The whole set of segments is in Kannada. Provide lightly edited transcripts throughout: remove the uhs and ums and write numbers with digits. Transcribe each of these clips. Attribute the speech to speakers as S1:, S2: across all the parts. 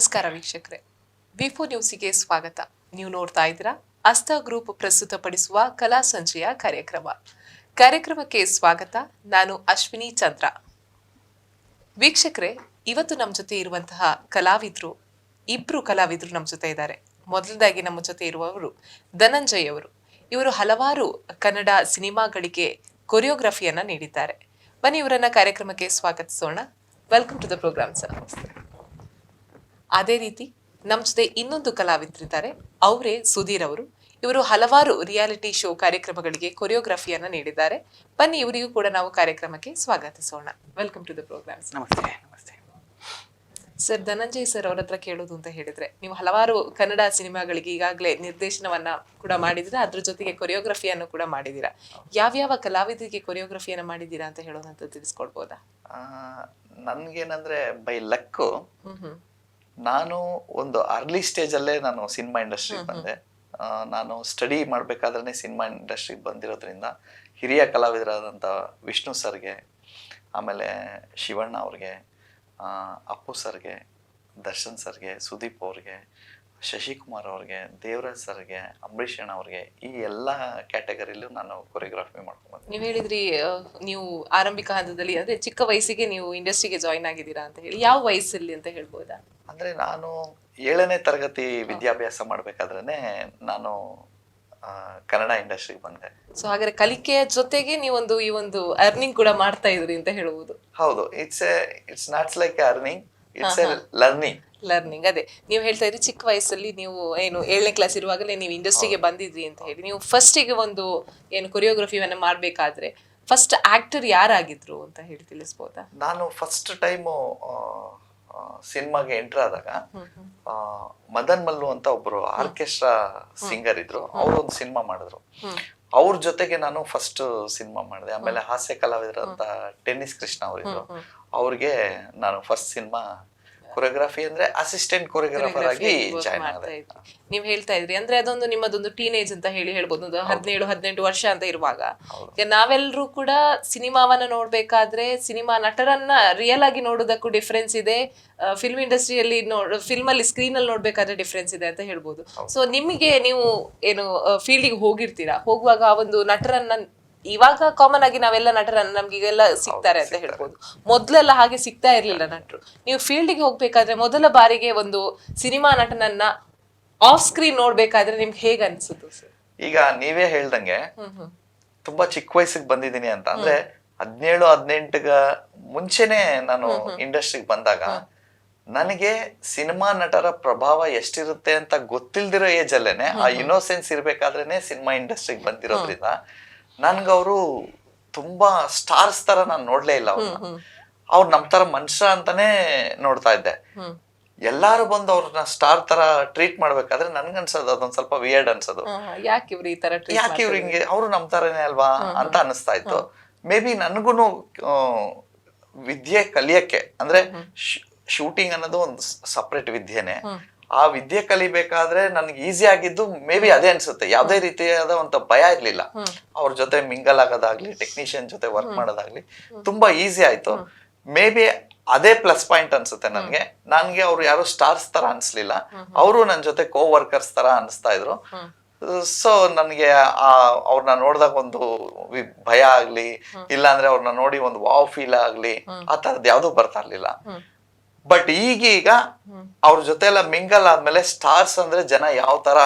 S1: ನಮಸ್ಕಾರ ವೀಕ್ಷಕರೇ, ವಿ4 ನ್ಯೂಸಿಗೆ ಸ್ವಾಗತ. ನೀವು ನೋಡ್ತಾ ಇದ್ದೀರಾ ಅಸ್ತಾ ಗ್ರೂಪ್ ಪ್ರಸ್ತುತಪಡಿಸುವ ಕಲಾ ಸಂಜೆಯ ಕಾರ್ಯಕ್ರಮಕ್ಕೆ ಸ್ವಾಗತ. ನಾನು ಅಶ್ವಿನಿ ಚಂದ್ರ. ವೀಕ್ಷಕರೇ, ಇವತ್ತು ನಮ್ಮ ಜೊತೆ ಇರುವಂತಹ ಇಬ್ರು ಕಲಾವಿದರು ನಮ್ಮ ಜೊತೆ ಇದ್ದಾರೆ. ಮೊದಲದಾಗಿ ನಮ್ಮ ಜೊತೆ ಇರುವವರು ಧನಂಜಯ್ ಅವರು. ಇವರು ಹಲವಾರು ಕನ್ನಡ ಸಿನಿಮಾಗಳಿಗೆ ಕೊರಿಯೋಗ್ರಫಿಯನ್ನ ನೀಡಿದ್ದಾರೆ. ಬನ್ನಿ ಇವರನ್ನ ಕಾರ್ಯಕ್ರಮಕ್ಕೆ ಸ್ವಾಗತಿಸೋಣ. Welcome to the program sir. ಅದೇ ರೀತಿ ನಮ್ಮ ಜೊತೆ ಇನ್ನೊಂದು ಕಲಾವಿದರಿದ್ದಾರೆ, ಅವರೇ ಸುಧೀರ್ ಅವರು. ಇವರು ಹಲವಾರು ರಿಯಾಲಿಟಿ ಶೋ ಕಾರ್ಯಕ್ರಮಗಳಿಗೆ ಕೊರಿಯೋಗ್ರಫಿಯನ್ನ ನೀಡಿದ್ದಾರೆ. ಬನ್ನಿ ಇವರಿಗೂ ಕೂಡ ನಾವು ಕಾರ್ಯಕ್ರಮಕ್ಕೆ ಸ್ವಾಗತಿಸೋಣ. Welcome to the program.
S2: ನಮಸ್ತೆ. ನಮಸ್ತೆ
S1: ಸರ್, ಧನಂಜಯ್ ಸರ್ ಅವ್ರ ಹತ್ರ ಕೇಳೋದು ಅಂತ ಹೇಳಿದ್ರೆ, ನೀವು ಹಲವಾರು ಕನ್ನಡ ಸಿನಿಮಾಗಳಿಗೆ ಈಗಾಗಲೇ ನಿರ್ದೇಶನವನ್ನ ಕೂಡ ಮಾಡಿದಿರಾ, ಅದ್ರ ಜೊತೆಗೆ ಕೊರಿಯೋಗ್ರಫಿಯನ್ನು ಕೂಡ ಮಾಡಿದೀರಾ. ಯಾವ್ಯಾವ ಕಲಾವಿದರಿಗೆ ಕೊರಿಯೋಗ್ರಫಿಯನ್ನ ಮಾಡಿದೀರಾ ಅಂತ ಹೇಳೋದಂತ ತಿಳಿಸ್ಕೊಡ್ಬೋದಾ?
S2: ನನ್ಗೇನಂದ್ರೆ ಬೈ ಲಕ್ ನಾನು ಒಂದು ಅರ್ಲಿ ಸ್ಟೇಜ್ ಅಲ್ಲೇ ನಾನು ಸಿನಿಮಾ ಇಂಡಸ್ಟ್ರಿಗೆ ಬಂದೆ. ನಾನು ಸ್ಟಡಿ ಮಾಡ್ಬೇಕಾದ್ರೆ ಸಿನಿಮಾ ಇಂಡಸ್ಟ್ರಿಗೆ ಬಂದಿರೋದ್ರಿಂದ ಹಿರಿಯ ಕಲಾವಿದರಾದಂಥ ವಿಷ್ಣು ಸರ್ಗೆ, ಆಮೇಲೆ ಶಿವಣ್ಣ ಅವ್ರಿಗೆ, ಅಪ್ಪು ಸರ್ಗೆ, ದರ್ಶನ್ ಸರ್ಗೆ, ಸುದೀಪ್ ಅವ್ರಿಗೆ, ಶಶಿಕುಮಾರ್ ಅವ್ರಿಗೆ, ದೇವರಾಜ್ ಸರ್ಗೆ, ಅಂಬರೀಷ್ ಅಣ್ಣ ಅವ್ರಿಗೆ, ಈ ಎಲ್ಲ ಕ್ಯಾಟಗರಿಲೂ ನಾನು ಕೊರಿಯೋಗ್ರಫಿ ಮಾಡ್ಕೊಂಡ್ಬಂದೆ.
S1: ನೀವು ಹೇಳಿದ್ರಿ ನೀವು ಆರಂಭಿಕ ಹಂತದಲ್ಲಿ ಅಂದ್ರೆ ಚಿಕ್ಕ ವಯಸ್ಸಿಗೆ ನೀವು ಇಂಡಸ್ಟ್ರಿಗೆ ಜಾಯಿನ್ ಆಗಿದ್ದೀರಾ ಅಂತ ಹೇಳಿ. ಯಾವ ವಯಸ್ಸಲ್ಲಿ ಅಂತ ಹೇಳ್ಬೋದಾ?
S2: ಅಂದ್ರೆ ನಾನು 7ನೇ ತರಗತಿ ವಿದ್ಯಾಭ್ಯಾಸ ಮಾಡ್ಬೇಕಾದ್ರೇನೆ ನಾನು ಕನ್ನಡ ಇಂಡಸ್ಟ್ರಿಗೆ ಬಂದೆ.
S1: ಸೊ ಹಾಗಾದ್ರೆ ಕಲಿಕೆಯ ಜೊತೆಗೆ ನೀವೊಂದು ಈ ಒಂದು ಅರ್ನಿಂಗ್ ಕೂಡ ಮಾಡ್ತಾ ಇದ್ರಿ ಅಂತ ಹೇಳ್ಬೋದು.
S2: ಹೌದು, it's not like earning, it's A learning.
S1: ಅದೇ ನೀವು ಹೇಳ್ತಾ ಇದ್ರಿ ಚಿಕ್ಕ ವಯಸ್ಸಲ್ಲಿ ನೀವು ಏನು 7ನೇ ಕ್ಲಾಸ್ ಇರುವಾಗಲೇ ನೀವು ಇಂಡಸ್ಟ್ರಿಗೆ ಬಂದಿದ್ರಿ ಅಂತ ಹೇಳಿ. ನೀವು ಫಸ್ಟಿಗೆ ಒಂದು ಏನು ಕೊರಿಯೋಗ್ರಫಿಯನ್ನ ಮಾಡ್ಬೇಕಾದ್ರೆ ಫಸ್ಟ್ ಆಕ್ಟರ್ ಯಾರಾಗಿದ್ರು ಅಂತ ಹೇಳಿ ತಿಳಿಸ್ಬೋದಾ?
S2: ನಾನು ಫಸ್ಟ್ ಟೈಮು ಸಿನಿಮಾಗೆ ಎಂಟರ್ ಆದಾಗ ಮದನ್ ಮಲ್ಲು ಅಂತ ಒಬ್ರು ಆರ್ಕೆಸ್ಟ್ರಾ ಸಿಂಗರ್ ಇದ್ರು. ಅವ್ರು ಒಂದು ಸಿನಿಮಾ ಮಾಡಿದ್ರು. ಅವ್ರ ಜೊತೆಗೆ ನಾನು ಫಸ್ಟ್ ಸಿನಿಮಾ ಮಾಡಿದೆ. ಆಮೇಲೆ ಹಾಸ್ಯ ಕಲಾವಿದರಂತ ಟೆನ್ನಿಸ್ ಕೃಷ್ಣ ಅವರಿದ್ರು. ಅವ್ರಿಗೆ ನಾನು ಫಸ್ಟ್ ಸಿನಿಮಾ ಕೊರಿಯೋಗ್ರಫಿ ಅಂದ್ರೆ ಅಸಿಸ್ಟೆಂಟ್ ಕೊರಿಯೋಗ್ರಾಫರ್ ಆಗಿ ಜಾಯ್ನ್ ಆದೆ.
S1: ನೀವು ಹೇಳ್ತಾ ಇದ್ರಿ ಅಂದ್ರೆ ಅದೊಂದು ನಿಮ್ಮದೊಂದು ಟೀನೇಜ್ ಅಂತ ಹೇಳ್ಬೋದು. 17-18 ವರ್ಷ ಅಂತ ಇರುವಾಗ ನಾವೆಲ್ಲರೂ ಕೂಡ ಸಿನಿಮಾವನ್ನ ನೋಡ್ಬೇಕಾದ್ರೆ ಸಿನಿಮಾ ನಟರನ್ನ ರಿಯಲ್ ಆಗಿ ನೋಡೋದಕ್ಕೂ ಡಿಫ್ರೆನ್ಸ್ ಇದೆ, ಫಿಲ್ಮ್ ಇಂಡಸ್ಟ್ರಿಯಲ್ಲಿ ಫಿಲ್ಮ್ ಅಲ್ಲಿ ಸ್ಕ್ರೀನ್ ಅಲ್ಲಿ ನೋಡ್ಬೇಕಾದ್ರೆ ಡಿಫ್ರೆನ್ಸ್ ಇದೆ ಅಂತ ಹೇಳ್ಬೋದು. ಸೊ ನಿಮಗೆ ನೀವು ಏನು ಫೀಲ್ಡಿಗೆ ಹೋಗಿರ್ತೀರಾ, ಹೋಗುವಾಗ ಆ ಒಂದು ನಟರನ್ನ ಇವಾಗ ಕಾಮನ್ ಆಗಿ ನಾವೆಲ್ಲ ನಟರನ್ನ ನಮ್ಗೆಲ್ಲ ಸಿಗ್ತಾರೆ ಅಂತ ಹೇಳ್ಬೋದು. ಮೊದ್ಲೆಲ್ಲ ಹಾಗೆ ಸಿಗ್ತಾ ಇರ್ಲಿಲ್ಲ ನಟರು. ನೀವು ಫೀಲ್ಡಿಗೆ ಹೋಗ್ಬೇಕಾದ್ರೆ ಮೊದಲ ಬಾರಿಗೆ ಒಂದು ಸಿನಿಮಾ ನಟನನ್ನ ಆಫ್ ಸ್ಕ್ರೀನ್ ನೋಡ್ಬೇಕಾದ್ರೆ ನಿಮ್ಗೆ ಹೇಗ್ ಅನ್ಸುತ್ತೆ ಸರ್?
S2: ಈಗ ನೀವೇ ಹೇಳ್ದಂಗೆ ತುಂಬಾ ಚಿಕ್ಕ ವಯಸ್ಸಿಗೆ ಬಂದಿದ್ದೀನಿ ಅಂತ ಅಂದ್ರೆ 17-18ಗ ಮುಂಚೆನೆ ನಾನು ಇಂಡಸ್ಟ್ರಿಗೆ ಬಂದಾಗ ನನಗೆ ಸಿನಿಮಾ ನಟರ ಪ್ರಭಾವ ಎಷ್ಟಿರುತ್ತೆ ಅಂತ ಗೊತ್ತಿಲ್ದಿರೋ ಏಜ್ ಅಲ್ಲೇನೆ, ಆ ಇನ್ನೋಸೆನ್ಸ್ ಇರ್ಬೇಕಾದ್ರೇನೆ ಸಿನಿಮಾ ಇಂಡಸ್ಟ್ರಿಗೆ ಬಂದಿರೋದ್ರಿಂದ ನನ್ಗವ್ರು ತುಂಬಾ ಸ್ಟಾರ್ಸ್ ತರ ನಾನು ನೋಡ್ಲೇ ಇಲ್ಲ ಅವ್ರು ನಮ್ ತರ ಮನುಷ್ಯ ಅಂತಾನೆ ನೋಡ್ತಾ ಇದ್ದೆ. ಎಲ್ಲಾರು ಬಂದು ಅವ್ರನ್ನ ಸ್ಟಾರ್ ತರ ಟ್ರೀಟ್ ಮಾಡ್ಬೇಕಾದ್ರೆ ನನ್ಗನ್ಸೋದು ಅದೊಂದ್ ಸ್ವಲ್ಪ ವಿಯರ್ಡ್ ಅನ್ಸೋದು.
S1: ಯಾಕೆ
S2: ಇವ್ರು ಹಿಂಗೆ, ಅವ್ರು ನಮ್ ತರನೇ ಅಲ್ವಾ ಅಂತ ಅನಿಸ್ತಾ ಇತ್ತು. ಮೇ ಬಿ ನನ್ಗುನು ವಿದ್ಯೆ ಕಲಿಯಕ್ಕೆ ಅಂದ್ರೆ ಶೂಟಿಂಗ್ ಅನ್ನೋದು ಒಂದು ಸಪ್ರೇಟ್ ವಿದ್ಯೆನೆ. ಆ ವಿದ್ಯೆ ಕಲಿಬೇಕಾದ್ರೆ ನನ್ಗೆ ಈಸಿ ಆಗಿದ್ದು ಮೇ ಬಿ ಅದೇ ಅನ್ಸುತ್ತೆ. ಯಾವ್ದೇ ರೀತಿಯಾದ ಒಂದು ಭಯ ಇರ್ಲಿಲ್ಲ. ಅವ್ರ ಜೊತೆ ಮಿಂಗಲ್ ಆಗೋದಾಗ್ಲಿ, ಟೆಕ್ನಿಷಿಯನ್ ಜೊತೆ ವರ್ಕ್ ಮಾಡೋದಾಗ್ಲಿ ತುಂಬಾ ಈಸಿ ಆಯ್ತು. ಮೇ ಬಿ ಅದೇ ಪ್ಲಸ್ ಪಾಯಿಂಟ್ ಅನ್ಸುತ್ತೆ ನನ್ಗೆ ಅವ್ರು ಯಾರು ಸ್ಟಾರ್ಸ್ ತರ ಅನ್ಸ್ಲಿಲ್ಲ, ಅವರು ನನ್ ಜೊತೆ ಕೋ ವರ್ಕರ್ಸ್ ತರ ಅನಿಸ್ತಾ ಇದ್ರು. ಸೊ ನನ್ಗೆ ಅವ್ರನ್ನ ನೋಡಿದಾಗ ಒಂದು ಭಯ ಆಗ್ಲಿ, ಇಲ್ಲಾಂದ್ರೆ ಅವ್ರನ್ನ ನೋಡಿ ಒಂದು ವಾವ್ ಫೀಲ್ ಆಗ್ಲಿ, ಆ ತರದ್ ಯಾವ್ದು ಬರ್ತಾ ಇರ್ಲಿಲ್ಲ. ಬಟ್ ಈಗೀಗ ಅವ್ರ ಜೊತೆ ಎಲ್ಲ ಮಿಂಗಲ್ ಆದ್ಮೇಲೆ ಸ್ಟಾರ್ಸ್ ಅಂದ್ರೆ ಜನ ಯಾವ ತರ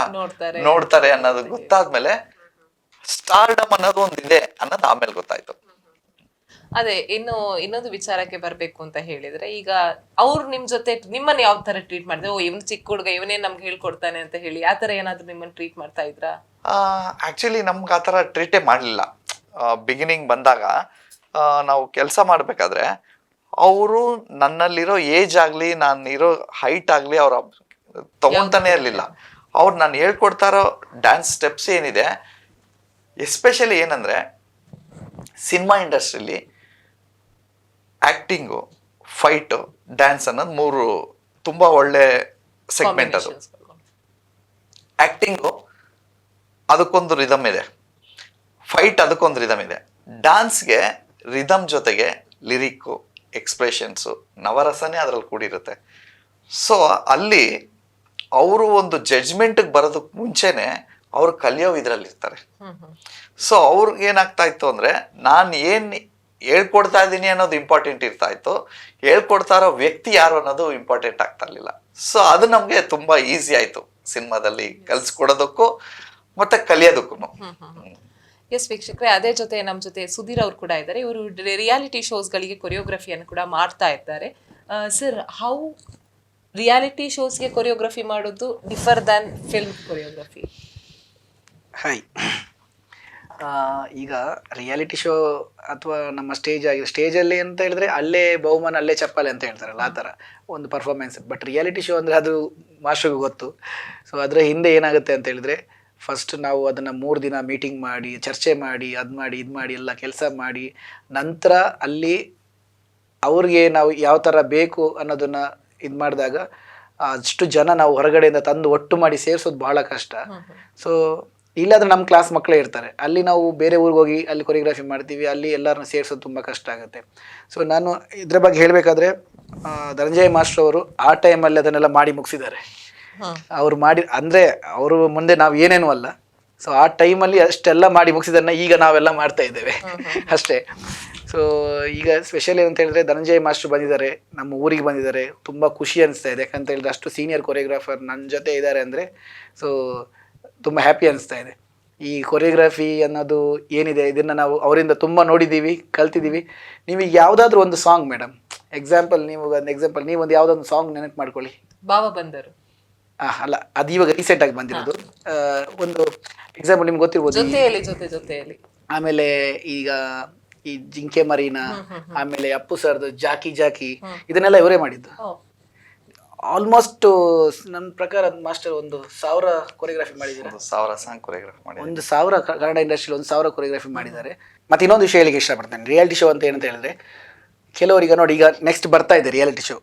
S2: ನೋಡ್ತಾರೆ ಅನ್ನೋದು ಗೊತ್ತಾದ್ಮೇಲೆ ಸ್ಟಾರ್ಡಮ್ ಅನ್ನೋದು ಒಂದಿದೆ ಅನ್ನೋದು ಆಮೇಲೆ ಗೊತ್ತಾಯ್ತು.
S1: ಅದೇ ಇನ್ನೊಂದು ವಿಚಾರಕ್ಕೆ ಬರ್ಬೇಕು ಅಂತ ಹೇಳಿದ್ರೆ, ಈಗ ಅವ್ರು ನಿಮ್ ಜೊತೆ ನಿಮ್ಮನ್ನ ಯಾವ ತರ ಟ್ರೀಟ್ ಮಾಡಿದ್ರೆ, ಇವ್ನು ಚಿಕ್ಕ ಹುಡುಗ ಇವನೇ ನಮ್ಗೆ ಹೇಳ್ಕೊಡ್ತಾನೆ ಅಂತ ಹೇಳಿ ಆ ತರ ಏನಾದ್ರು ನಿಮ್ಮನ್ನ ಟ್ರೀಟ್ ಮಾಡ್ತಾ ಇದ್ರಾ?
S2: ಆಕ್ಚುಲಿ ನಮ್ಗೆ ಆ ತರ ಟ್ರೀಟೇ ಮಾಡ್ಲಿಲ್ಲ. ಬಿಗಿನಿಂಗ್ ಬಂದಾಗ ನಾವು ಕೆಲಸ ಮಾಡ್ಬೇಕಾದ್ರೆ ಅವರು ನನ್ನಲ್ಲಿರೋ ಏಜ್ ಆಗ್ಲಿ, ನಾನಿರೋ ಹೈಟ್ ಆಗ್ಲಿ ಅವ್ರ ತಗೊಂತಾನೆ ಇರ್ಲಿಲ್ಲ. ಅವ್ರು ನಾನು ಹೇಳ್ಕೊಡ್ತಾ ಇರೋ ಡ್ಯಾನ್ಸ್ ಸ್ಟೆಪ್ಸ್ ಏನಿದೆ, ಎಸ್ಪೆಷಲಿ ಏನಂದ್ರೆ ಸಿನಿಮಾ ಇಂಡಸ್ಟ್ರಿಲಿ ಆಕ್ಟಿಂಗು, ಫೈಟು, ಡ್ಯಾನ್ಸ್ ಅನ್ನೋದು 3 ತುಂಬಾ ಒಳ್ಳೆ ಸೆಗ್ಮೆಂಟ್. ಅದು ಆಕ್ಟಿಂಗು ಅದಕ್ಕೊಂದು ರಿದಮ್ ಇದೆ, ಫೈಟ್ ಅದಕ್ಕೊಂದು ರಿದಮ್ ಇದೆ, ಡ್ಯಾನ್ಸ್ಗೆ ರಿದಮ್ ಜೊತೆಗೆ ಲಿರಿಕ್ಕು, ಎಕ್ಸ್ಪ್ರೆಷನ್ಸು, ನವರಸನೇ ಅದ್ರಲ್ಲಿ ಕೂಡಿರುತ್ತೆ. ಸೊ ಅಲ್ಲಿ ಅವರು ಒಂದು ಜಡ್ಜ್ಮೆಂಟ್ಗೆ ಬರೋದಕ್ಕೆ ಮುಂಚೆನೆ ಅವ್ರು ಕಲಿಯೋ ಇದ್ರಲ್ಲಿ ಇರ್ತಾರೆ. ಸೊ ಅವ್ರಿಗೆ ಏನಾಗ್ತಾ ಇತ್ತು ಅಂದ್ರೆ ನಾನು ಏನ್ ಹೇಳ್ಕೊಡ್ತಾ ಇದ್ದೀನಿ ಅನ್ನೋದು ಇಂಪಾರ್ಟೆಂಟ್ ಇರ್ತಾ ಇತ್ತು, ಹೇಳ್ಕೊಡ್ತಾ ಇರೋ ವ್ಯಕ್ತಿ ಯಾರು ಅನ್ನೋದು ಇಂಪಾರ್ಟೆಂಟ್ ಆಗ್ತಾ ಇರ್ಲಿಲ್ಲ. ಸೊ ಅದು ನಮ್ಗೆ ತುಂಬಾ ಈಸಿ ಆಯ್ತು ಸಿನಿಮಾದಲ್ಲಿ ಕಲ್ಸ್ಕೊಡೋದಕ್ಕೂ ಮತ್ತೆ ಕಲಿಯೋದಕ್ಕೂ.
S1: ಎಸ್ ವೀಕ್ಷಕರೇ, ಅದೇ ಜೊತೆ ನಮ್ಮ ಜೊತೆ ಸುಧೀರ್ ಅವ್ರು ಕೂಡ ಇದ್ದಾರೆ. ಇವರು ರಿಯಾಲಿಟಿ ಶೋಸ್ಗಳಿಗೆ ಕೊರಿಯೋಗ್ರಫಿಯನ್ನು ಕೂಡ ಮಾಡ್ತಾ ಇದ್ದಾರೆ. ಸರ್, ಹೌ ರಿಯಾಲಿಟಿ ಶೋಸ್ಗೆ ಕೊರಿಯೋಗ್ರಫಿ ಮಾಡೋದು differ than film choreography?
S3: Hi, ಈಗ ರಿಯಾಲಿಟಿ ಶೋ ಅಥವಾ ನಮ್ಮ ಸ್ಟೇಜಲ್ಲಿ ಅಂತ ಹೇಳಿದ್ರೆ ಅಲ್ಲೇ ಬಹುಮಾನ ಅಲ್ಲೇ ಚಪ್ಪಾಳೆ ಅಂತ ಹೇಳ್ತಾರಲ್ಲ, ಆ ಥರ ಒಂದು ಪರ್ಫಾರ್ಮೆನ್ಸ್. ಬಟ್ ರಿಯಾಲಿಟಿ ಶೋ ಅಂದರೆ ಅದು ಮಾಸ್ಟರ್ಗೂ ಗೊತ್ತು. ಸೊ ಅದರ ಹಿಂದೆ ಏನಾಗುತ್ತೆ ಅಂತ ಹೇಳಿದ್ರೆ, ಫಸ್ಟ್ ನಾವು ಅದನ್ನು 3 ದಿನ ಮೀಟಿಂಗ್ ಮಾಡಿ, ಚರ್ಚೆ ಮಾಡಿ, ಅದು ಮಾಡಿ ಇದು ಮಾಡಿ ಎಲ್ಲ ಕೆಲಸ ಮಾಡಿ, ನಂತರ ಅಲ್ಲಿ ಅವ್ರಿಗೆ ನಾವು ಯಾವ ಥರ ಬೇಕು ಅನ್ನೋದನ್ನು ಇದು ಮಾಡಿದಾಗ ಅಷ್ಟು ಜನ ನಾವು ಹೊರಗಡೆಯಿಂದ ತಂದು ಒಟ್ಟು ಮಾಡಿ ಸೇರಿಸೋದು ಬಹಳ ಕಷ್ಟ. ಸೊ ಇಲ್ಲಾಂದ್ರೆ ನಮ್ಮ ಕ್ಲಾಸ್ ಮಕ್ಕಳೇ ಇರ್ತಾರೆ, ಅಲ್ಲಿ ನಾವು ಬೇರೆ ಊರಿಗೆ ಹೋಗಿ ಅಲ್ಲಿ ಕೊರಿಯೋಗ್ರಫಿ ಮಾಡ್ತೀವಿ, ಅಲ್ಲಿ ಎಲ್ಲರನ್ನ ಸೇರಿಸೋದು ತುಂಬ ಕಷ್ಟ ಆಗುತ್ತೆ. ಸೊ ನಾನು ಇದ್ರ ಬಗ್ಗೆ ಹೇಳಬೇಕಾದ್ರೆ, ಧನಂಜಯ ಮಾಸ್ಟರ್ ಅವರು ಆ ಟೈಮಲ್ಲಿ ಅದನ್ನೆಲ್ಲ ಮಾಡಿ ಮುಗಿಸಿದ್ದಾರೆ. ಅವ್ರು ಮಾಡಿ ಅಂದರೆ ಅವರು ಮುಂದೆ ನಾವು ಏನೇನು ಅಲ್ಲ. ಸೊ ಆ ಟೈಮಲ್ಲಿ ಅಷ್ಟೆಲ್ಲ ಮಾಡಿ ಮುಗಿಸಿದನ್ನ ಈಗ ನಾವೆಲ್ಲ ಮಾಡ್ತಾ ಇದ್ದೇವೆ ಅಷ್ಟೇ. ಸೊ ಈಗ ಸ್ಪೆಷಲ್ ಏನಂತ ಹೇಳಿದ್ರೆ, ಧನಂಜಯ ಮಾಸ್ಟರ್ ಬಂದಿದ್ದಾರೆ, ನಮ್ಮ ಊರಿಗೆ ಬಂದಿದ್ದಾರೆ. ತುಂಬ ಖುಷಿ ಅನಿಸ್ತಾ ಇದೆ, ಯಾಕಂತ ಹೇಳಿದ್ರೆ ಅಷ್ಟು ಸೀನಿಯರ್ ಕೊರಿಯೋಗ್ರಾಫರ್ ನನ್ನ ಜೊತೆ ಇದ್ದಾರೆ ಅಂದರೆ ಸೊ ತುಂಬ ಹ್ಯಾಪಿ ಅನಿಸ್ತಾ ಇದೆ. ಈ ಕೊರಿಯೋಗ್ರಫಿ ಅನ್ನೋದು ಏನಿದೆ ಇದನ್ನು ನಾವು ಅವರಿಂದ ತುಂಬ ನೋಡಿದ್ದೀವಿ, ಕಲ್ತಿದ್ದೀವಿ. ನೀವೀಗ ಯಾವುದಾದ್ರೂ ಒಂದು ಸಾಂಗ್ ಮೇಡಮ್, ನೀವೊಂದು ಯಾವುದೊಂದು ಸಾಂಗ್ ನೆನಪು ಮಾಡ್ಕೊಳ್ಳಿ.
S1: ಭಾವ ಬಂದರು
S3: ಅಲ್ಲ, ಅದು ಇವಾಗ ರೀಸೆಂಟಾಗಿ ಬಂದಿರೋದು. ಒಂದು ಎಕ್ಸಾಂಪಲ್ ನಿಮ್ಗೆ ಗೊತ್ತಿರ್ಬೋದು,
S1: ಜೊತೆಯಲ್ಲಿ
S3: ಆಮೇಲೆ ಈಗ ಈ ಜಿಂಕೆ ಮರೀನಾ, ಆಮೇಲೆ ಅಪ್ಪು ಸರ್ದು ಜಾಕಿ ಜಾಕಿ, ಇದನ್ನೆಲ್ಲ ಇವರೇ ಮಾಡಿದ್ದು. ಆಲ್ಮೋಸ್ಟ್ ನನ್ನ ಪ್ರಕಾರ ಮಾಸ್ಟರ್ 1,000 ಕೊರಿಯೋಗ್ರಫಿ ಮಾಡಿದ್ದಾರೆ.
S2: 1,000 ಸಾಂಗ್ ಕೊರಿಯೋಗ್ರಫಿ ಮಾಡಿ
S3: 1,000 ಕನ್ನಡ ಇಂಡಸ್ಟ್ರಿಯಲ್ಲಿ 1,000 ಕೊರಿಯೋಗ್ರಫಿ ಮಾಡಿದ್ದಾರೆ. ಮತ್ತೆ ಇನ್ನೊಂದು ವಿಷಯ ಹೇಳಿಕ್ಕೆ ಇಷ್ಟಪಡ್ತೇನೆ. ರಿಯಾಲಿಟಿ ಶೋ ಅಂತ ಏನಂತ ಹೇಳಿದ್ರೆ, ಕೆಲವರಿಗೆ ನೋಡಿ, ಈಗ ನೆಕ್ಸ್ಟ್ ಬರ್ತಾ ಇದೆ ರಿಯಾಲಿಟಿ ಶೋ.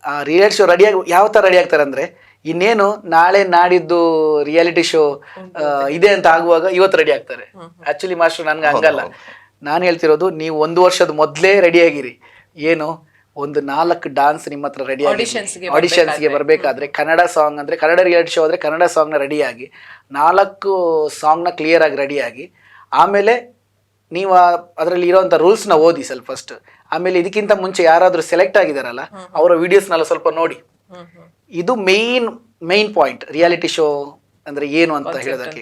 S3: ಆ ರಿಯಾಲಿಟಿ ಶೋ ಯಾವ ಥರ ರೆಡಿ ಆಗ್ತಾರೆ ಅಂದರೆ, ಇನ್ನೇನು ನಾಳೆ ನಾಡಿದ್ದು ರಿಯಾಲಿಟಿ ಶೋ ಇದೆ ಅಂತ ಆಗುವಾಗ ಇವತ್ತು ರೆಡಿ ಆಗ್ತಾರೆ. ಆಕ್ಚುಲಿ ಮಾಸ್ಟರ್ ನನ್ಗೆ ಹಂಗಲ್ಲ. ನಾನು ಹೇಳ್ತಿರೋದು, ನೀವು 1 ವರ್ಷದ ಮೊದಲೇ ರೆಡಿ ಆಗಿರಿ. ಏನು, ಒಂದು 4 ಡಾನ್ಸ್ ನಿಮ್ಮ ಹತ್ರ ರೆಡಿ ಆಗಿ ಆಡಿಷನ್ಸ್ಗೆ ಬರಬೇಕಾದ್ರೆ, ಕನ್ನಡ ಸಾಂಗ್ ಅಂದರೆ ಕನ್ನಡ ರಿಯಾಲಿಟಿ ಶೋ ಆದರೆ ಕನ್ನಡ ಸಾಂಗ್ನ ರೆಡಿಯಾಗಿ 4 ಸಾಂಗ್ನ ಕ್ಲಿಯರ್ ಆಗಿ ರೆಡಿಯಾಗಿ, ಆಮೇಲೆ ನೀವು ಅದರಲ್ಲಿ ಇರೋವಂಥ ರೂಲ್ಸ್ನ ಓದಿ ಸ್ವಲ್ಪ ಫಸ್ಟ್. ಆಮೇಲೆ ಇದಕ್ಕಿಂತ ಮುಂಚೆ ಯಾರಾದರೂ ಸೆಲೆಕ್ಟ್ ಆಗಿದಾರಲ್ಲ ಅವರ ವಿಡಿಯೋಸ್ನೆಲ್ಲ ಸ್ವಲ್ಪ ನೋಡಿ. ಇದು ಮೇನ್ ಪಾಯಿಂಟ್ ರಿಯಾಲಿಟಿ ಶೋ ಅಂದ್ರೆ ಏನು ಅಂತ ಹೇಳೋದಕ್ಕೆ.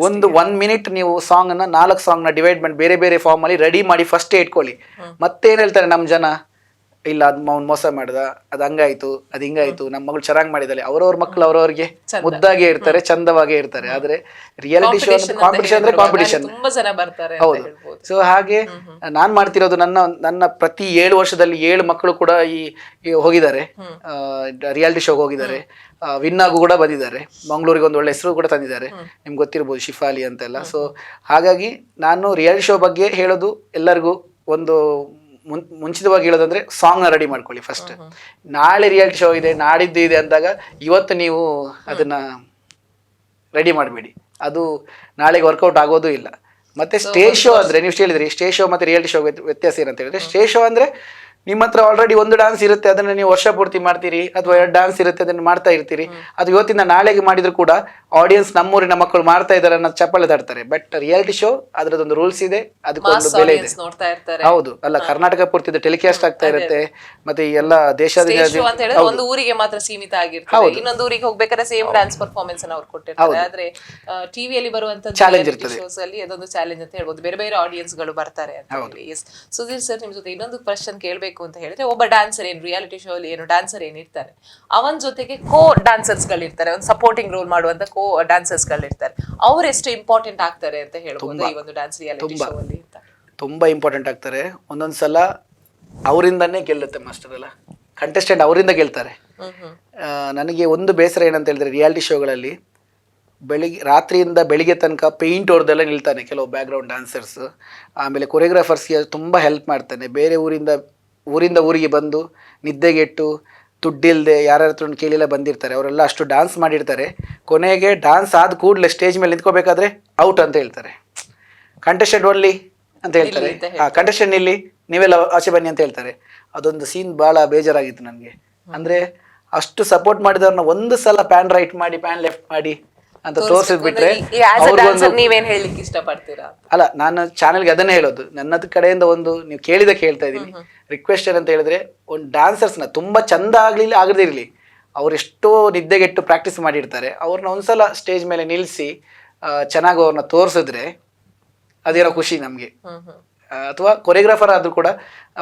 S3: ಒಂದು 1 ಮಿನಿಟ್ ನೀವು ಸಾಂಗ್ ಅನ್ನ 4 ಸಾಂಗ್ ನ ಡಿವೈಡ್ ಮಾಡಿ ಬೇರೆ ಬೇರೆ ಫಾರ್ಮ್ ಅಲ್ಲಿ ರೆಡಿ ಮಾಡಿ ಫಸ್ಟ್ ಇಟ್ಕೊಳ್ಳಿ. ಮತ್ತೇನ್ ಹೇಳ್ತಾರೆ ನಮ್ಮ ಜನ, ಇಲ್ಲ ಅದ್ ಅವ್ನು ಮೋಸ ಮಾಡ್ದ, ಅದ್ ಹಂಗಾಯ್ತು, ಅದ್ ಹಿಂಗಾಯ್ತು, ನಮ್ಮ ಮಗಳು ಚೆನ್ನಾಗಿ ಮಾಡಿದಾಳೆ. ಅವ್ರವ್ರ ಮಕ್ಕಳು ಅವ್ರವ್ರಿಗೆ ಮುದ್ದಾಗೆ ಇರ್ತಾರೆ, ಚಂದವಾಗೇ ಇರ್ತಾರೆ. ಆದ್ರೆ ರಿಯಾಲಿಟಿ ಶೋ ಕಾಂಪಿಟಿಷನ್ ಅಂದ್ರೆ ಕಾಂಪಿಟಿಷನ್. ಹೌದು. ಸೊ ಹಾಗೆ ನಾನ್ ಮಾಡ್ತಿರೋದು, ನನ್ನ ಪ್ರತಿ 7 ವರ್ಷದಲ್ಲಿ 7 ಮಕ್ಕಳು ಕೂಡ ಈ ಹೋಗಿದ್ದಾರೆ, ರಿಯಾಲಿಟಿ ಶೋಗೆ ಹೋಗಿದ್ದಾರೆ, ವಿನ್ ಆಗು ಕೂಡ ಬಂದಿದ್ದಾರೆ. ಮಂಗಳೂರಿಗೆ ಒಂದು ಒಳ್ಳೆ ಹೆಸರು ಕೂಡ ತಂದಿದ್ದಾರೆ, ನಿಮ್ಗೆ ಗೊತ್ತಿರ್ಬೋದು, ಶಿಫಾಲಿ ಅಂತೆಲ್ಲ. ಸೊ ಹಾಗಾಗಿ ನಾನು ರಿಯಾಲಿಟಿ ಶೋ ಬಗ್ಗೆ ಹೇಳೋದು ಎಲ್ಲರಿಗೂ, ಒಂದು ಮುಂಚಿತವಾಗಿ ಹೇಳೋದಂದ್ರೆ ಸಾಂಗ್ನ ರೆಡಿ ಮಾಡ್ಕೊಳ್ಳಿ ಫಸ್ಟ್. ನಾಳೆ ರಿಯಾಲಿಟಿ ಶೋ ಇದೆ, ನಾಡಿದ್ದು ಇದೆ ಅಂದಾಗ ಇವತ್ತು ನೀವು ಅದನ್ನ ರೆಡಿ ಮಾಡಬೇಡಿ, ಅದು ನಾಳೆಗೆ ವರ್ಕೌಟ್ ಆಗೋದು ಇಲ್ಲ. ಮತ್ತೆ ಸ್ಟೇಜ್ ಶೋ ಅಂದ್ರೆ ನೀವು ಹೇಳಿದ್ರಿ, ಸ್ಟೇಜ್ ಶೋ ಮತ್ತೆ ರಿಯಾಲಿಟಿ ಶೋ ವ್ಯತ್ಯಾಸ ಏನಂತ ಹೇಳಿದ್ರೆ, ಸ್ಟೇಜ್ ಶೋ ಅಂದ್ರೆ ನಿಮ್ಮ ಹತ್ರ ಆಲ್ರೆಡಿ 1 ಡಾನ್ಸ್ ಇರುತ್ತೆ, ಅದನ್ನ ನೀವು ವರ್ಷ ಪೂರ್ತಿ ಮಾಡ್ತೀರಿ, ಅಥವಾ 2 ಡಾನ್ಸ್ ಇರುತ್ತೆ ಅದನ್ನ ಮಾಡ್ತಾ ಇರ್ತೀರಿ. ಅದು ಇವತ್ತಿಂದ ನಾಳೆಗೆ ಮಾಡಿದ್ರು ಕೂಡ ಆಡಿಯನ್ಸ್ ನಮ್ಮೂರಿನ ಮಕ್ಕಳು ಮಾಡ್ತಾ ಇದಾರೆ ಅನ್ನೋ ಚಪ್ಪಾಳೆ ತಡ್ತಾರೆ. ಬಟ್ ರಿಯಾಲಿಟಿ ಶೋ ಅದ್ರದೊಂದು ರೂಲ್ಸ್ ಇದೆ, ಅದಕ್ಕೊಂದು ಬೆಲೆ ಇದೆ. ಹೌದು, ಅಲ್ಲ ಕರ್ನಾಟಕ ಪೂರ್ತಿ ಟೆಲಿಕಾಸ್ಟ್ ಆಗ್ತಾ ಇರುತ್ತೆ, ಮತ್ತೆ ಈ ಎಲ್ಲ ದೇಶದ
S1: ಒಂದು ಊರಿಗೆ ಮಾತ್ರ ಸೀಮಿತ ಆಗಿರ್ತದೆ. ಇನ್ನೊಂದು ಊರಿಗೆ ಹೋಗ್ಬೇಕಾದ್ರೆ ಸೇಮ್ ಡ್ಯಾನ್ಸ್ ಪರ್ಫಾರ್ಮೆನ್ಸ್ ಅನ್ನು ಅವ್ರು ಕೊಟ್ಟಿರ್ತಾರೆ. ಆದ್ರೆ ಟಿವಿಯಲ್ಲಿ ಬರುವಂತ
S3: ಚಾಲೆಂಜ್ ಇರ್ತದೆ,
S1: ಶೋಸ್ ಅಲ್ಲಿ ಅದೊಂದು ಚಾಲೆಂಜ್ ಅಂತ ಹೇಳ್ಬೋದು, ಬೇರೆ ಬೇರೆ ಆಡಿಯನ್ಸ್ ಗಳು ಬರ್ತಾರೆ ಅಂತ ಹೇಳಿ. ಎಸ್ ಸುಧೀರ್ ಸರ್, ನಿಮ್ ಜೊತೆ ಇನ್ನೊಂದು ಕ್ವಶನ್ ಕೇಳ್ಬೇಕು ಅಂತ ಹೇಳಿದ್ರೆ, ಒಬ್ಬ ಡ್ಯಾನ್ಸರ್ ಏನು ರಿಯಾಲಿಟಿ ಶೋ ಅಲ್ಲಿ ಏನು ಡ್ಯಾನ್ಸರ್ ಏನಿರ್ತಾರೆ, ಅವನ ಜೊತೆಗೆ ಕೋ ಡ್ಯಾನ್ಸರ್ಸ್ ಗಳಿರ್ತಾರೆ, ಒಂದು ಸಪೋರ್ಟಿಂಗ್ ರೋಲ್ ಮಾಡುವಂತ ಕೋ ಡ್ಯಾನ್ಸರ್ಸ್ ಗಳಿರ್ತಾರೆ. ಅವ್ರು ಎಷ್ಟು ಇಂಪಾರ್ಟೆಂಟ್ ಆಗ್ತಾರೆ ಅಂತ ಹೇಳ್ಬೋದು ಈ ಒಂದು ಡ್ಯಾನ್ಸ್ ರಿಯಾಲಿಟಿ ಶೋ ಅಲ್ಲಿ?
S3: ತುಂಬಾ ಇಂಪಾರ್ಟೆಂಟ್ ಆಗ್ತಾರೆ. ಒಂದೊಂದ್ಸಲ ಅವರಿಂದಾನೇ ಗೆಲ್ಲುತ್ತೆ ಮಾಸ್ಟರ್, ಎಲ್ಲ ಕಂಟೆಸ್ಟೆಂಟ್ ಅವರಿಂದ ಗೆಲ್ತಾರೆ. ನನಗೆ ಒಂದು ಬೇಸರ ಏನಂತ ಹೇಳಿದ್ರೆ, ರಿಯಾಲಿಟಿ ಶೋಗಳಲ್ಲಿ ರಾತ್ರಿಯಿಂದ ಬೆಳಿಗ್ಗೆ ತನಕ ಪೇಂಟ್ ಹೊಡೆದೆಲ್ಲ ನಿಲ್ತಾನೆ ಕೆಲವು ಬ್ಯಾಕ್ಗ್ರೌಂಡ್ ಡ್ಯಾನ್ಸರ್ಸ್. ಆಮೇಲೆ ಕೊರಿಯೋಗ್ರಾಫರ್ಸ್ಗೆ ತುಂಬ ಹೆಲ್ಪ್ ಮಾಡ್ತಾನೆ. ಬೇರೆ ಊರಿಂದ ಊರಿಗೆ ಬಂದು ನಿದ್ದೆಗೆಟ್ಟು ದುಡ್ಡಿಲ್ಲದೆ ಯಾರ ಹತ್ರ ಕೇಳಿಲ್ಲ ಬಂದಿರ್ತಾರೆ, ಅವರೆಲ್ಲ ಅಷ್ಟು ಡ್ಯಾನ್ಸ್ ಮಾಡಿರ್ತಾರೆ. ಕೊನೆಗೆ ಡ್ಯಾನ್ಸ್ ಆದ ಕೂಡಲೇ ಸ್ಟೇಜ್ ಮೇಲೆ ನಿಂತ್ಕೋಬೇಕಾದ್ರೆ ಔಟ್ ಅಂತ ಹೇಳ್ತಾರೆ. ಕಂಟೆಸ್ಟೆಂಟ್ ಓನ್ಲಿ ಅಂತ ಹೇಳ್ತಾರೆ, ಕಂಟೆಸ್ಟೆಂಟ್ ಇಲ್ಲಿ, ನೀವೆಲ್ಲ ಆಚೆ ಬನ್ನಿ ಅಂತ ಹೇಳ್ತಾರೆ. ಅದೊಂದು ಸೀನ್ ಭಾಳ ಬೇಜಾರಾಗಿತ್ತು ನನಗೆ. ಅಂದರೆ ಅಷ್ಟು ಸಪೋರ್ಟ್ ಮಾಡಿದವ್ರನ್ನ ಒಂದು ಸಲ ಪ್ಯಾನ್ ರೈಟ್ ಮಾಡಿ ಪ್ಯಾನ್ ಲೆಫ್ಟ್ ಮಾಡಿ ಅಂತ ತೋರಿಸಿದ್ ಬಿಟ್ರೆ
S1: ನೀವೇನ್ ಹೇಳಲಿಕ್ಕೆ ಇಷ್ಟಪಡ್ತೀರಾ?
S3: ಅಲ್ಲ, ನಾನು ಚಾನೆಲ್ಗೆ ಅದನ್ನೇ ಹೇಳೋದು, ನನ್ನದು ಕಡೆಯಿಂದ ಒಂದು ನೀವು ಕೇಳಿದಕ್ಕೆ ಹೇಳ್ತಾ ಇದ್ದೀನಿ, ರಿಕ್ವೆಸ್ಟ್ ಏನಂತ ಹೇಳಿದ್ರೆ, ಒಂದು ಡಾನ್ಸರ್ಸ್ನ ತುಂಬಾ ಚಂದ ಆಗ್ಲಿಲ್ಲ ಆಗದಿರ್ಲಿ, ಅವರೆಷ್ಟೋ ನಿದ್ದೆಗೆಟ್ಟು ಪ್ರಾಕ್ಟೀಸ್ ಮಾಡಿರ್ತಾರೆ, ಅವ್ರನ್ನ ಒಂದ್ಸಲ ಸ್ಟೇಜ್ ಮೇಲೆ ನಿಲ್ಲಿಸಿ ಚೆನ್ನಾಗಿ ಅವ್ರನ್ನ ತೋರಿಸಿದ್ರೆ ಅದೇನೋ ಖುಷಿ ನಮಗೆ. ಅಥವಾ ಕೊರಿಯೋಗ್ರಾಫರ್ ಆದ್ರೂ ಕೂಡ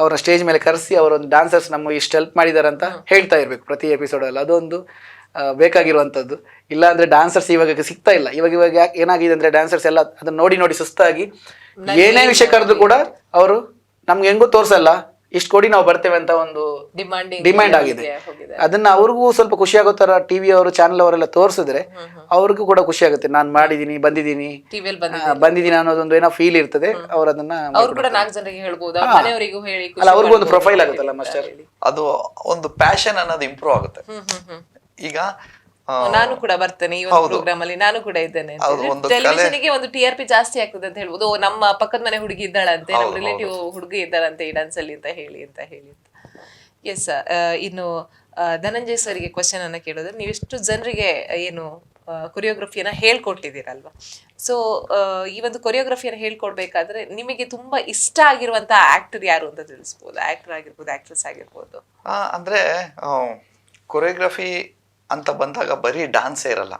S3: ಅವ್ರನ್ನ ಸ್ಟೇಜ್ ಮೇಲೆ ಕರೆಸಿ ಅವರೊಂದು ಡಾನ್ಸರ್ಸ್ ನಮಗೆ ಇಷ್ಟು ಹೆಲ್ಪ್ ಮಾಡಿದ್ದಾರೆ ಅಂತ ಹೇಳ್ತಾ ಇರ್ಬೇಕು ಪ್ರತಿ ಎಪಿಸೋಡಲ್ಲಿ. ಅದೊಂದು ಬೇಕಾಗಿರುವಂಥದ್ದು. ಇಲ್ಲ ಅಂದ್ರೆ ಡಾನ್ಸರ್ಸ್ ಇವಾಗ ಸಿಗ್ತಾ ಇಲ್ಲ. ಇವಾಗ ಏನಾಗಿದೆ ಅಂದ್ರೆ ಡಾನ್ಸರ್ಸ್ ಎಲ್ಲ ಅದನ್ನ ನೋಡಿ ನೋಡಿ ಸುಸ್ತಾಗಿ ಏನೇ ವಿಷಯ ಕರೆದ್ರು ಕೂಡ ಅವರು ನಮ್ಗೆ ಹೆಂಗೂ ತೋರ್ಸಲ್ಲ, ಇಷ್ಟು ಕೊಡಿ ನಾವು ಬರ್ತೇವೆ ಅಂತ ಒಂದು ಡಿಮ್ಯಾಂಡ್ ಆಗಿದೆ. ಅದನ್ನ ಅವ್ರಿಗೂ ಸ್ವಲ್ಪ ಖುಷಿ ಆಗೋ ತರ ಟಿವಿ ಅವರು ಚಾನಲ್ ಅವರೆಲ್ಲ ತೋರಿಸಿದ್ರೆ ಅವ್ರಿಗೂ ಕೂಡ ಖುಷಿ ಆಗುತ್ತೆ. ನಾನು ಮಾಡಿದೀನಿ, ಬಂದಿದ್ದೀನಿ ಅನ್ನೋದೊಂದು ಏನೋ ಫೀಲ್ ಇರ್ತದೆ. ಅವ್ರು ಅದನ್ನ ಅಲ್ಲ, ಅವ್ರಿಗೂ ಒಂದು ಪ್ರೊಫೈಲ್ ಆಗುತ್ತಲ್ಲ ಮಾಸ್ಟರ್.
S2: ಅದು ಒಂದು ಪ್ಯಾಷನ್ ಅನ್ನೋದು ಇಂಪ್ರೂವ್ ಆಗುತ್ತೆ. ಈಗ
S1: ನಾನು ಕೂಡ ಬರ್ತೇನೆ ಈ ಒಂದು ಪ್ರೋಗ್ರಾಮ್ ಅಲ್ಲಿ, ನಾನು ಕೂಡ ಇದ್ದೇನೆ. ಟೆಲಿವಿಷನ್ ಗೆ ಒಂದು TRP ಜಾಸ್ತಿ ಆಗ್ತದೆ ಅಂತ ಹೇಳ್ಬೋದು. ನಮ್ಮ ಪಕ್ಕದ ಮನೆ ಹುಡುಗಿ ಇದ್ದಾಳಂತೆ, ನಮ್ಮ ರಿಲೇಟಿವ್ ಹುಡುಗಿ ಇದ್ದಾಳಂತೆ ಈ ಡಾನ್ಸ್ ಅಲ್ಲಿ ಅಂತ ಹೇಳಿ. ಎಸ್, ಇನ್ನು ಧನಂಜಯ್ ಸರ್ಗೆ ಕ್ವಶನ್ ಅನ್ನ ಕೇಳೋದ್ರೆ, ನೀವೆಷ್ಟು ಜನರಿಗೆ ಏನು ಕೊರಿಯೋಗ್ರಫಿಯನ್ನ ಹೇಳ್ಕೊಟ್ಟಿದ್ದೀರಲ್ವಾ? ಸೊ ಈ ಒಂದು ಕೊರಿಯೋಗ್ರಫಿಯನ್ನ ಹೇಳ್ಕೊಡ್ಬೇಕಾದ್ರೆ ನಿಮಗೆ ತುಂಬಾ ಇಷ್ಟ ಆಗಿರುವಂತಹ ಆಕ್ಟರ್ ಯಾರು ಅಂತ ತಿಳಿಸ್ಬೋದು? ಆಕ್ಟರ್ ಆಗಿರ್ಬೋದು, ಆಕ್ಟ್ರೆಸ್ ಆಗಿರ್ಬೋದು.
S2: ಅಂದ್ರೆ ಕೊರಿಯೋಗ್ರಫಿ ಅಂತ ಬಂದಾಗ ಬರೀ ಡಾನ್ಸೇ ಇರಲ್ಲ.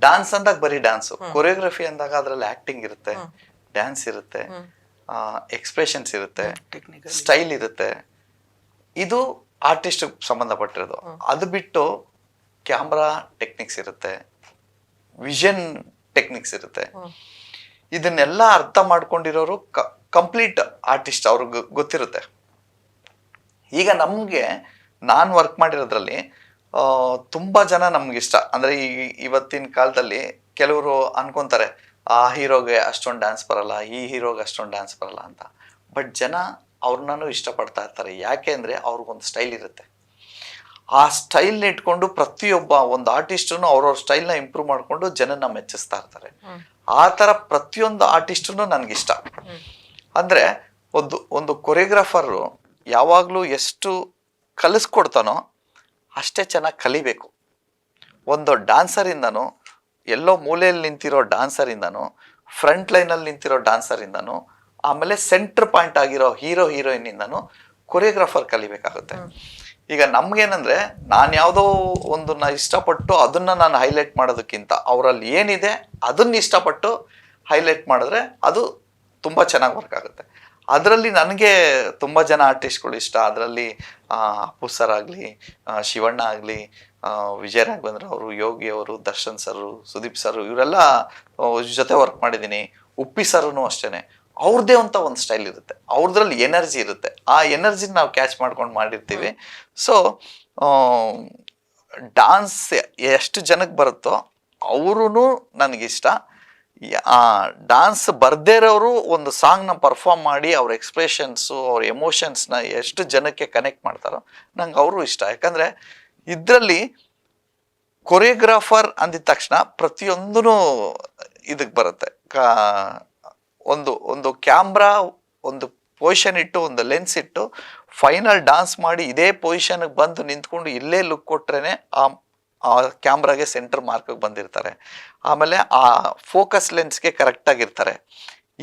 S2: ಡಾನ್ಸ್ ಅಂದಾಗ ಬರೀ ಡಾನ್ಸ್, ಕೊರಿಯೋಗ್ರಫಿ ಅಂದಾಗ ಅದ್ರಲ್ಲಿ ಆಕ್ಟಿಂಗ್ ಇರುತ್ತೆ, ಡ್ಯಾನ್ಸ್ ಇರುತ್ತೆ, ಎಕ್ಸ್ಪ್ರೆಷನ್ಸ್ ಇರುತ್ತೆ, ಸ್ಟೈಲ್ ಇರುತ್ತೆ. ಇದು ಆರ್ಟಿಸ್ಟ್ ಸಂಬಂಧಪಟ್ಟಿರೋದು. ಅದು ಬಿಟ್ಟು ಕ್ಯಾಮ್ರಾ ಟೆಕ್ನಿಕ್ಸ್ ಇರುತ್ತೆ, ವಿಷನ್ ಟೆಕ್ನಿಕ್ಸ್ ಇರುತ್ತೆ. ಇದನ್ನೆಲ್ಲ ಅರ್ಥ ಮಾಡ್ಕೊಂಡಿರೋರು ಕಂಪ್ಲೀಟ್ ಆರ್ಟಿಸ್ಟ್, ಅವ್ರಿಗೆ ಗೊತ್ತಿರುತ್ತೆ. ಈಗ ನಮ್ಗೆ ನಾನು ವರ್ಕ್ ಮಾಡಿರೋದ್ರಲ್ಲಿ ತುಂಬಾ ಜನ ನಮ್ಗೆ ಇಷ್ಟ. ಅಂದ್ರೆ ಇವತ್ತಿನ ಕಾಲದಲ್ಲಿ ಕೆಲವರು ಅನ್ಕೊಂತಾರೆ ಆ ಹೀರೋಗೆ ಅಷ್ಟೊಂದು ಡ್ಯಾನ್ಸ್ ಬರಲ್ಲ, ಈ ಹೀರೋಗೆ ಅಷ್ಟೊಂದು ಡ್ಯಾನ್ಸ್ ಬರಲ್ಲ ಅಂತ. ಬಟ್ ಜನ ಅವ್ರನ್ನೂ ಇಷ್ಟಪಡ್ತಾ ಇರ್ತಾರೆ. ಯಾಕೆ ಅಂದ್ರೆ ಅವ್ರಿಗೊಂದು ಸ್ಟೈಲ್ ಇರುತ್ತೆ. ಆ ಸ್ಟೈಲ್ನ ಇಟ್ಕೊಂಡು ಪ್ರತಿಯೊಬ್ಬ ಒಂದು ಆರ್ಟಿಸ್ಟನ್ನು ಅವ್ರವ್ರ ಸ್ಟೈಲ್ನ ಇಂಪ್ರೂವ್ ಮಾಡ್ಕೊಂಡು ಜನನ ಮೆಚ್ಚಿಸ್ತಾ ಇರ್ತಾರೆ. ಆ ಥರ ಪ್ರತಿಯೊಂದು ಆರ್ಟಿಸ್ಟನ್ನು ನನಗಿಷ್ಟ. ಅಂದ್ರೆ ಒಂದು ಕೊರಿಯೋಗ್ರಾಫರು ಯಾವಾಗಲೂ ಎಷ್ಟು ಕಲಿಸ್ಕೊಡ್ತಾನೋ ಅಷ್ಟೇ ಚೆನ್ನಾಗಿ ಕಲಿಬೇಕು. ಒಂದು ಡ್ಯಾನ್ಸರಿಂದನೂ, ಎಲ್ಲೋ ಮೂಲೆಯಲ್ಲಿ ನಿಂತಿರೋ ಡ್ಯಾನ್ಸರಿಂದನೂ, ಫ್ರಂಟ್ ಲೈನಲ್ಲಿ ನಿಂತಿರೋ ಡ್ಯಾನ್ಸರಿಂದನೂ, ಆಮೇಲೆ ಸೆಂಟರ್ ಪಾಯಿಂಟ್ ಆಗಿರೋ ಹೀರೋಯಿನ್ನಿಂದನೂ ಕೊರಿಯೋಗ್ರಾಫರ್ ಕಲಿಬೇಕಾಗುತ್ತೆ. ಈಗ ನಮ್ಗೇನಂದ್ರೆ, ನಾನು ಯಾವುದೋ ಒಂದನ್ನ ಇಷ್ಟಪಟ್ಟು ಅದನ್ನ ನಾನು ಹೈಲೈಟ್ ಮಾಡೋದಕ್ಕಿಂತ ಅವರಲ್ಲಿ ಏನಿದೆ ಅದನ್ನ ಇಷ್ಟಪಟ್ಟು ಹೈಲೈಟ್ ಮಾಡಿದ್ರೆ ಅದು ತುಂಬ ಚೆನ್ನಾಗಿ ವರ್ಕ್ ಆಗುತ್ತೆ. ಅದರಲ್ಲಿ ನನಗೆ ತುಂಬ ಜನ ಆರ್ಟಿಸ್ಟ್ಗಳು ಇಷ್ಟ. ಅದರಲ್ಲಿ ಅಪ್ಪು ಸರ್ ಆಗಲಿ, ಶಿವಣ್ಣ ಆಗಲಿ, ವಿಜಯ ರಾಘವೇಂದ್ರ ಅವರು, ಯೋಗಿ ಅವರು, ದರ್ಶನ್ ಸರು, ಸುದೀಪ್ ಸರು, ಇವರೆಲ್ಲ ಜೊತೆ ವರ್ಕ್ ಮಾಡಿದ್ದೀನಿ. ಉಪ್ಪಿ ಸರೂ ಅಷ್ಟೇ. ಅವ್ರದ್ದೇ ಅಂತ ಒಂದು ಸ್ಟೈಲ್ ಇರುತ್ತೆ, ಅವ್ರದ್ರಲ್ಲಿ ಎನರ್ಜಿ ಇರುತ್ತೆ. ಆ ಎನರ್ಜಿನ ನಾವು ಕ್ಯಾಚ್ ಮಾಡ್ಕೊಂಡು ಮಾಡಿರ್ತೀವಿ. ಸೊ ಡಾನ್ಸ್ ಎಷ್ಟು ಜನಕ್ಕೆ ಬರುತ್ತೋ ಅವ್ರೂ ನನಗಿಷ್ಟ. ಡಾನ್ಸ್ ಬರ್ದೇ ಇರೋರು ಒಂದು ಸಾಂಗ್ನ ಪರ್ಫಾರ್ಮ್ ಮಾಡಿ ಅವ್ರ ಎಕ್ಸ್ಪ್ರೆಷನ್ಸು, ಅವ್ರ ಎಮೋಷನ್ಸ್ನ ಎಷ್ಟು ಜನಕ್ಕೆ ಕನೆಕ್ಟ್ ಮಾಡ್ತಾರೋ ನಂಗೆ ಅವರು ಇಷ್ಟ. ಯಾಕಂದರೆ ಇದರಲ್ಲಿ ಕೊರಿಯೋಗ್ರಾಫರ್ ಅಂದಿದ ತಕ್ಷಣ ಪ್ರತಿಯೊಂದೂ ಇದಕ್ಕೆ ಬರುತ್ತೆ. ಒಂದು ಕ್ಯಾಮ್ರಾ ಒಂದು ಪೊಸಿಷನ್ ಇಟ್ಟು, ಒಂದು ಲೆನ್ಸ್ ಇಟ್ಟು ಫೈನಲ್ ಡಾನ್ಸ್ ಮಾಡಿ ಇದೇ ಪೊಸಿಷನ್ಗೆ ಬಂದು ನಿಂತ್ಕೊಂಡು ಇಲ್ಲೇ ಲುಕ್ ಕೊಟ್ರೇನೆ ಆ ಕ್ಯಾಮ್ರಾಗೆ ಸೆಂಟರ್ ಮಾರ್ಕ್ಗೆ ಬಂದಿರ್ತಾರೆ. ಆಮೇಲೆ ಆ ಫೋಕಸ್ ಲೆನ್ಸ್ಗೆ ಕರೆಕ್ಟಾಗಿರ್ತಾರೆ.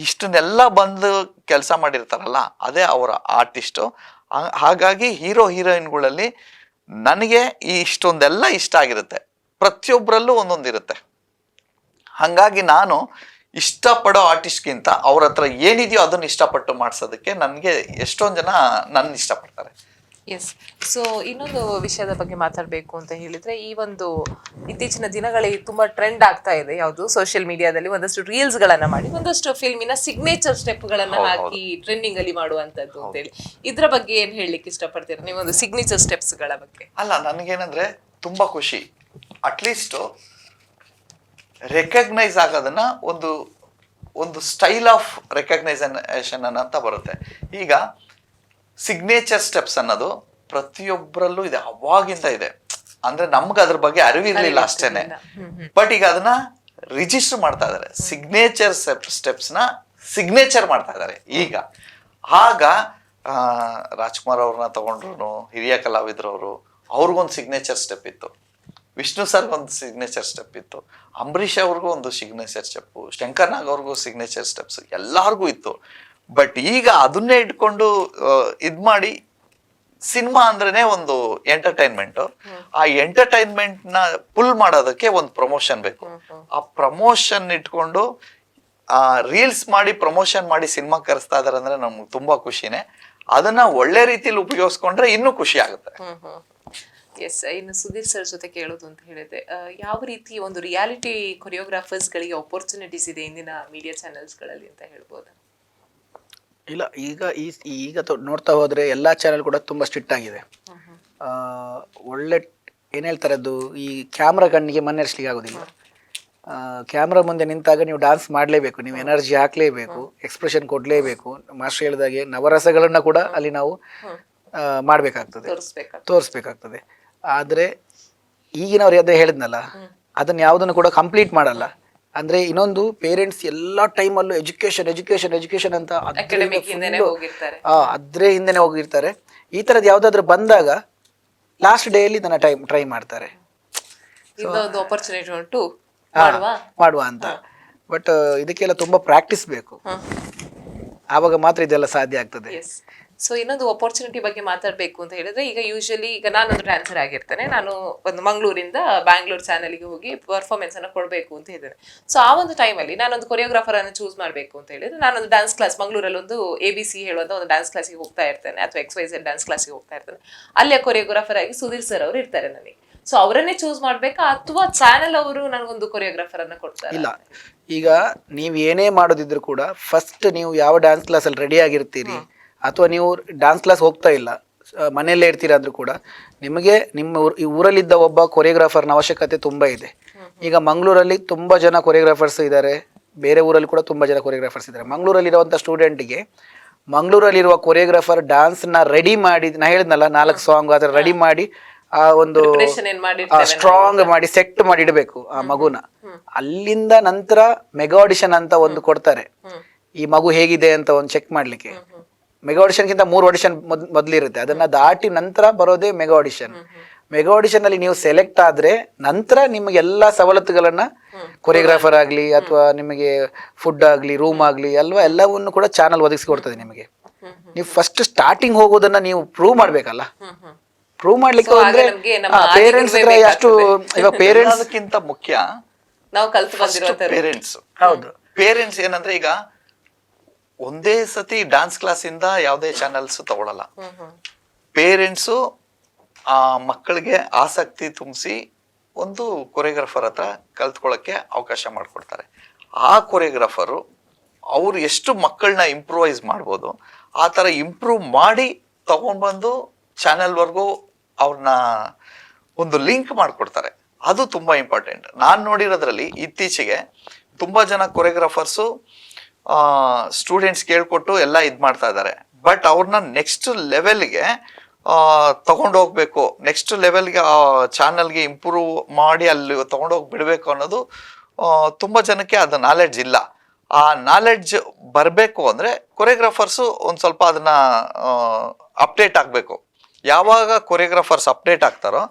S2: ಇಷ್ಟನ್ನೆಲ್ಲ ಬಂದು ಕೆಲಸ ಮಾಡಿರ್ತಾರಲ್ಲ, ಅದೇ ಅವರ ಆರ್ಟಿಸ್ಟು. ಹಾಗಾಗಿ ಹೀರೋಯಿನ್ಗಳಲ್ಲಿ ನನಗೆ ಇಷ್ಟೊಂದೆಲ್ಲ ಇಷ್ಟ ಆಗಿರುತ್ತೆ. ಪ್ರತಿಯೊಬ್ಬರಲ್ಲೂ ಒಂದೊಂದಿರುತ್ತೆ. ಹಾಗಾಗಿ ನಾನು ಇಷ್ಟಪಡೋ ಆರ್ಟಿಸ್ಟ್ಗಿಂತ ಅವ್ರ ಹತ್ರ ಏನಿದೆಯೋ ಅದನ್ನು ಇಷ್ಟಪಟ್ಟು ಮಾಡಿಸೋದಕ್ಕೆ ನನಗೆ ಎಷ್ಟೊಂದು ಜನ ನನ್ನ ಇಷ್ಟಪಡ್ತಾರೆ.
S1: ಎಸ್. ಸೊ ಇನ್ನೊಂದು ವಿಷಯದ ಬಗ್ಗೆ ಮಾತಾಡಬೇಕು ಅಂತ ಹೇಳಿದ್ರೆ, ಈ ಒಂದು ಇತ್ತೀಚಿನ ದಿನಗಳಲ್ಲಿ ತುಂಬಾ ಟ್ರೆಂಡ್ ಆಗ್ತಾ ಇದೆ ಯಾವುದು ಸೋಷಿಯಲ್ ಮೀಡಿಯಾದಲ್ಲಿ, ಒಂದಷ್ಟು ರೀಲ್ಸ್ ಗಳನ್ನ ಮಾಡಿ ಒಂದಷ್ಟು ಫಿಲ್ಮಿನ ಸಿಗ್ನೇಚರ್ ಸ್ಟೆಪ್ ಗಳನ್ನ ಹಾಕಿ ಟ್ರೆಂಡಿಂಗ್ ಅಲ್ಲಿ ಮಾಡುವಂತದ್ದು ಅಂತ ಹೇಳಿ, ಇದ್ರ ಬಗ್ಗೆ ಏನ್ ಹೇಳಲಿಕ್ಕೆ ಇಷ್ಟಪಡ್ತೀರಾ ನೀವು, ಒಂದು ಸಿಗ್ನೇಚರ್ ಸ್ಟೆಪ್ಸ್ ಗಳ ಬಗ್ಗೆ?
S2: ಅಲ್ಲ, ನನಗೇನಂದ್ರೆ ತುಂಬಾ ಖುಷಿ. ಅಟ್ಲೀಸ್ಟ್ ರೆಕಗ್ನೈಸ್ ಆಗೋದನ್ನ ಒಂದು ಸ್ಟೈಲ್ ಆಫ್ ರೆಕಗ್ನೈಸೇಷನ್ ಅಂತ ಬರುತ್ತೆ. ಈಗ ಸಿಗ್ನೇಚರ್ ಸ್ಟೆಪ್ಸ್ ಅನ್ನೋದು ಪ್ರತಿಯೊಬ್ಬರಲ್ಲೂ ಇದೆ, ಅವಾಗಿಂದ ಇದೆ. ಅಂದ್ರೆ ನಮ್ಗೆ ಅದ್ರ ಬಗ್ಗೆ ಅರಿವಿರ್ಲಿಲ್ಲ ಅಷ್ಟೇನೆ. ಬಟ್ ಈಗ ಅದನ್ನ ರಿಜಿಸ್ಟರ್ ಮಾಡ್ತಾ ಇದಾರೆ, ಸಿಗ್ನೇಚರ್ ಸ್ಟೆಪ್ಸ್ನ ಸಿಗ್ನೇಚರ್ ಮಾಡ್ತಾ ಇದಾರೆ ಈಗ. ಆಗ ರಾಜ್ಕುಮಾರ್ ಅವ್ರನ್ನ ತಗೊಂಡ್ರು, ಹಿರಿಯ ಕಲಾವಿದರವರು, ಅವ್ರಿಗೊಂದು ಸಿಗ್ನೇಚರ್ ಸ್ಟೆಪ್ ಇತ್ತು, ವಿಷ್ಣು ಸರ್ಗೊಂದು ಸಿಗ್ನೇಚರ್ ಸ್ಟೆಪ್ ಇತ್ತು, ಅಂಬರೀಷ್ ಅವ್ರಿಗೂ ಒಂದು ಸಿಗ್ನೇಚರ್ ಸ್ಟೆಪ್ಪು, ಶಂಕರ್ ನಾಗ್ ಅವ್ರಿಗೂ ಸಿಗ್ನೇಚರ್ ಸ್ಟೆಪ್ಸ್ ಎಲ್ಲಾರ್ಗೂ ಇತ್ತು. ಬಟ್ ಈಗ ಅದನ್ನೇ ಇಟ್ಕೊಂಡು ಇದ್ ಮಾಡಿ ಸಿನಿಮಾ ಅಂದ್ರೇನೆ ಒಂದು ಎಂಟರ್ಟೈನ್ಮೆಂಟ್. ಆ ಎಂಟರ್ಟೈನ್ಮೆಂಟ್ ನ ಪುಲ್ ಮಾಡೋದಕ್ಕೆ ಒಂದು ಪ್ರಮೋಷನ್ ಬೇಕು. ಆ ಪ್ರಮೋಷನ್ ಇಟ್ಕೊಂಡು ರೀಲ್ಸ್ ಮಾಡಿ ಪ್ರಮೋಷನ್ ಮಾಡಿ ಸಿನಿಮಾ ಕರೆಸ್ತಾ ಇದಾರೆ ಅಂದ್ರೆ ನಮ್ಗೆ ತುಂಬಾ ಖುಷಿನೇ. ಅದನ್ನ ಒಳ್ಳೆ ರೀತಿಲಿ ಉಪಯೋಗಿಸ್ಕೊಂಡ್ರೆ ಇನ್ನೂ ಖುಷಿ ಆಗುತ್ತೆ.
S1: ಎಸ್, ಇನ್ನು ಸುಧೀರ್ ಸರ್ ಜೊತೆ ಕೇಳೋದು ಅಂತ ಹೇಳಿದ್ರೆ, ಯಾವ ರೀತಿ ಒಂದು ರಿಯಾಲಿಟಿ ಕೊರಿಯೋಗ್ರಾಫರ್ಸ್ ಗಳಿಗೆ ಅಪರ್ಚುನಿಟೀಸ್ ಇದೆ ಇಂದಿನ ಮೀಡಿಯಾ ಚಾನೆಲ್ಸ್ ಗಳಲ್ಲಿ ಅಂತ ಹೇಳ್ಬೋದಾ?
S3: ಇಲ್ಲ, ಈಗ ನೋಡ್ತಾ ಹೋದ್ರೆ ಎಲ್ಲಾ ಚಾನೆಲ್ ಕೂಡ ತುಂಬಾ ಸ್ಟ್ರಿಕ್ಟ್ ಆಗಿದೆ. ಒಳ್ಳೆ ಏನ್ ಹೇಳ್ತಾರೆ, ಅದು ಈ ಕ್ಯಾಮ್ರಾ ಕಣ್ಣಿಗೆ ಮನ್ನೆರ್ಸ್ಲಿಕ್ಕೆ ಆಗೋದಿಲ್ಲ. ಕ್ಯಾಮ್ರಾ ಮುಂದೆ ನಿಂತಾಗ ನೀವು ಡಾನ್ಸ್ ಮಾಡಲೇಬೇಕು, ನೀವು ಎನರ್ಜಿ ಹಾಕ್ಲೇಬೇಕು, ಎಕ್ಸ್ಪ್ರೆಷನ್ ಕೊಡ್ಲೇಬೇಕು. ಮಾಸ್ಟರ್ ಹೇಳಿದಾಗೆ ನವರಸಗಳನ್ನ ಕೂಡ ಅಲ್ಲಿ ನಾವು ಮಾಡ್ಬೇಕಾಗ್ತದೆ, ತೋರಿಸ್ಬೇಕಾಗ್ತದೆ. ಆದ್ರೆ ಈಗಿನವ್ರು ಅದೇ ಹೇಳಿದ್ನಲ್ಲ, ಅದನ್ನ ಯಾವುದನ್ನು ಕೂಡ ಕಂಪ್ಲೀಟ್ ಮಾಡಲ್ಲ. ಅಂದ್ರೆ ಇನ್ನೊಂದು, ಪೇರೆಂಟ್ಸ್ ಎಲ್ಲಾ ಟೈಮಲ್ಲೂ ಎಜುಕೇಶನ್ ಅಂತ ಅದ್ರ ಹಿಂದೆನೆ ಹೋಗಿರ್ತಾರೆ. ಈ ತರದ್ ಯಾವ್ದಾದ್ರು ಬಂದಾಗ ಲಾಸ್ಟ್ ಡೇ ಅಲ್ಲಿ ನನ್ನ ಟ್ರೈ ಮಾಡ್ತಾರೆ, ಮಾಡುವ ಅಂತ. ಬಟ್ ಇದಕ್ಕೆಲ್ಲ ತುಂಬಾ ಪ್ರಾಕ್ಟೀಸ್ ಬೇಕು, ಆವಾಗ ಮಾತ್ರ ಇದೆಲ್ಲ ಸಾಧ್ಯ ಆಗ್ತದೆ.
S1: ಸೊ ಇನ್ನೊಂದು ಅಪರ್ಚುನಿಟಿ ಬಗ್ಗೆ ಮಾತಾಡಬೇಕು ಅಂತ ಹೇಳಿದ್ರೆ, ಈಗ ಯೂಶಲಿ ಈಗ ನಾನೊಂದು ಡ್ಯಾನ್ಸರ್ ಆಗಿರ್ತೇನೆ, ನಾನು ಒಂದು ಮಂಗಳೂರಿಂದ ಬ್ಯಾಂಗ್ಳೂರ್ ಚಾನಲ್ಗೆ ಹೋಗಿ ಪರ್ಫಾರ್ಮೆನ್ಸ್ ಅನ್ನ ಕೊಡಬೇಕು ಅಂತ ಇದ್ದೇನೆ. ಸೊ ಆ ಒಂದು ಟೈಮಲ್ಲಿ ನಾನೊಂದು ಕೊರಿಯೋಗ್ರಾಫರ್ ಅನ್ನು ಚೂಸ್ ಮಾಡಬೇಕು ಅಂತ ಹೇಳಿದ್ರೆ, ನಾನೊಂದು ಡ್ಯಾನ್ಸ್ ಕ್ಲಾಸ್ ಮಂಗಳೂರಲ್ಲಿ ಒಂದು ABC ಹೇಳುವಂತ ಒಂದು ಡ್ಯಾನ್ಸ್ ಕ್ಲಾಸಿಗೆ ಹೋಗ್ತಾ ಇರ್ತೇನೆ, ಅಥವಾ XYZ ಡ್ಯಾನ್ಸ್ ಕ್ಲಾಸಿಗೆ ಹೋಗ್ತಾ ಇರ್ತೇನೆ. ಅಲ್ಲಿಯ ಕೊರಿಯೋಗ್ರಾಫರ್ ಆಗಿ ಸುಧೀರ್ ಸರ್ ಅವರು ಇರ್ತಾರೆ ನನಗೆ. ಸೊ ಅವರನ್ನೇ ಚೂಸ್ ಮಾಡ್ಬೇಕಾ, ಅಥವಾ ಚಾನೆಲ್ ಅವರು ನನಗೊಂದು ಕೊರಿಯೋಗ್ರಾಫರ್ ಅನ್ನ ಕೊಡ್ತಾರೆ?
S3: ಇಲ್ಲ, ಈಗ ನೀವು ಏನೇ ಮಾಡೋದಿದ್ರು ಕೂಡ ಫಸ್ಟ್ ನೀವು ಯಾವ ಡ್ಯಾನ್ಸ್ ಕ್ಲಾಸ್ ಅಲ್ಲಿ ರೆಡಿ ಆಗಿರ್ತೀರಿ, ಅಥವಾ ನೀವು ಡ್ಯಾನ್ಸ್ ಕ್ಲಾಸ್ ಹೋಗ್ತಾ ಇಲ್ಲ, ಮನೆಯಲ್ಲೇ ಇರ್ತೀರಾ ಅಂದ್ರೂ ಕೂಡ ನಿಮಗೆ ನಿಮ್ಮ ಈ ಊರಲ್ಲಿದ್ದ ಒಬ್ಬ ಕೊರಿಯೋಗ್ರಾಫರ್ನ ಅವಶ್ಯಕತೆ ತುಂಬಾ ಇದೆ. ಈಗ ಮಂಗಳೂರಲ್ಲಿ ತುಂಬಾ ಜನ ಕೊರಿಯೋಗ್ರಾಫರ್ಸ್ ಇದ್ದಾರೆ, ಬೇರೆ ಊರಲ್ಲಿ ಕೂಡ ತುಂಬಾ ಜನ ಕೊರಿಯೋಗ್ರಾಫರ್ಸ್ ಇದ್ದಾರೆ. ಮಂಗಳೂರಲ್ಲಿರುವಂಥ ಸ್ಟೂಡೆಂಟ್ಗೆ ಮಂಗಳೂರಲ್ಲಿರುವ ಕೊರಿಯೋಗ್ರಾಫರ್ ಡ್ಯಾನ್ಸ್ನ ರೆಡಿ ಮಾಡಿ, ನಾ ಹೇಳಿದ್ನಲ್ಲ 4 ಸಾಂಗ್ ಅದರ ರೆಡಿ ಮಾಡಿ ಆ ಒಂದು ಸ್ಟ್ರಾಂಗ್ ಮಾಡಿ ಸೆಟ್ ಮಾಡಿ ಇಡಬೇಕು ಆ ಮಗುನ. ಅಲ್ಲಿಂದ ನಂತರ ಮೆಗಾ ಆಡಿಷನ್ ಅಂತ ಒಂದು ಕೊಡ್ತಾರೆ, ಈ ಮಗು ಹೇಗಿದೆ ಅಂತ ಒಂದು ಚೆಕ್ ಮಾಡ್ಲಿಕ್ಕೆ. ಮೆಗಾ ಆಡಿಷನ್ಗಿಂತ 3 ಆಡಿಷನ್ ಮೊದಲಿರುತ್ತೆ, ಅದನ್ನ ದಾಟಿ ನಂತರ ಬರೋದೇ ಮೆಗಾ ಆಡಿಷನ್. ಮೆಗಾ ಆಡಿಷನ್ ಅಲ್ಲಿ ನೀವು ಸೆಲೆಕ್ಟ್ ಆದ್ರೆ ನಂತರ ನಿಮಗೆ ಎಲ್ಲಾ ಸವಲತ್ತುಗಳನ್ನ, ಕೊರಿಯೋಗ್ರಾಫರ್ ಆಗ್ಲಿ ಅಥವಾ ನಿಮಗೆ ಫುಡ್ ಆಗ್ಲಿ, ರೂಮ್ ಆಗ್ಲಿ ಅಲ್ವಾ, ಎಲ್ಲವನ್ನು ಕೂಡ ಚಾನಲ್ ಒದಗಿಸಿಕೊಡ್ತದೆ ನಿಮಗೆ. ನೀವು ಫಸ್ಟ್ ಸ್ಟಾರ್ಟಿಂಗ್ ಹೋಗೋದನ್ನ ನೀವು ಪ್ರೂವ್ ಮಾಡ್ಬೇಕಲ್ಲ. ಪ್ರೂವ್ ಮಾಡ್ಲಿಕ್ಕೆ ಅಂದ್ರೆ ಪೇರೆಂಟ್ಸ್ ಅಷ್ಟು, ಇವಾಗ
S2: ಪೇರೆಂಟ್ಸ್ಗಿಂತ ಮುಖ್ಯ
S1: ನಾವು ಕಲ್ತು ಬಂದಿರೋ
S2: ಪೇರೆಂಟ್ಸ್.
S3: ಹೌದು,
S2: ಪೇರೆಂಟ್ಸ್ ಏನಂದ್ರೆ, ಈಗ ಒಂದೇ ಸತಿ ಡ್ಯಾನ್ಸ್ ಕ್ಲಾಸ್ ಇಂದ ಯಾವುದೇ ಚಾನೆಲ್ಸ್ ತಗೊಳಲ್ಲ. ಪೇರೆಂಟ್ಸು ಆ ಮಕ್ಕಳಿಗೆ ಆಸಕ್ತಿ ತುಂಬಿಸಿ ಒಂದು ಕೊರಿಯೋಗ್ರಾಫರ್ ಹತ್ರ ಕಲ್ತ್ಕೊಳ್ಳೋಕ್ಕೆ ಅವಕಾಶ ಮಾಡಿಕೊಡ್ತಾರೆ. ಆ ಕೊರಿಯೋಗ್ರಾಫರು ಅವ್ರು ಎಷ್ಟು ಮಕ್ಕಳನ್ನ ಇಂಪ್ರೂವೈಸ್ ಮಾಡ್ಬೋದು ಆ ಥರ ಇಂಪ್ರೂವ್ ಮಾಡಿ ತಗೊಂಡ್ಬಂದು ಚಾನೆಲ್ವರೆಗೂ ಅವ್ರನ್ನ ಒಂದು ಲಿಂಕ್ ಮಾಡಿಕೊಡ್ತಾರೆ. ಅದು ತುಂಬಾ ಇಂಪಾರ್ಟೆಂಟ್. ನಾನು ನೋಡಿರೋದ್ರಲ್ಲಿ ಇತ್ತೀಚೆಗೆ ತುಂಬಾ ಜನ ಕೊರಿಯೋಗ್ರಾಫರ್ಸು ಸ್ಟೂಡೆಂಟ್ಸ್ ಕೇಳ್ಕೊಟ್ಟು ಎಲ್ಲ ಇದು ಮಾಡ್ತಾ ಇದ್ದಾರೆ. ಬಟ್ ಅವ್ರನ್ನ ನೆಕ್ಸ್ಟ್ ಲೆವೆಲ್ಗೆ ತಗೊಂಡೋಗ್ಬೇಕು, ನೆಕ್ಸ್ಟ್ ಲೆವೆಲ್ಗೆ ಚಾನಲ್ಗೆ ಇಂಪ್ರೂವ್ ಮಾಡಿ ಅಲ್ಲಿ ತಗೊಂಡೋಗಿ ಬಿಡಬೇಕು ಅನ್ನೋದು ತುಂಬ ಜನಕ್ಕೆ ಅದು ನಾಲೆಡ್ಜ್ ಇಲ್ಲ. ಆ ನಾಲೆಡ್ಜ್ ಬರಬೇಕು ಅಂದರೆ ಕೊರಿಯೋಗ್ರಾಫರ್ಸು ಒಂದು ಸ್ವಲ್ಪ ಅದನ್ನ ಅಪ್ಡೇಟ್ ಆಗಬೇಕು. ಯಾವಾಗ ಕೊರಿಯೋಗ್ರಾಫರ್ಸ್ ಅಪ್ಡೇಟ್ ಆಗ್ತಾರೋ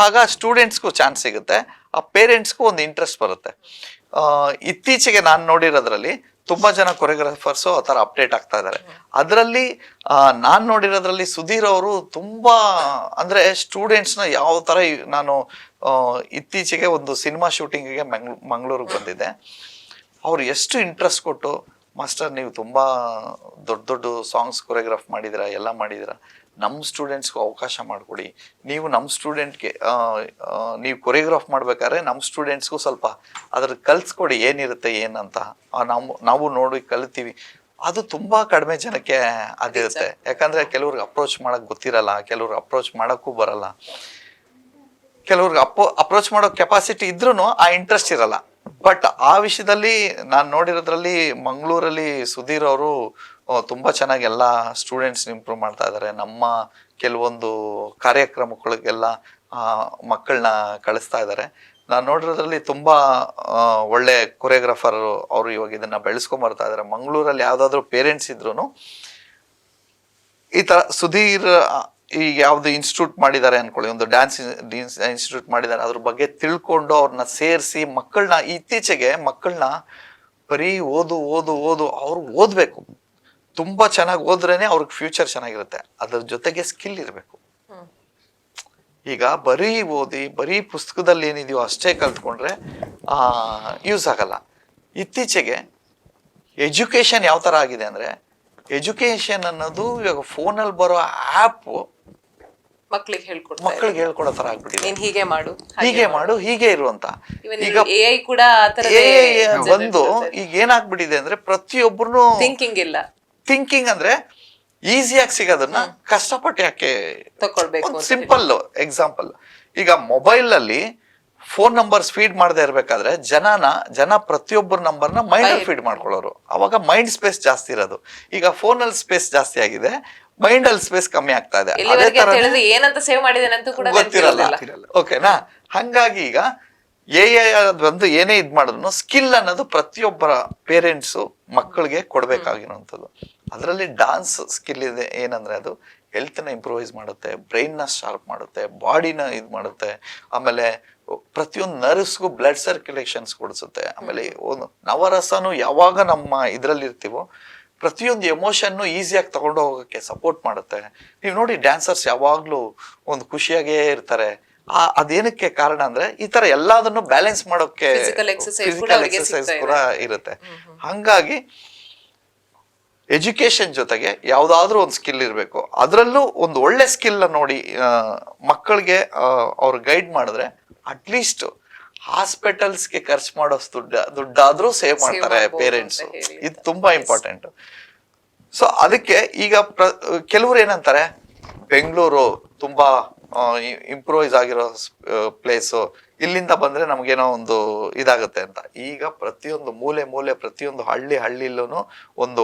S2: ಆಗ ಸ್ಟೂಡೆಂಟ್ಸ್ಗೂ ಚಾನ್ಸ್ ಸಿಗುತ್ತೆ, ಆ ಪೇರೆಂಟ್ಸ್ಗೂ ಒಂದು ಇಂಟ್ರೆಸ್ಟ್ ಬರುತ್ತೆ. ಇತ್ತೀಚೆಗೆ ನಾನು ನೋಡಿರೋದ್ರಲ್ಲಿ ತುಂಬ ಜನ ಕೊರಿಯೋಗ್ರಾಫರ್ಸು ಆ ಥರ ಅಪ್ಡೇಟ್ ಆಗ್ತಾ ಇದ್ದಾರೆ. ಅದರಲ್ಲಿ ನಾನು ನೋಡಿರೋದ್ರಲ್ಲಿ ಸುಧೀರ್ ಅವರು ತುಂಬ ಅಂದರೆ ಸ್ಟೂಡೆಂಟ್ಸ್ನ ಯಾವ ಥರ, ನಾನು ಇತ್ತೀಚೆಗೆ ಒಂದು ಸಿನಿಮಾ ಶೂಟಿಂಗಿಗೆ ಮಂಗಳೂರಿಗೆ ಬಂದಿದ್ದೆ. ಅವ್ರು ಎಷ್ಟು ಇಂಟ್ರೆಸ್ಟ್ ಕೊಟ್ಟು, ಮಾಸ್ಟರ್ ನೀವು ತುಂಬ ದೊಡ್ಡ ದೊಡ್ಡ ಸಾಂಗ್ಸ್ ಕೊರಿಯೋಗ್ರಾಫ್ ಮಾಡಿದ್ದೀರಾ, ಎಲ್ಲ ಮಾಡಿದ್ದೀರಾ, ನಮ್ಮ ಸ್ಟೂಡೆಂಟ್ಸ್ಗೂ ಅವಕಾಶ ಮಾಡಿಕೊಡಿ, ನೀವು ನಮ್ಮ ಸ್ಟೂಡೆಂಟ್ಗೆ ನೀವು ಕೊರಿಯೋಗ್ರಾಫ್ ಮಾಡ್ಬೇಕಾದ್ರೆ ನಮ್ಮ ಸ್ಟೂಡೆಂಟ್ಸ್ಗೂ ಸ್ವಲ್ಪ ಅದ್ರ ಕಲಿಸ್ಕೊಡಿ, ಏನಿರುತ್ತೆ ಏನಂತ, ನಾವು ನೋಡಿ ಕಲಿತೀವಿ. ಅದು ತುಂಬ ಕಡಿಮೆ ಜನಕ್ಕೆ ಆಗಿರುತ್ತೆ. ಯಾಕಂದರೆ ಕೆಲವ್ರಿಗೆ ಅಪ್ರೋಚ್ ಮಾಡೋಕ್ಕೆ ಗೊತ್ತಿರಲ್ಲ, ಕೆಲವ್ರಿಗೆ ಅಪ್ರೋಚ್ ಮಾಡೋಕ್ಕೂ ಬರಲ್ಲ, ಕೆಲವ್ರಿಗೆ ಅಪ್ರೋಚ್ ಮಾಡೋ ಕೆಪಾಸಿಟಿ ಇದ್ರೂ ಆ ಇಂಟ್ರೆಸ್ಟ್ ಇರಲ್ಲ. ಬಟ್ ಆ ವಿಷಯದಲ್ಲಿ ನಾನು ನೋಡಿರೋದ್ರಲ್ಲಿ ಮಂಗಳೂರಲ್ಲಿ ಸುಧೀರ್ ಅವರು ತುಂಬ ಚೆನ್ನಾಗಿ ಎಲ್ಲ ಸ್ಟೂಡೆಂಟ್ಸ್ ಇಂಪ್ರೂವ್ ಮಾಡ್ತಾ ಇದ್ದಾರೆ. ನಮ್ಮ ಕೆಲವೊಂದು ಕಾರ್ಯಕ್ರಮಗಳಿಗೆಲ್ಲ ಮಕ್ಕಳನ್ನ ಕಳಿಸ್ತಾ ಇದ್ದಾರೆ. ನಾನು ನೋಡಿರೋದ್ರಲ್ಲಿ ತುಂಬ ಒಳ್ಳೆ ಕೊರಿಯೋಗ್ರಾಫರ್ ಅವರು ಇವಾಗ ಇದನ್ನು ಬೆಳೆಸ್ಕೊಂಬರ್ತಾ ಇದ್ದಾರೆ. ಮಂಗಳೂರಲ್ಲಿ ಯಾವುದಾದ್ರೂ ಪೇರೆಂಟ್ಸ್ ಇದ್ರೂ ಈ ಥರ ಸುಧೀರ್ ಈಗ ಯಾವ್ದು ಇನ್ಸ್ಟಿಟ್ಯೂಟ್ ಮಾಡಿದ್ದಾರೆ ಅನ್ಕೊಳ್ಳಿ, ಒಂದು ಡ್ಯಾನ್ಸ್ ಇನ್ಸ್ಟಿಟ್ಯೂಟ್ ಮಾಡಿದ್ದಾರೆ, ಅದ್ರ ಬಗ್ಗೆ ತಿಳ್ಕೊಂಡು ಅವ್ರನ್ನ ಸೇರಿಸಿ ಮಕ್ಕಳನ್ನ, ಇತ್ತೀಚೆಗೆ ಮಕ್ಕಳನ್ನ ಬರೀ ಓದು ಓದು ಓದು, ಅವ್ರು ಓದ್ಬೇಕು, ತುಂಬಾ ಚೆನ್ನಾಗಿ ಓದ್ರೇನೆ ಅವ್ರಿಗೆ ಫ್ಯೂಚರ್ ಚೆನ್ನಾಗಿರುತ್ತೆ. ಅದ್ರ ಜೊತೆಗೆ ಸ್ಕಿಲ್ ಇರಬೇಕು. ಈಗ ಬರೀ ಓದಿ ಬರೀ ಪುಸ್ತಕದಲ್ಲಿ ಏನಿದೆಯೋ ಅಷ್ಟೇ ಕಲ್ತ್ಕೊಂಡ್ರೆ ಯೂಸ್ ಆಗಲ್ಲ. ಇತ್ತೀಚೆಗೆ ಎಜುಕೇಶನ್ ಯಾವ ತರ ಆಗಿದೆ ಅಂದ್ರೆ, ಎಜುಕೇಶನ್ ಅನ್ನೋದು ಇವಾಗ ಫೋನಲ್ಲಿ ಬರೋ ಆ್ಯಪ್
S1: ಮಕ್ಕಳಿಗೆ
S2: ಹೇಳ್ಕೊಡೋ ತರ ಆಗ್ಬಿಟ್ಟಿದೆ.
S1: ಹೀಗೆ
S2: ಮಾಡು ಹೀಗೆ ಇರುವಂತ. ಈಗ
S1: AI ಕೂಡ
S2: ಬಂದು ಈಗ ಏನಾಗ್ಬಿಟ್ಟಿದೆ ಅಂದ್ರೆ, ಪ್ರತಿಯೊಬ್ಬರು ಥಿಂಕಿಂಗ್ ಅಂದ್ರೆ ಈಸಿಯಾಗಿ ಸಿಗೋದನ್ನ ಕಷ್ಟಪಟ್ಟು ಯಾಕೆ
S1: ತಗೊಳ್ಬೇಕು.
S2: ಸಿಂಪಲ್ ಎಕ್ಸಾಂಪಲ್, ಈಗ ಮೊಬೈಲ್ ಅಲ್ಲಿ ಫೋನ್ ನಂಬರ್ಸ್ ಫೀಡ್ ಮಾಡದೆ ಇರ್ಬೇಕಾದ್ರೆ ಜನ ಪ್ರತಿಯೊಬ್ಬರ ನಂಬರ್ನ ಮೈಂಡ್ ಅಲ್ಲಿ ಫೀಡ್ ಮಾಡ್ಕೊಳ್ಳೋರು. ಅವಾಗ ಮೈಂಡ್ ಸ್ಪೇಸ್ ಜಾಸ್ತಿ ಇರೋದು. ಈಗ ಫೋನ್ ಅಲ್ಲಿ ಸ್ಪೇಸ್ ಜಾಸ್ತಿ ಆಗಿದೆ, ಮೈಂಡ್ ಅಲ್ಲಿ ಸ್ಪೇಸ್ ಕಮ್ಮಿ ಆಗ್ತಾ ಇದೆ. ಅದೇ ತರ
S1: ಏನಂತ ಸೇವ್ ಮಾಡಿದ್ದೇನೆ ಅಂತ ಕೂಡ
S2: ಗೊತ್ತಿರಲ್ಲ. ಓಕೆನಾ? ಹಂಗಾಗಿ ಈಗ ಒಂದು ಏನೇ ಇದ್ ಮಾಡಿದ್ರು ಸ್ಕಿಲ್ ಅನ್ನೋದು ಪ್ರತಿಯೊಬ್ಬರ ಪೇರೆಂಟ್ಸ್ ಮಕ್ಕಳಿಗೆ ಕೊಡ್ಬೇಕಾಗಿರುವಂಥದ್ದು. ಅದರಲ್ಲಿ ಡಾನ್ಸ್ ಸ್ಕಿಲ್ ಇದೆ. ಏನಂದ್ರೆ ಅದು ಹೆಲ್ತ್ ನ ಇಂಪ್ರೂವೈಸ್ ಮಾಡುತ್ತೆ, ಬ್ರೈನ್ ನ ಶಾರ್ಪ್ ಮಾಡುತ್ತೆ, ಬಾಡಿನ ಇದ್ ಮಾಡುತ್ತೆ, ಆಮೇಲೆ ಪ್ರತಿಯೊಂದು ನರ್ವ್ಸ್ಗೂ ಬ್ಲಡ್ ಸರ್ಕ್ಯುಲೇಷನ್ಸ್ ಕೊಡಿಸುತ್ತೆ. ಆಮೇಲೆ ಒಂದು ನವರಸನು ಯಾವಾಗ ನಮ್ಮ ಇದ್ರಲ್ಲಿ ಇರ್ತೀವೋ ಪ್ರತಿಯೊಂದು ಎಮೋಷನ್ನು ಈಸಿಯಾಗಿ ತಗೊಂಡು ಹೋಗೋಕ್ಕೆ ಸಪೋರ್ಟ್ ಮಾಡುತ್ತೆ. ನೀವು ನೋಡಿ, ಡ್ಯಾನ್ಸರ್ಸ್ ಯಾವಾಗ್ಲೂ ಒಂದು ಖುಷಿಯಾಗೇ ಇರ್ತಾರೆ. ಅದೇನಕ್ಕೆ ಕಾರಣ ಅಂದ್ರೆ ಈ ತರ ಎಲ್ಲದನ್ನು ಬ್ಯಾಲೆನ್ಸ್ ಮಾಡೋಕೆ ಫಿಸಿಕಲ್ ಎಕ್ಸರ್ಸೈಸ್ ಕೂಡ ಇರುತ್ತೆ. ಹಂಗಾಗಿ ಎಜುಕೇಶನ್ ಜೊತೆಗೆ ಯಾವ್ದಾದ್ರು ಒಂದು ಸ್ಕಿಲ್ ಇರಬೇಕು. ಅದರಲ್ಲೂ ಒಂದು ಒಳ್ಳೆ ಸ್ಕಿಲ್ ನೋಡಿ ಮಕ್ಕಳಿಗೆ ಅವ್ರು ಗೈಡ್ ಮಾಡಿದ್ರೆ ಅಟ್ಲೀಸ್ಟ್ ಹಾಸ್ಪಿಟಲ್ಸ್ಗೆ ಖರ್ಚು ಮಾಡೋಷ್ಟು ದುಡ್ಡಾದ್ರೂ ಸೇವ್ ಮಾಡ್ತಾರೆ ಪೇರೆಂಟ್ಸ್. ಇದು ತುಂಬಾ ಇಂಪಾರ್ಟೆಂಟ್. ಸೊ ಅದಕ್ಕೆ ಈಗ ಕೆಲವ್ರು ಏನಂತಾರೆ, ಬೆಂಗಳೂರು ತುಂಬಾ ಇಂಪ್ರೂವೈಸ್ ಆಗಿರೋ ಪ್ಲೇಸು, ಇಲ್ಲಿಂದ ಬಂದ್ರೆ ನಮ್ಗೇನೋ ಒಂದು ಇದಾಗುತ್ತೆ ಅಂತ. ಈಗ ಪ್ರತಿಯೊಂದು ಮೂಲೆ ಪ್ರತಿಯೊಂದು ಹಳ್ಳಿಲೂ ಒಂದು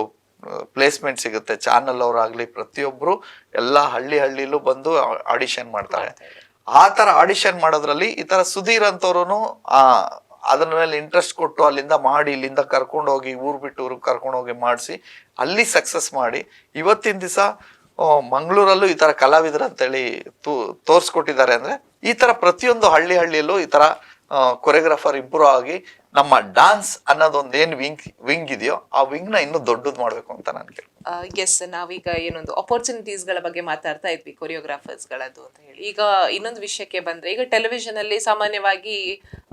S2: ಪ್ಲೇಸ್ಮೆಂಟ್ ಸಿಗುತ್ತೆ. ಚಾನಲ್ ಅವರಾಗ್ಲಿ ಪ್ರತಿಯೊಬ್ರು ಎಲ್ಲಾ ಹಳ್ಳಿಲೂ ಬಂದು ಆಡಿಷನ್ ಮಾಡ್ತಾರೆ. ಆ ತರ ಆಡಿಷನ್ ಮಾಡೋದ್ರಲ್ಲಿ ಈ ತರ ಸುಧೀರ್ ಅಂತವ್ರು ಅದ್ರ ಮೇಲೆ ಇಂಟ್ರೆಸ್ಟ್ ಕೊಟ್ಟು ಅಲ್ಲಿಂದ ಮಾಡಿ, ಇಲ್ಲಿಂದ ಕರ್ಕೊಂಡು ಹೋಗಿ ಊರ್ ಬಿಟ್ಟು ಊರಿಗೆ ಕರ್ಕೊಂಡು ಹೋಗಿ ಮಾಡಿಸಿ ಅಲ್ಲಿ ಸಕ್ಸಸ್ ಮಾಡಿ ಇವತ್ತಿನ ದಿವಸ ಮಂಗಳೂರಲ್ಲೂ ಈ ತರ ಕಲಾವಿದರು ಅಂತೇಳಿ ತೋರ್ಸ್ಕೊಟ್ಟಿದ್ದಾರೆ. ಅಂದ್ರೆ ಈ ತರ ಪ್ರತಿಯೊಂದು ಹಳ್ಳಿಯಲ್ಲೂ ಈ ತರ ಕೊರಿಯೋಗ್ರಾಫರ್ ಇಂಪ್ರೂವ್ ಆಗಿ ನಮ್ಮ ಡಾನ್ಸ್ ಅನ್ನೋದೊಂದು ಏನ್ ವಿಂಗ್ ಇದೆಯೋ ಆ ವಿಂಗ್ ನ ಇನ್ನೂ ದೊಡ್ಡದು ಮಾಡ್ಬೇಕು ಅಂತ ನನ್ಗೆ.
S1: ಎಸ್, ನಾವೀಗ ಏನೊಂದು ಅಪರ್ಚುನಿಟೀಸ್ ಗಳ ಬಗ್ಗೆ ಮಾತಾಡ್ತಾ ಇದ್ವಿ, ಕೊರಿಯೋಗ್ರಾಫರ್ಸ್ ಗಳದ್ದು ಅಂತ ಹೇಳಿ. ಈಗ ಇನ್ನೊಂದು ವಿಷಯಕ್ಕೆ ಬಂದ್ರೆ, ಈಗ ಟೆಲಿವಿಷನ್ ಅಲ್ಲಿ ಸಾಮಾನ್ಯವಾಗಿ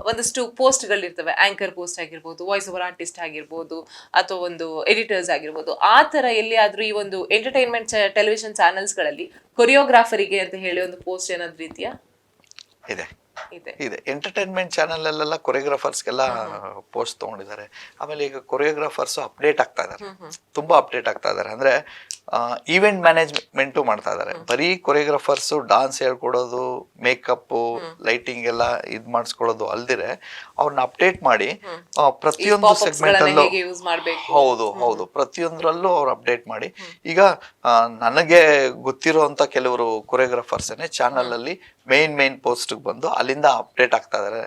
S1: ಒಂದಷ್ಟು ಪೋಸ್ಟ್ ಗಳಿರ್ತವೆ. ಆಂಕರ್ ಪೋಸ್ಟ್ ಆಗಿರ್ಬೋದು, ವಾಯ್ಸ್ ಓವರ್ ಆರ್ಟಿಸ್ಟ್ ಆಗಿರ್ಬೋದು, ಅಥವಾ ಒಂದು ಎಡಿಟರ್ಸ್ ಆಗಿರ್ಬೋದು. ಆ ತರ ಎಲ್ಲಿಯಾದ್ರೂ ಈ ಒಂದು ಎಂಟರ್ಟೈನ್ಮೆಂಟ್ ಟೆಲಿವಿಷನ್ ಚಾನೆಲ್ಸ್ ಗಳಲ್ಲಿ ಕೊರಿಯೋಗ್ರಾಫರಿಗೆ ಅಂತ ಹೇಳಿ ಒಂದು ಪೋಸ್ಟ್ ಏನಾದ್ರೂ ಇದೆಯಾ?
S2: ಇದೆ. ಎಂಟರ್ಟೈನ್ಮೆಂಟ್ ಚಾನೆಲ್ ಅಲ್ಲೆಲ್ಲ ಕೊರಿಯೋಗ್ರಾಫರ್ಸ್ಗೆಲ್ಲ ಪೋಸ್ಟ್ ತಗೊಂಡಿದ್ದಾರೆ. ಆಮೇಲೆ ಈಗ ಕೊರಿಯೋಗ್ರಾಫರ್ಸ್ ಅಪ್ಡೇಟ್ ಆಗ್ತಾ ಇದಾರೆ, ತುಂಬಾ ಅಪ್ಡೇಟ್ ಆಗ್ತಾ ಇದಾರೆ. ಅಂದ್ರೆ ಈವೆಂಟ್ ಮ್ಯಾನೇಜ್ಮೆಂಟು ಮಾಡ್ತಾ ಇದಾರೆ. ಬರೀ ಕೊರಿಯೋಗ್ರಾಫರ್ಸ್ ಡಾನ್ಸ್ ಹೇಳ್ಕೊಡೋದು, ಮೇಕಪ್, ಲೈಟಿಂಗ್ ಎಲ್ಲ ಇದ್ ಮಾಡಿಸ್ಕೊಳ್ಳೋದು ಅಲ್ದಿರೆ ಅವ್ರನ್ನ ಅಪ್ಡೇಟ್ ಮಾಡಿ ಪ್ರತಿಯೊಂದು ಸೆಗ್ಮೆಂಟ್ ಅಲ್ಲೂ ಹೌದು ಪ್ರತಿಯೊಂದ್ರಲ್ಲೂ ಅವ್ರು ಅಪ್ಡೇಟ್ ಮಾಡಿ. ಈಗ ನನಗೆ ಗೊತ್ತಿರುವಂತ ಕೆಲವರು ಕೊರಿಯೋಗ್ರಾಫರ್ಸ್ ಚಾನಲ್ ಅಲ್ಲಿ ಮೇನ್ ಪೋಸ್ಟ್ ಬಂದು ಅಲ್ಲಿಂದ ಅಪ್ಡೇಟ್ ಆಗ್ತಾ ಇದಾರೆ.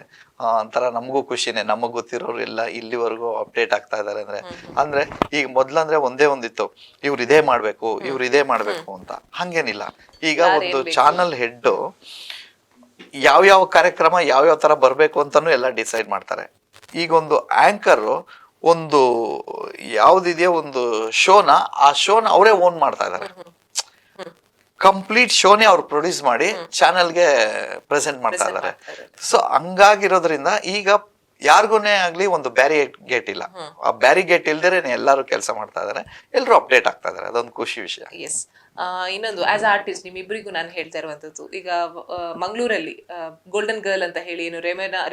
S2: ಒಂಥರ ನಮಗೂ ಖುಷಿನೇ, ನಮಗ್ ಗೊತ್ತಿರೋರು ಎಲ್ಲ ಇಲ್ಲಿವರೆಗೂ ಅಪ್ಡೇಟ್ ಆಗ್ತಾ ಇದಾರೆ. ಅಂದ್ರೆ ಈಗ ಮೊದ್ಲಂದ್ರೆ ಒಂದೇ ಒಂದಿತ್ತು, ಇವ್ರು ಇದೇ ಮಾಡ್ಬೇಕು ಅಂತ. ಹಂಗೇನಿಲ್ಲ. ಈಗ ಒಂದು ಚಾನಲ್ ಹೆಡ್ ಯಾವ್ಯಾವ ಕಾರ್ಯಕ್ರಮ ಯಾವ್ಯಾವ ತರ ಬರ್ಬೇಕು ಅಂತಾನು ಎಲ್ಲ ಡಿಸೈಡ್ ಮಾಡ್ತಾರೆ. ಈಗ ಒಂದು ಆಂಕರ್ ಒಂದು ಯಾವ್ದಿದೆಯೋ ಒಂದು ಆ ಶೋನ ಅವರೇ ಓನ್ ಮಾಡ್ತಾ ಇದಾರೆ. ಕಂಪ್ಲೀಟ್ ಶೋನೇ ಅವ್ರು ಪ್ರೊಡ್ಯೂಸ್ ಮಾಡಿ ಚಾನೆಲ್ಗೆ ಪ್ರೆಸೆಂಟ್ ಮಾಡ್ತಾ ಇದ್ದಾರೆ. ಸೊ ಹಂಗಾಗಿರೋದ್ರಿಂದ ಈಗ ಯಾರಿಗೂನೇ ಆಗ್ಲಿ ಒಂದು ಬ್ಯಾರಿಗೇಟ್ ಇಲ್ಲ. ಆ ಬ್ಯಾರಿಗೇಟ್ ಇಲ್ದೇನೆ ಎಲ್ಲರೂ ಕೆಲಸ ಮಾಡ್ತಾ ಇದಾರೆ, ಎಲ್ಲರೂ ಅಪ್ಡೇಟ್ ಆಗ್ತಾ ಇದಾರೆ. ಅದೊಂದು ಖುಷಿ ವಿಷಯ.
S1: ಇನ್ನೊಂದು ಆಸ್ ಆರ್ಟಿಸ್ಟ್ ನಿಮ್ಮಿಬ್ಬರಿಗೂ ನಾನು ಹೇಳ್ತಾ ಇರುವಂತದ್ದು, ಈಗ ಮಂಗಳೂರಲ್ಲಿ ಗೋಲ್ಡನ್ ಗರ್ಲ್ ಅಂತ ಹೇಳಿ ಏನು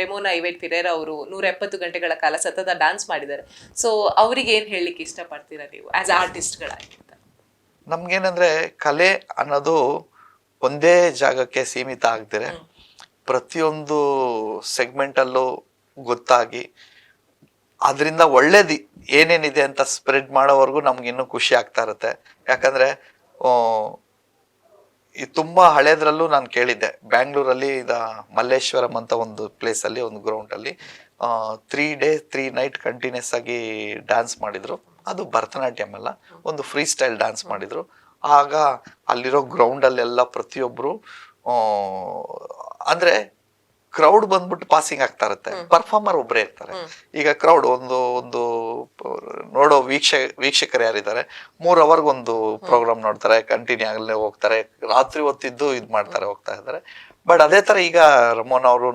S1: ರೆಮೋನಾ ಇವೆಟ್ ಪಿರೇರಾ ಅವರು 170 ಗಂಟೆಗಳ ಕಾಲ ಸತತ ಡಾನ್ಸ್ ಮಾಡಿದ್ದಾರೆ. ಸೊ ಅವರಿಗೆ ಏನ್ ಹೇಳಲಿಕ್ಕೆ ಇಷ್ಟಪಡ್ತೀರಾ ನೀವು ಆಸ್ ಆರ್ಟಿಸ್ಟ್ಗಳಾಗಿ?
S2: ನಮ್ಗೇನಂದ್ರೆ ಕಲೆ ಅನ್ನೋದು ಒಂದೇ ಜಾಗಕ್ಕೆ ಸೀಮಿತ ಆಗ್ದಿರೆ ಪ್ರತಿಯೊಂದು ಸೆಗ್ಮೆಂಟ್ ಅಲ್ಲೂ ಗೊತ್ತಾಗಿ ಅದರಿಂದ ಒಳ್ಳೇದು ಏನೇನಿದೆ ಅಂತ ಸ್ಪ್ರೆಡ್ ಮಾಡೋವರೆಗೂ ನಮ್ಗೆ ಇನ್ನೂ ಖುಷಿ ಆಗ್ತಾ ಇರುತ್ತೆ. ಯಾಕಂದ್ರೆ ತುಂಬಾ ಹಳೇದ್ರಲ್ಲೂ ನಾನು ಕೇಳಿದ್ದೆ, ಬ್ಯಾಂಗ್ಳೂರಲ್ಲಿ ಮಲ್ಲೇಶ್ವರಂ ಅಂತ ಒಂದು ಪ್ಲೇಸ್ ಅಲ್ಲಿ ಒಂದು ಗ್ರೌಂಡ್ ಅಲ್ಲಿ 3 days 3 nights ಕಂಟಿನ್ಯೂಸ್ ಆಗಿ ಡ್ಯಾನ್ಸ್ ಮಾಡಿದ್ರು. ಅದು ಭರತನಾಟ್ಯಂ ಅಲ್ಲ, ಒಂದು ಫ್ರೀ ಸ್ಟೈಲ್ ಡ್ಯಾನ್ಸ್ ಮಾಡಿದ್ರು. ಆಗ ಅಲ್ಲಿರೋ ಗ್ರೌಂಡಲ್ಲೆಲ್ಲ ಪ್ರತಿಯೊಬ್ಬರು ಅಂದರೆ ಕ್ರೌಡ್ ಬಂದ್ಬಿಟ್ಟು ಪಾಸಿಂಗ್ ಆಗ್ತಾ ಇರುತ್ತೆ, ಪರ್ಫಾರ್ಮರ್ ಒಬ್ಬರೇ ಇರ್ತಾರೆ. ಈಗ ಕ್ರೌಡ್ ಒಂದು ನೋಡೋ ವೀಕ್ಷಕರು ಯಾರಿದ್ದಾರೆ 3 ಅವರ್ಗೆ ಒಂದು ಪ್ರೋಗ್ರಾಮ್ ನೋಡ್ತಾರೆ, ಕಂಟಿನ್ಯೂ ಆಗಲೇ ಹೋಗ್ತಾರೆ, ರಾತ್ರಿ ಹೊತ್ತಿದ್ದು ಇದು ಮಾಡ್ತಾರೆ, ಹೋಗ್ತಾ ಇದ್ದಾರೆ. ಬಟ್ ಅದೇ ತರ ಈಗ ರಮೋನ್ ಅವರು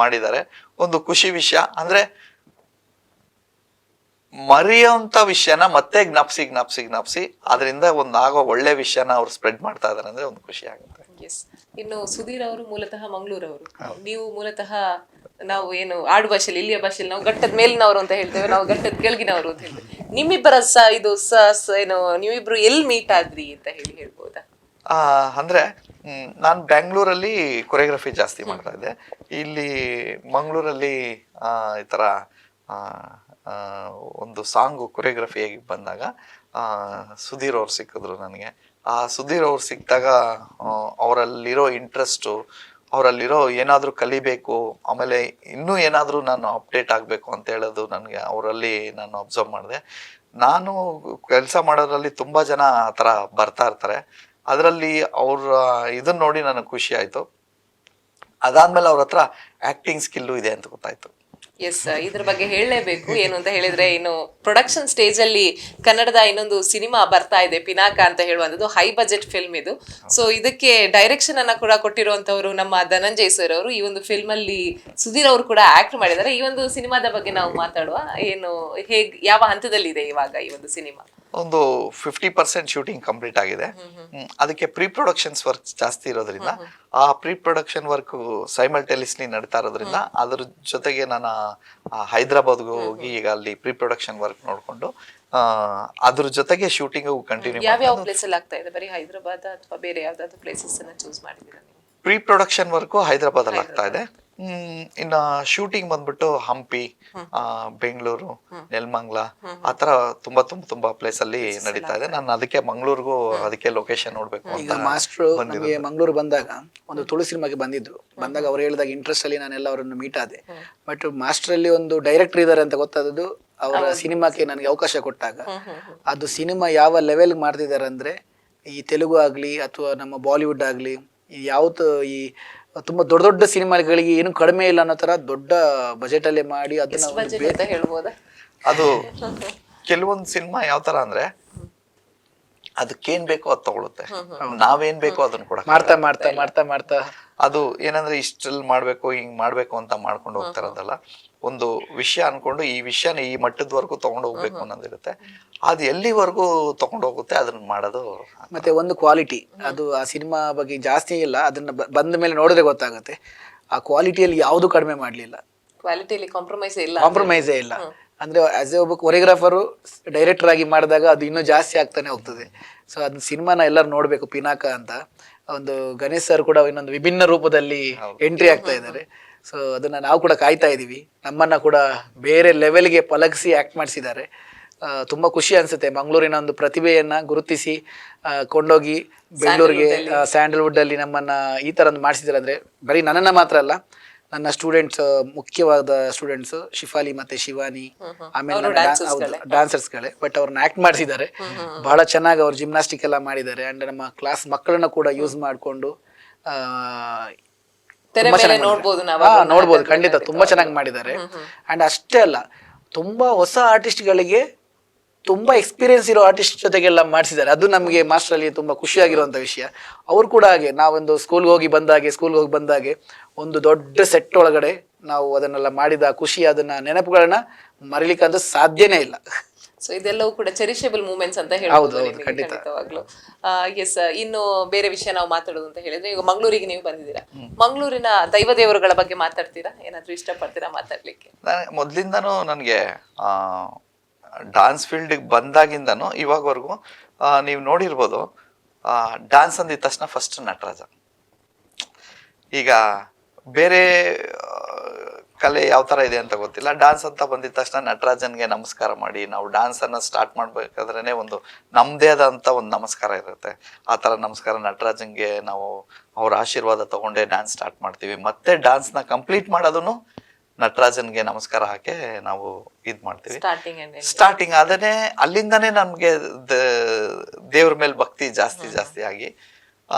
S2: ಮಾಡಿದ್ದಾರೆ. ಒಂದು ಖುಷಿ ವಿಷಯ ಅಂದ್ರೆ ಮರೆಯುವಂತ ವಿಷಯನ ಮತ್ತೆ ಜ್ಞಾಪಿಸಿ ಅದರಿಂದ ಒಂದು ಆಗೋ ಒಳ್ಳೆ ವಿಷಯನ ಅವ್ರು ಸ್ಪ್ರೆಡ್ ಮಾಡ್ತಾ ಇದಾರೆ ಅಂದ್ರೆ ಒಂದು ಖುಷಿ ಆಗುತ್ತೆ.
S1: ಇನ್ನು ಸುಧೀರ್ ಅವರು ಮೂಲತಃ ಮಂಗಳೂರವರು, ನೀವು ಮೂಲತಃ ನಾವು ಏನು ಆಡು ಭಾಷೆಯಲ್ಲಿ ಇಲ್ಲಿಯ ಭಾಷೆಯಲ್ಲಿ ನಾವು ಘಟ್ಟದ ಮೇಲಿನವರು ಅಂತ ಹೇಳ್ತೇವೆ, ನಾವು ಘಟ್ಟದ ಕೆಳಗಿನವರು ಅಂತ ಹೇಳ್ತೇವೆ. ನಿಮ್ಮಿಬ್ಬರ ಇದು ಏನು ನೀವಿಬ್ರು ಎಲ್ಲಿ ಮೀಟ್ ಆದ್ರಿ ಅಂತ ಹೇಳ್ಬೋದಾ?
S2: ಅಂದ್ರೆ ನಾನು ಬ್ಯಾಂಗ್ಳೂರಲ್ಲಿ ಕೊರಿಯೋಗ್ರಫಿ ಜಾಸ್ತಿ ಮಾಡ್ತಾ ಇದ್ದೆ. ಇಲ್ಲಿ ಮಂಗಳೂರಲ್ಲಿ ಈ ತರ ಒಂದು ಸಾಂಗು ಕೊರಿಯೋಗ್ರಫಿ ಆಗಿ ಬಂದಾಗ ಸುಧೀರ್ ಅವ್ರು ಸಿಕ್ಕಿದ್ರು ನನಗೆ. ಆ ಸುಧೀರ್ ಅವ್ರು ಸಿಕ್ಕಿದಾಗ ಅವರಲ್ಲಿರೋ ಇಂಟ್ರೆಸ್ಟು, ಅವರಲ್ಲಿರೋ ಏನಾದರೂ ಕಲಿಬೇಕು, ಆಮೇಲೆ ಇನ್ನೂ ಏನಾದರೂ ನಾನು ಅಪ್ಡೇಟ್ ಆಗಬೇಕು ಅಂತ ಹೇಳೋದು ನನಗೆ ಅವರಲ್ಲಿ ನಾನು ಅಬ್ಸರ್ವ್ ಮಾಡಿದೆ. ನಾನು ಕೆಲಸ ಮಾಡೋದ್ರಲ್ಲಿ ತುಂಬ ಜನ ಆ ಥರ ಬರ್ತಾ ಇರ್ತಾರೆ. ಅದರಲ್ಲಿ ಅವ್ರ ಇದನ್ನ ನೋಡಿ ನನಗೆ ಖುಷಿ ಆಯಿತು. ಅದಾದ್ಮೇಲೆ ಅವ್ರ ಹತ್ರ ಆ್ಯಕ್ಟಿಂಗ್ ಸ್ಕಿಲ್ಲು ಇದೆ ಅಂತ ಗೊತ್ತಾಯ್ತು.
S1: ಎಸ್, ಇದ್ರ ಬಗ್ಗೆ ಹೇಳಲೇಬೇಕು. ಏನು ಅಂತ ಹೇಳಿದ್ರೆ, ಇನ್ನು ಪ್ರೊಡಕ್ಷನ್ ಸ್ಟೇಜ್ ಅಲ್ಲಿ ಕನ್ನಡದ ಇನ್ನೊಂದು ಸಿನಿಮಾ ಬರ್ತಾ ಇದೆ, ಪಿನಾಕ ಅಂತ ಹೇಳುವಂಥದ್ದು. ಹೈ ಬಜೆಟ್ ಫಿಲ್ಮ್ ಇದು. ಸೊ ಇದಕ್ಕೆ ಡೈರೆಕ್ಷನ್ ಅನ್ನ ಕೂಡ ಕೊಟ್ಟಿರುವಂತವರು ನಮ್ಮ ಧನಂಜಯ್ ಸರ್ ಅವರು. ಈ ಒಂದು ಫಿಲ್ಮ್ ಅಲ್ಲಿ ಸುಧೀರ್ ಅವರು ಕೂಡ ಆಕ್ಟ್ ಮಾಡಿದ್ದಾರೆ. ಈ ಒಂದು ಸಿನಿಮಾದ ಬಗ್ಗೆ ನಾವು ಮಾತಾಡುವ. ಏನು ಯಾವ ಹಂತದಲ್ಲಿ ಇದೆ ಇವಾಗ ಈ ಒಂದು ಸಿನಿಮಾ?
S2: ಒಂದು 50% ಶೂಟಿಂಗ್ ಕಂಪ್ಲೀಟ್ ಆಗಿದೆ. ಅದಕ್ಕೆ ಪ್ರೀ ಪ್ರೊಡಕ್ಷನ್ಸ್ ವರ್ಕ್ ಜಾಸ್ತಿ ಇರೋದ್ರಿಂದ, ಆ ಪ್ರೀ ಪ್ರೊಡಕ್ಷನ್ ವರ್ಕ್ ಸೈಮಲ್ಟೇನಿಯಸ್ಲಿ ನಡೀತಾ ಇರೋದ್ರಿಂದ ಅದ್ರ ಜೊತೆಗೆ ನಾನು ಹೈದರಾಬಾದ್ಗೆ ಹೋಗಿ ಈಗ ಅಲ್ಲಿ ಪ್ರೀ ಪ್ರೊಡಕ್ಷನ್ ವರ್ಕ್ ನೋಡ್ಕೊಂಡು ಅದ್ರ ಜೊತೆಗೆ ಶೂಟಿಂಗ್ ಕಂಟಿನ್ಯೂ.
S1: ಯಾವ ಪ್ಲೇಸ್ ಅಲ್ಲಿ ಆಗ್ತಾ ಇದೆ? ಬರೀ ಹೈದರಾಬಾದ್ ಅಥವಾ ಬೇರೆ ಯಾವ್ದಾದ್ರು ಪ್ಲೇಸಸ್ ಅನ್ನ ಚೂಸ್ ಮಾಡಿದ್ದೀರಾ ನೀವು?
S2: ಪ್ರೀ ಪ್ರೊಡಕ್ಷನ್ ವರ್ಕ್ ಹೈದರಾಬಾದ್ ಅಲ್ಲಿ ಆಗ್ತಾ ಇದೆ. ಇನ್ನ ಶೂಟಿಂಗ್ ಬಂದ್ಬಿಟ್ಟು ಹಂಪಿ, ಬೆಂಗಳೂರು, ನೆಲಮಂಗ್ಲ, ಆತರ ತುಂಬಾ ಪ್ಲೇಸ್ ಅಲ್ಲಿ ನಡೀತಾ ಇದೆ. ನಾನು ಅದಕ್ಕೆ ಮಂಗಳೂರಿಗೂ ಅದಕ್ಕೆ ಲೊಕೇಶನ್ ನೋಡ್ಬೇಕು.
S3: ಈಗ ಮಾಸ್ಟ್ರು ನಮಗೆ ಮಂಗಳೂರು ಬಂದಾಗ ಒಂದು ತುಳು ಸಿನಿಮಾಗೆ ಬಂದಾಗ ಅವ್ರು ಹೇಳಿದಾಗ ಇಂಟ್ರೆಸ್ಟ್ ಅಲ್ಲಿ ನಾನೆಲ್ಲ ಅವರನ್ನು ಮೀಟ್ ಆದೆ. ಬಟ್ ಮಾಸ್ಟರ್ ಅಲ್ಲಿ ಒಂದು ಡೈರೆಕ್ಟರ್ ಇದ್ದಾರೆ ಅಂತ ಗೊತ್ತಾದದ್ದು ಅವರ ಸಿನಿಮಾಕ್ಕೆ ನನಗೆ ಅವಕಾಶ ಕೊಟ್ಟಾಗ. ಅದು ಸಿನಿಮಾ ಯಾವ ಲೆವೆಲ್ ಮಾಡ್ತಿದ್ದಾರೆ ಅಂದ್ರೆ, ಈ ತೆಲುಗು ಆಗ್ಲಿ ಅಥವಾ ನಮ್ಮ ಬಾಲಿವುಡ್ ಆಗ್ಲಿ, ಯಾವತ್ತು ಈ ತುಂಬಾ ದೊಡ್ಡ ದೊಡ್ಡ ಸಿನಿಮಾಗಳಿಗೆ ಏನು ಕಡಿಮೆ ಇಲ್ಲ ಅನ್ನೋ ತರ ದೊಡ್ಡ ಬಜೆಟ್ ಅಲ್ಲೇ ಮಾಡಿ ಅದನ್ನ
S1: ಹೇಳ್ಬೋದಾ?
S2: ಅದು ಕೆಲವೊಂದು ಸಿನಿಮಾ ಯಾವ ತರ ಅಂದ್ರೆ ಅದಕ್ಕೇನ್ ಬೇಕೋ ಅದ್ ತಗೊಳುತ್ತೆ, ನಾವೇನ್ ಬೇಕೋ ಅದನ್ನ ಕೂಡ
S3: ಮಾಡ್ತಾ
S2: ಅದು ಏನಂದ್ರೆ ಇಷ್ಟಲ್ಲಿ ಮಾಡ್ಬೇಕು, ಹಿಂಗ್ ಮಾಡ್ಬೇಕು ಅಂತ ಮಾಡ್ಕೊಂಡು ಹೋಗ್ತಾ ಇರೋದಲ್ಲ. ಒಂದು ವಿಷಯ ಅನ್ಕೊಂಡು ಈ ವಿಷಯನ ಈ ಮಟ್ಟದವರೆಗೂ ತಗೊಂಡು ಹೋಗ್ಬೇಕು ಅನ್ನೋದಿರುತ್ತೆ. ಅದು ಎಲ್ಲಿವರೆಗೂ ತಗೊಂಡು ಹೋಗುತ್ತೆ ಅದನ್ನ ಮಾಡೋದು.
S3: ಮತ್ತೆ ಒಂದು ಕ್ವಾಲಿಟಿ, ಅದು ಆ ಸಿನಿಮಾ ಬಗ್ಗೆ ಜಾಸ್ತಿ ಇಲ್ಲ, ಅದನ್ನ ಬಂದ ಮೇಲೆ ನೋಡಿದ್ರೆ ಗೊತ್ತಾಗುತ್ತೆ. ಆ ಕ್ವಾಲಿಟಿಯಲ್ಲಿ ಯಾವುದು ಕಡಿಮೆ ಮಾಡ್ಲಿಲ್ಲ,
S1: ಕ್ವಾಲಿಟಿಯಲ್ಲಿ ಕಾಂಪ್ರಮೈಸೇ ಇಲ್ಲ.
S3: ಅಂದ್ರೆ ಆಸ್ ಎ ಒಬ್ಬ ಕೊರಿಯೋಗ್ರಾಫರು ಡೈರೆಕ್ಟರ್ ಆಗಿ ಮಾಡಿದಾಗ ಅದು ಇನ್ನೂ ಜಾಸ್ತಿ ಆಗ್ತಾನೆ ಹೋಗ್ತದೆ. ಸೊ ಅದನ್ನ ಸಿನಿಮಾನ ಎಲ್ಲರೂ ನೋಡ್ಬೇಕು. ಪಿನಾಕ ಅಂತ ಒಂದು ಗಣೇಶ್ ಸರ್ ಕೂಡ ಇನ್ನೊಂದು ವಿಭಿನ್ನ ರೂಪದಲ್ಲಿ ಎಂಟ್ರಿ ಆಗ್ತಾ ಇದ್ದಾರೆ. ಸೊ ಅದನ್ನ ನಾವು ಕೂಡ ಕಾಯ್ತಾ ಇದೀವಿ. ನಮ್ಮನ್ನ ಕೂಡ ಬೇರೆ ಲೆವೆಲ್ಗೆ ಪಲಗಿಸಿ ಆಕ್ಟ್ ಮಾಡಿಸಿದ್ದಾರೆ. ತುಂಬಾ ಖುಷಿ ಅನ್ಸುತ್ತೆ. ಮಂಗಳೂರಿನ ಒಂದು ಪ್ರತಿಭೆಯನ್ನ ಗುರುತಿಸಿ ಕೊಂಡೋಗಿ ಬೆಂಗಳೂರಿಗೆ ಸ್ಯಾಂಡಲ್ವುಡ್ ಅಲ್ಲಿ ನಮ್ಮನ್ನ ಈ ತರ ಒಂದು ಮಾಡಿಸಿದ್ದಾರೆ. ಅಂದ್ರೆ ಬರೀ ನನ್ನನ್ನ ಮಾತ್ರ ಅಲ್ಲ, ನನ್ನ ಸ್ಟೂಡೆಂಟ್ಸ್, ಮುಖ್ಯವಾದ ಸ್ಟೂಡೆಂಟ್ಸ್ ಶಿಫಾಲಿ ಮತ್ತೆ ಶಿವಾನಿ, ಆಮೇಲೆ ಡಾನ್ಸರ್ಸ್ಗಳೇ, ಬಟ್ ಅವ್ರನ್ನ ಆಕ್ಟ್ ಮಾಡಿಸಿದ್ದಾರೆ ಬಹಳ ಚೆನ್ನಾಗಿ. ಅವ್ರು ಜಿಮ್ನಾಸ್ಟಿಕ್ ಎಲ್ಲ ಮಾಡಿದ್ದಾರೆ. ಅಂಡ್ ನಮ್ಮ ಕ್ಲಾಸ್ ಮಕ್ಕಳನ್ನ ಕೂಡ ಯೂಸ್ ಮಾಡಿಕೊಂಡು ನೋಡ್ಬೋದು. ಖಂಡಿತ ತುಂಬಾ ಚೆನ್ನಾಗಿ ಮಾಡಿದ್ದಾರೆ. ಅಂಡ್ ಅಷ್ಟೇ ಅಲ್ಲ, ತುಂಬಾ ಹೊಸ ಆರ್ಟಿಸ್ಟ್ಗಳಿಗೆ ತುಂಬಾ ಎಕ್ಸ್ಪೀರಿಯನ್ಸ್ ಇರೋ ಆರ್ಟಿಸ್ಟ್ ಜೊತೆಗೆಲ್ಲ ಮಾಡಿಸಿದ್ದಾರೆ. ಅದು ನಮಗೆ ಮಾಸ್ಟರ್ ಅಲ್ಲಿ ತುಂಬಾ ಖುಷಿಯಾಗಿರುವಂತ ವಿಷಯ. ಅವ್ರು ಕೂಡ ಹಾಗೆ, ನಾವೊಂದು ಸ್ಕೂಲ್ಗೆ ಹೋಗಿ ಬಂದಾಗೆ ಒಂದು ದೊಡ್ಡ ಸೆಟ್ ಒಳಗಡೆ ನಾವು ಅದನ್ನೆಲ್ಲ ಮಾಡಿದ ಖುಷಿ, ಅದನ್ನ ನೆನಪುಗಳನ್ನ ಮರಿಲಿಕ್ಕಂತೂ ಸಾಧ್ಯನೇ ಇಲ್ಲ.
S1: ಸೊ ಇದೆಲ್ಲವೂ ಕೂಡ ಚೆರಿಷಬಲ್ ಮೂಮೆಂಟ್ಸ್ ಅಂತ ಹೇಳ್ಬೋದು ಖಂಡಿತವಾಗ್ಲು. ಎಸ್, ಇನ್ನು ಬೇರೆ ವಿಷಯ ನಾವು ಮಾತಾಡೋದು ಅಂತ ಹೇಳಿದ್ರೆ, ಈಗ ಮಂಗಳೂರಿಗೆ ನೀವು ಬಂದಿದ್ದೀರಾ, ಮಂಗಳೂರಿನ ದೈವ ದೇವರುಗಳ ಬಗ್ಗೆ ಮಾತಾಡ್ತೀರಾ? ಏನಾದ್ರೂ ಇಷ್ಟಪಡ್ತೀರಾ ಮಾತಾಡ್ಲಿಕ್ಕೆ?
S2: ಮೊದ್ಲಿಂದಾನು ನನಗೆ ಡಾನ್ಸ್ ಫೀಲ್ಡ್ ಬಂದಾಗಿಂದನು ಇವಾಗವರೆಗೂ ನೀವು ನೋಡಿರ್ಬೋದು, ಡಾನ್ಸ್ ಅಂದಿದ ತಕ್ಷಣ ಫಸ್ಟ್ ನಟರಾಜ. ಈಗ ಬೇರೆ ಕಲೆ ಯಾವ ತರ ಇದೆ ಅಂತ ಗೊತ್ತಿಲ್ಲ, ಡಾನ್ಸ್ ಅಂತ ಬಂದಿದ ತಕ್ಷಣ ನಟರಾಜನ್ಗೆ ನಮಸ್ಕಾರ ಮಾಡಿ ನಾವು ಡಾನ್ಸ್ ಅನ್ನ ಸ್ಟಾರ್ಟ್ ಮಾಡ್ಬೇಕಾದ್ರೆ ಒಂದು ನಮ್ದೇ ಆದಂತ ಒಂದು ನಮಸ್ಕಾರ ಇರುತ್ತೆ. ಆ ತರ ನಮಸ್ಕಾರ ನಟರಾಜನ್ಗೆ ನಾವು ಅವ್ರ ಆಶೀರ್ವಾದ ತಗೊಂಡೇ ಡ್ಯಾನ್ಸ್ ಸ್ಟಾರ್ಟ್ ಮಾಡ್ತೀವಿ. ಮತ್ತೆ ಡಾನ್ಸ್ ನ ಕಂಪ್ಲೀಟ್ ಮಾಡೋದನ್ನು ನಟರಾಜನ್ಗೆ ನಮಸ್ಕಾರ ಹಾಕಿ ನಾವು ಇದ್ ಮಾಡ್ತೀವಿ. ಸ್ಟಾರ್ಟಿಂಗ್ ಅದನ್ನೇ ಅಲ್ಲಿಂದಾನೇ ನಮ್ಗೆ ದೇವ್ರ ಮೇಲೆ ಭಕ್ತಿ ಜಾಸ್ತಿ ಆಗಿ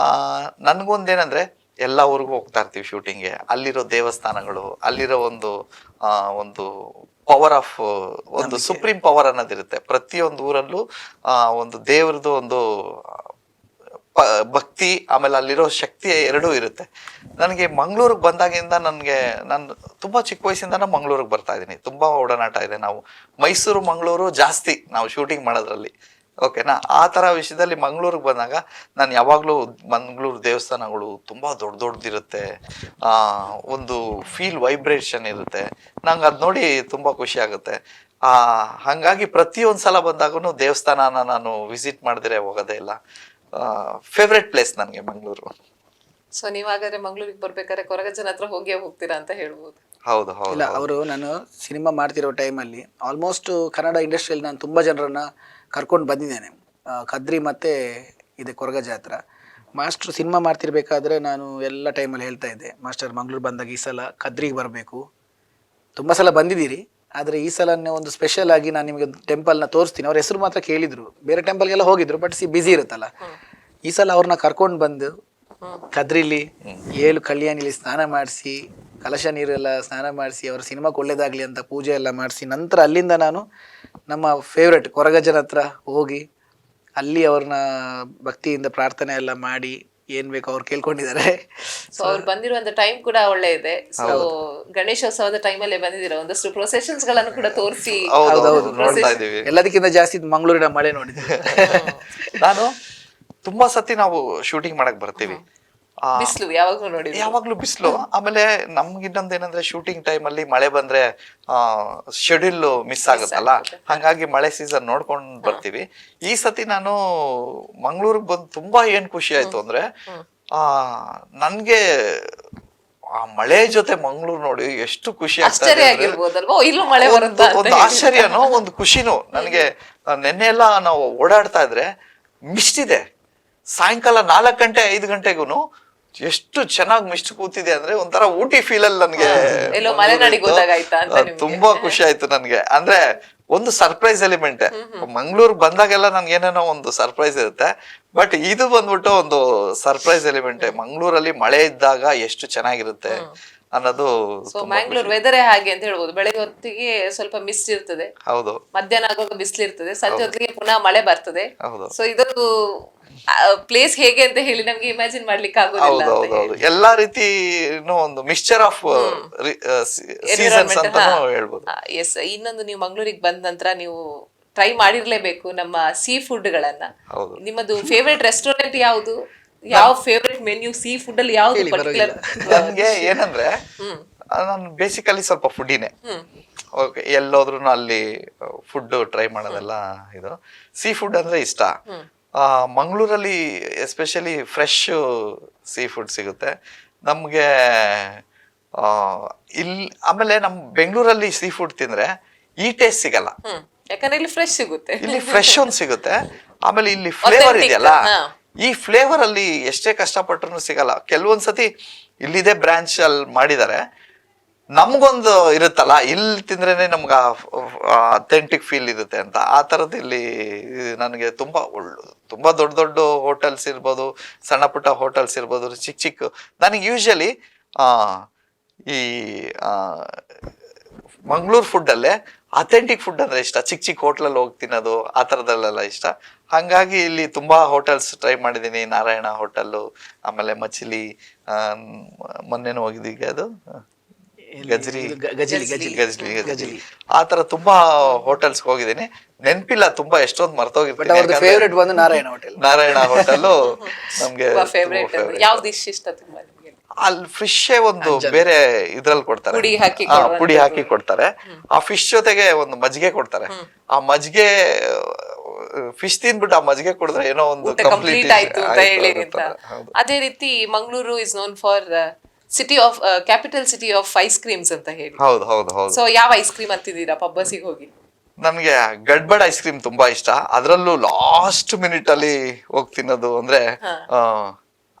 S2: ನನ್ಗೊಂದೇನಂದ್ರೆ ಎಲ್ಲ ಊರಿಗೂ ಹೋಗ್ತಾ ಇರ್ತೀವಿ ಶೂಟಿಂಗ್ಗೆ. ಅಲ್ಲಿರೋ ದೇವಸ್ಥಾನಗಳು, ಅಲ್ಲಿರೋ ಒಂದು ಪವರ್ ಆಫ್ ಒಂದು ಸುಪ್ರೀಂ ಪವರ್ ಅನ್ನೋದಿರುತ್ತೆ. ಪ್ರತಿಯೊಂದು ಊರಲ್ಲೂ ಒಂದು ದೇವ್ರದ್ದು ಒಂದು ಭಕ್ತಿ, ಆಮೇಲೆ ಅಲ್ಲಿರೋ ಶಕ್ತಿ ಎರಡೂ ಇರುತ್ತೆ. ನನಗೆ ಮಂಗಳೂರಿಗೆ ಬಂದಾಗಿಂದ ನಾನು ತುಂಬಾ ಚಿಕ್ಕ ವಯಸ್ಸಿಂದ ಮಂಗಳೂರಿಗೆ ಬರ್ತಾ ಇದ್ದೀನಿ. ತುಂಬಾ ಒಡನಾಟ ಇದೆ. ನಾವು ಮೈಸೂರು ಮಂಗಳೂರು ಜಾಸ್ತಿ ನಾವು ಶೂಟಿಂಗ್ ಮಾಡೋದ್ರಲ್ಲಿ, ಓಕೆನಾ. ಆ ತರ ವಿಷಯದಲ್ಲಿ ಮಂಗಳೂರಿಗೆ ಬಂದಾಗ ನಾನು ಯಾವಾಗ್ಲೂ ಮಂಗಳೂರು ದೇವಸ್ಥಾನಗಳು ತುಂಬಾ ದೊಡ್ಡದಿರುತ್ತೆ, ಒಂದು ಫೀಲ್ ವೈಬ್ರೇಷನ್ ಇರುತ್ತೆ. ನಂಗೆ ಅದ್ ನೋಡಿ ತುಂಬಾ ಖುಷಿ ಆಗುತ್ತೆ. ಹಂಗಾಗಿ ಪ್ರತಿಯೊಂದ್ಸಲ ಬಂದಾಗೂ ದೇವಸ್ಥಾನನ ನಾನು ವಿಸಿಟ್ ಮಾಡಿದ್ರೆ ಹೋಗೋದೇ ಇಲ್ಲ. ಫೇವ್ರೆಟ್ ಪ್ಲೇಸ್ ನನಗೆ ಮಂಗಳೂರು.
S1: ಸೊ ನೀವಾಗಾದ್ರೆ ಮಂಗಳೂರಿಗೆ ಬರ್ಬೇಕಾದ್ರೆ ಕೊರಗಜ್ಜನ ಹತ್ರ ಹೋಗ್ತೀರಾ ಅಂತ ಹೇಳ್ಬೋದು.
S2: ಹೌದು
S3: ಇಲ್ಲ, ಅವರು ನಾನು ಸಿನಿಮಾ ಮಾಡ್ತಿರೋ ಟೈಮಲ್ಲಿ ಆಲ್ಮೋಸ್ಟ್ ಕನ್ನಡ ಇಂಡಸ್ಟ್ರಿಯಲ್ಲಿ ನಾನು ತುಂಬ ಜನರನ್ನ ಕರ್ಕೊಂಡು ಬಂದಿದ್ದೇನೆ. ಕದ್ರಿ ಮತ್ತು ಇದೆ ಕೊರಗಜ್ಜ ಹತ್ರ. ಮಾಸ್ಟ್ರು ಸಿನಿಮಾ ಮಾಡ್ತಿರ್ಬೇಕಾದ್ರೆ ನಾನು ಎಲ್ಲ ಟೈಮಲ್ಲಿ ಹೇಳ್ತಾ ಇದ್ದೆ, ಮಾಸ್ಟರ್ ಮಂಗಳೂರು ಬಂದಾಗ ಈ ಸಲ ಕದ್ರಿಗೆ ಬರಬೇಕು. ತುಂಬ ಸಲ ಬಂದಿದ್ದೀರಿ, ಆದರೆ ಈ ಸಲನೇ ಒಂದು ಸ್ಪೆಷಲ್ ಆಗಿ ನಾನು ನಿಮಗೆ ಒಂದು ಟೆಂಪಲ್ನ ತೋರಿಸ್ತೀನಿ. ಅವ್ರ ಹೆಸರು ಮಾತ್ರ ಕೇಳಿದ್ರು, ಬೇರೆ ಟೆಂಪಲ್ಗೆಲ್ಲ ಹೋಗಿದ್ರು, ಬಟ್ ಬಿಸಿ ಇರುತ್ತಲ್ಲ. ಈ ಸಲ ಅವ್ರನ್ನ ಕರ್ಕೊಂಡು ಬಂದು ಕದ್ರಿಲಿ 7 ಕಲ್ಯಾಣಿಲಿ ಸ್ನಾನ ಮಾಡಿಸಿ, ಕಲಶ ನೀರೆಲ್ಲ ಸ್ನಾನ ಮಾಡಿಸಿ, ಅವರ ಸಿನಿಮಾಕ್ಕೆ ಒಳ್ಳೇದಾಗಲಿ ಅಂತ ಪೂಜೆ ಎಲ್ಲ ಮಾಡಿಸಿ, ನಂತರ ಅಲ್ಲಿಂದ ನಾನು ನಮ್ಮ ಫೇವ್ರೆಟ್ ಕೊರಗಜ್ಜನ ಹತ್ರ ಹೋಗಿ ಅಲ್ಲಿ ಅವ್ರನ್ನ ಭಕ್ತಿಯಿಂದ ಪ್ರಾರ್ಥನೆ ಎಲ್ಲ ಮಾಡಿ ಏನ್ ಬೇಕು ಅವ್ರು ಕೇಳ್ಕೊಂಡಿದ್ದಾರೆ.
S1: ಸೊ ಅವ್ರು ಬಂದಿರುವಂತ ಟೈಮ್ ಕೂಡ ಒಳ್ಳೆ ಇದೆ. ಸೊ ಗಣೇಶೋತ್ಸವದ ಟೈಮಲ್ಲೇ ಬಂದಿದ್ದೀರಾ, ಒಂದಷ್ಟು ಪ್ರೊಸೆಷನ್ಸ್ ಗಳನ್ನು ಕೂಡ ತೋರಿಸಿ.
S3: ಎಲ್ಲದಕ್ಕಿಂತ ಜಾಸ್ತಿ ಮಂಗಳೂರಿನ ಮಳೆ ನೋಡಿದ್ವಿ.
S2: ನಾನು ತುಂಬಾ ಸತಿ ನಾವು ಶೂಟಿಂಗ್ ಮಾಡಕ್ ಬರ್ತೀವಿ,
S1: ಬಿಸಿಲು ಯಾವಾಗ್ಲೂ
S2: ಬಿಸಿಲು. ಆಮೇಲೆ ನಮ್ಗಿನ್ನೊಂದ್ ಏನಂದ್ರೆ ಶೂಟಿಂಗ್ ಟೈಮ್ ಅಲ್ಲಿ ಮಳೆ ಬಂದ್ರೆ ಶೆಡ್ಯೂಲ್ ಮಿಸ್ ಆಗುತ್ತಲ್ಲ, ಹಂಗಾಗಿ ಮಳೆ ಸೀಸನ್ ನೋಡ್ಕೊಂಡ್ ಬರ್ತೀವಿ. ಈ ಸತಿ ನಾನು ಮಂಗಳೂರಿಗೆ ಬಂದು ತುಂಬಾ ಏನ್ ಖುಷಿ ಆಯ್ತು ಅಂದ್ರೆ, ನನ್ಗೆ ಆ ಮಳೆ ಜೊತೆ ಮಂಗಳೂರು ನೋಡಿ ಎಷ್ಟು ಖುಷಿ ಆಗ್ತದೆ. ಒಂದು ಆಶ್ಚರ್ಯನೋ ಒಂದು ಖುಷಿನೋ. ನನಗೆ ನೆನ್ನೆ ಎಲ್ಲ ನಾವು ಓಡಾಡ್ತಾ ಇದ್ರೆ ಮಿಸ್ಟ್ ಇದೆ, ಸಾಯಂಕಾಲ 4 ಗಂಟೆ 5 ಗಂಟೆಗೂ ಎಷ್ಟು ಚೆನ್ನಾಗಿ ಮಿಸ್ಟ್ ಕೂತಿದೆ ಅಂದ್ರೆ ಒಂಥರ ಊಟಿ ಫೀಲ್ ಅಲ್ಲಿ ನನ್ಗೆ ತುಂಬಾ ಖುಷಿ ಆಯ್ತು ನನ್ಗೆ. ಅಂದ್ರೆ ಒಂದು ಸರ್ಪ್ರೈಸ್ ಎಲಿಮೆಂಟ್. ಮಂಗಳೂರು ಬಂದಾಗೆಲ್ಲ ನನ್ಗೆ ಏನೇನೋ ಒಂದು ಸರ್ಪ್ರೈಸ್ ಇರುತ್ತೆ, ಬಟ್ ಇದು ಬಂದ್ಬಿಟ್ಟು ಒಂದು ಸರ್ಪ್ರೈಸ್ ಎಲಿಮೆಂಟ್. ಮಂಗಳೂರಲ್ಲಿ ಮಳೆ ಇದ್ದಾಗ ಎಷ್ಟು ಚೆನ್ನಾಗಿರುತ್ತೆ ಅನ್ನೋದು.
S1: ಮ್ಯಾಂಗ್ಳೂರ್ ವೆದರ್ ಹಾಗೆ ಅಂತ ಹೇಳ್ಬೋದು. ಬೆಳಗ್ಗೆ ಹೊತ್ತಿಗೆ ಸ್ವಲ್ಪ ಮಿಸ್ಟ್ ಇರ್ತದೆ,
S2: ಹೌದು.
S1: ಮಧ್ಯಾಹ್ನ ಆಗುವಾಗ ಬಿಸಿಲು ಇರ್ತದೆ, ಸಂಜೆ ಹೊತ್ತಿಗೆ ಪುನಃ ಮಳೆ ಬರ್ತದೆ.
S2: ಹೌದು.
S1: ಸೊ ಇದೊಂದು ಪ್ಲೇಸ್ ಹೇಗೆ ಅಂತ ಹೇಳಿ ನಮ್ಗೆ ಇಮ್ಯಾಜಿನ್ ಮಾಡ್ಲಿಕ್ಕೆ ಆಗೋದಿಲ್ಲ.
S2: ಎಲ್ಲಾ ರೀತಿ ಒಂದು ಮಿಕ್ಸ್ಚರ್ ಆಫ್ ಸೀಸನ್ಸ್ ಅಂತಾನೂ ಹೇಳ್ಬೋದು.
S1: ಎಸ್. ಇನ್ನೊಂದು, ನೀವು ಮಂಗಳೂರಿಗೆ ಬಂದ ನಂತರ ನೀವು ಟ್ರೈ ಮಾಡಿರ್ಲೇಬೇಕು ನಮ್ಮ ಸೀ ಫುಡ್ ಗಳನ್ನ. ನಿಮ್ಮದು ಫೇವ್ರೆಟ್ ರೆಸ್ಟೋರೆಂಟ್ ಯಾವುದು? ಯಾವ ಫೇವ್ರೆಟ್ ಮೆನ್ಯೂ ಸೀ ಫುಡ್ ಅಲ್ಲಿ ಯಾವ್ದು ಪರ್ಟಿಕ್ಯುಲರ್?
S2: ನನ್ಗೆ ಏನಂದ್ರೆ, ನಾನು ಬೇಸಿಕಲಿ ಸ್ವಲ್ಪ ಫುಡ್ಡಿನೇ. ಓಕೆ, ಎಲ್ಲೋದ್ರು ಅಲ್ಲಿ ಫುಡ್ ಟ್ರೈ ಮಾಡೋದೆಲ್ಲ ಇದು. ಸೀ ಫುಡ್ ಅಂದ್ರೆ ಇಷ್ಟ. ಮಂಗಳೂರಲ್ಲಿ ಎಸ್ಪೆಷಲಿ ಫ್ರೆಶ್ ಸೀ ಫುಡ್ ಸಿಗುತ್ತೆ ನಮ್ಗೆ. ಇಲ್ಲಿ ಆಮೇಲೆ ನಮ್ ಬೆಂಗಳೂರಲ್ಲಿ ಸೀ ಫುಡ್ ತಿಂದ್ರೆ ಈ ಟೇಸ್ಟ್ ಸಿಗಲ್ಲ,
S1: ಯಾಕಂದ್ರೆ ಇಲ್ಲಿ ಫ್ರೆಶ್ ಸಿಗುತ್ತೆ.
S2: ಇಲ್ಲಿ ಫ್ರೆಶ್ ಒಂದು ಸಿಗುತ್ತೆ. ಆಮೇಲೆ ಇಲ್ಲಿ ಫ್ಲೇವರ್ ಇದೆಯಲ್ಲ, ಈ ಫ್ಲೇವರ್ ಅಲ್ಲಿ ಎಷ್ಟೇ ಕಷ್ಟಪಟ್ರು ಸಿಗಲ್ಲ. ಕೆಲವೊಂದ್ಸತಿ ಇಲ್ಲಿದೆ ಬ್ರಾಂಚ್ ಅಲ್ಲಿ ಮಾಡಿದ್ದಾರೆ, ನಮ್ಗೊಂದು ಇರುತ್ತಲ್ಲ, ಇಲ್ಲಿ ತಿಂದ್ರೇನೆ ನಮ್ಗೆ ಅಥೆಂಟಿಕ್ ಫೀಲ್ ಇರುತ್ತೆ ಅಂತ. ಆ ತರದ್ ಇಲ್ಲಿ ನನಗೆ ತುಂಬಾ ದೊಡ್ಡ ಹೋಟೆಲ್ಸ್ ಇರ್ಬೋದು, ಸಣ್ಣ ಪುಟ್ಟ ಹೋಟೆಲ್ಸ್ ಇರ್ಬೋದು, ಚಿಕ್ಕ ನನಗೆ ಯೂಶಲಿ ಈ ಮಂಗಳೂರು ಫುಡ್ ಅಲ್ಲೇ ಅಥೆಂಟಿಕ್ ಫುಡ್ ಅಂದ್ರೆ ಇಷ್ಟ. ಚಿಕ್ಕ ಹೋಟ್ಲಲ್ಲಿ ಹೋಗಿ ತಿನ್ನೋದು, ಆ ತರದಲ್ಲೆಲ್ಲ ಇಷ್ಟ. ಹಂಗಾಗಿ ಇಲ್ಲಿ ತುಂಬಾ ಹೋಟೆಲ್ಸ್ ಟ್ರೈ ಮಾಡಿದೀನಿ. ನಾರಾಯಣ ಹೋಟೆಲ್ಲು, ಆಮೇಲೆ ಮಚಿಲಿ, ಮೊನ್ನೆನೂ ಹೋಗಿದ್ದೀವಿ, ಅದು ಗಜಲಿ, ಆ ತರ ತುಂಬಾ ಹೋಟೆಲ್ಸ್ ಹೋಗಿದ್ದೀನಿ. ನೆನ್ಪಿಲ್ಲ ತುಂಬಾ, ಎಷ್ಟೊಂದು ಮರ್ತೋಗಿರ್ತೀನಿ.
S3: ಫೇವರೇಟ್ ಬಂದು
S2: ನಾರಾಯಣ ಹೋಟೆಲ್ ನಮ್ಗೆ ಅಲ್ಲಿ ಫಿಶ್ ಒಂದು ಬೇರೆ ಇದ್ರಲ್ಲಿ ಕೊಡ್ತಾರೆ, ಪುಡಿ ಹಾಕಿ ಕೊಡ್ತಾರೆ. ಆ ಫಿಶ್ ಜೊತೆಗೆ ಒಂದು ಮಜ್ಜಿಗೆ ಕೊಡ್ತಾರೆ. ಆ ಮಜ್ಜಿಗೆ ಫಿಶ್ ತಿಂದ್ಬಿಟ್ಟು ಆ ಮಜ್ಜಿಗೆ ಕುಡಿದ್ರೆ ಏನೋ ಒಂದು
S1: ಕಂಪ್ಲೀಟ್ ಆಯ್ತು ಅಂತ ಹೇಳಿ. ಅದೇ ರೀತಿ Mangaluru is known for city of capital city of ice creams ಅಂತ ಹೇಳಿ.
S2: ಹೌದು.
S1: ಸೊ ಯಾವ ಐಸ್ ಕ್ರೀಮ್ ಅಂತಿದ್ದೀರಾ ಪಬ್ಬಸಿಗೆ ಹೋಗಿ?
S2: ನನ್ಗೆ ಗಡ್ಬಡ್ ಐಸ್ ಕ್ರೀಮ್ ತುಂಬಾ ಇಷ್ಟ. ಅದ್ರಲ್ಲೂ ಲಾಸ್ಟ್ ಮಿನಿಟ್ ಅಲ್ಲಿ ಹೋಗಿ ತಿನ್ನೋದು. ಅಂದ್ರೆ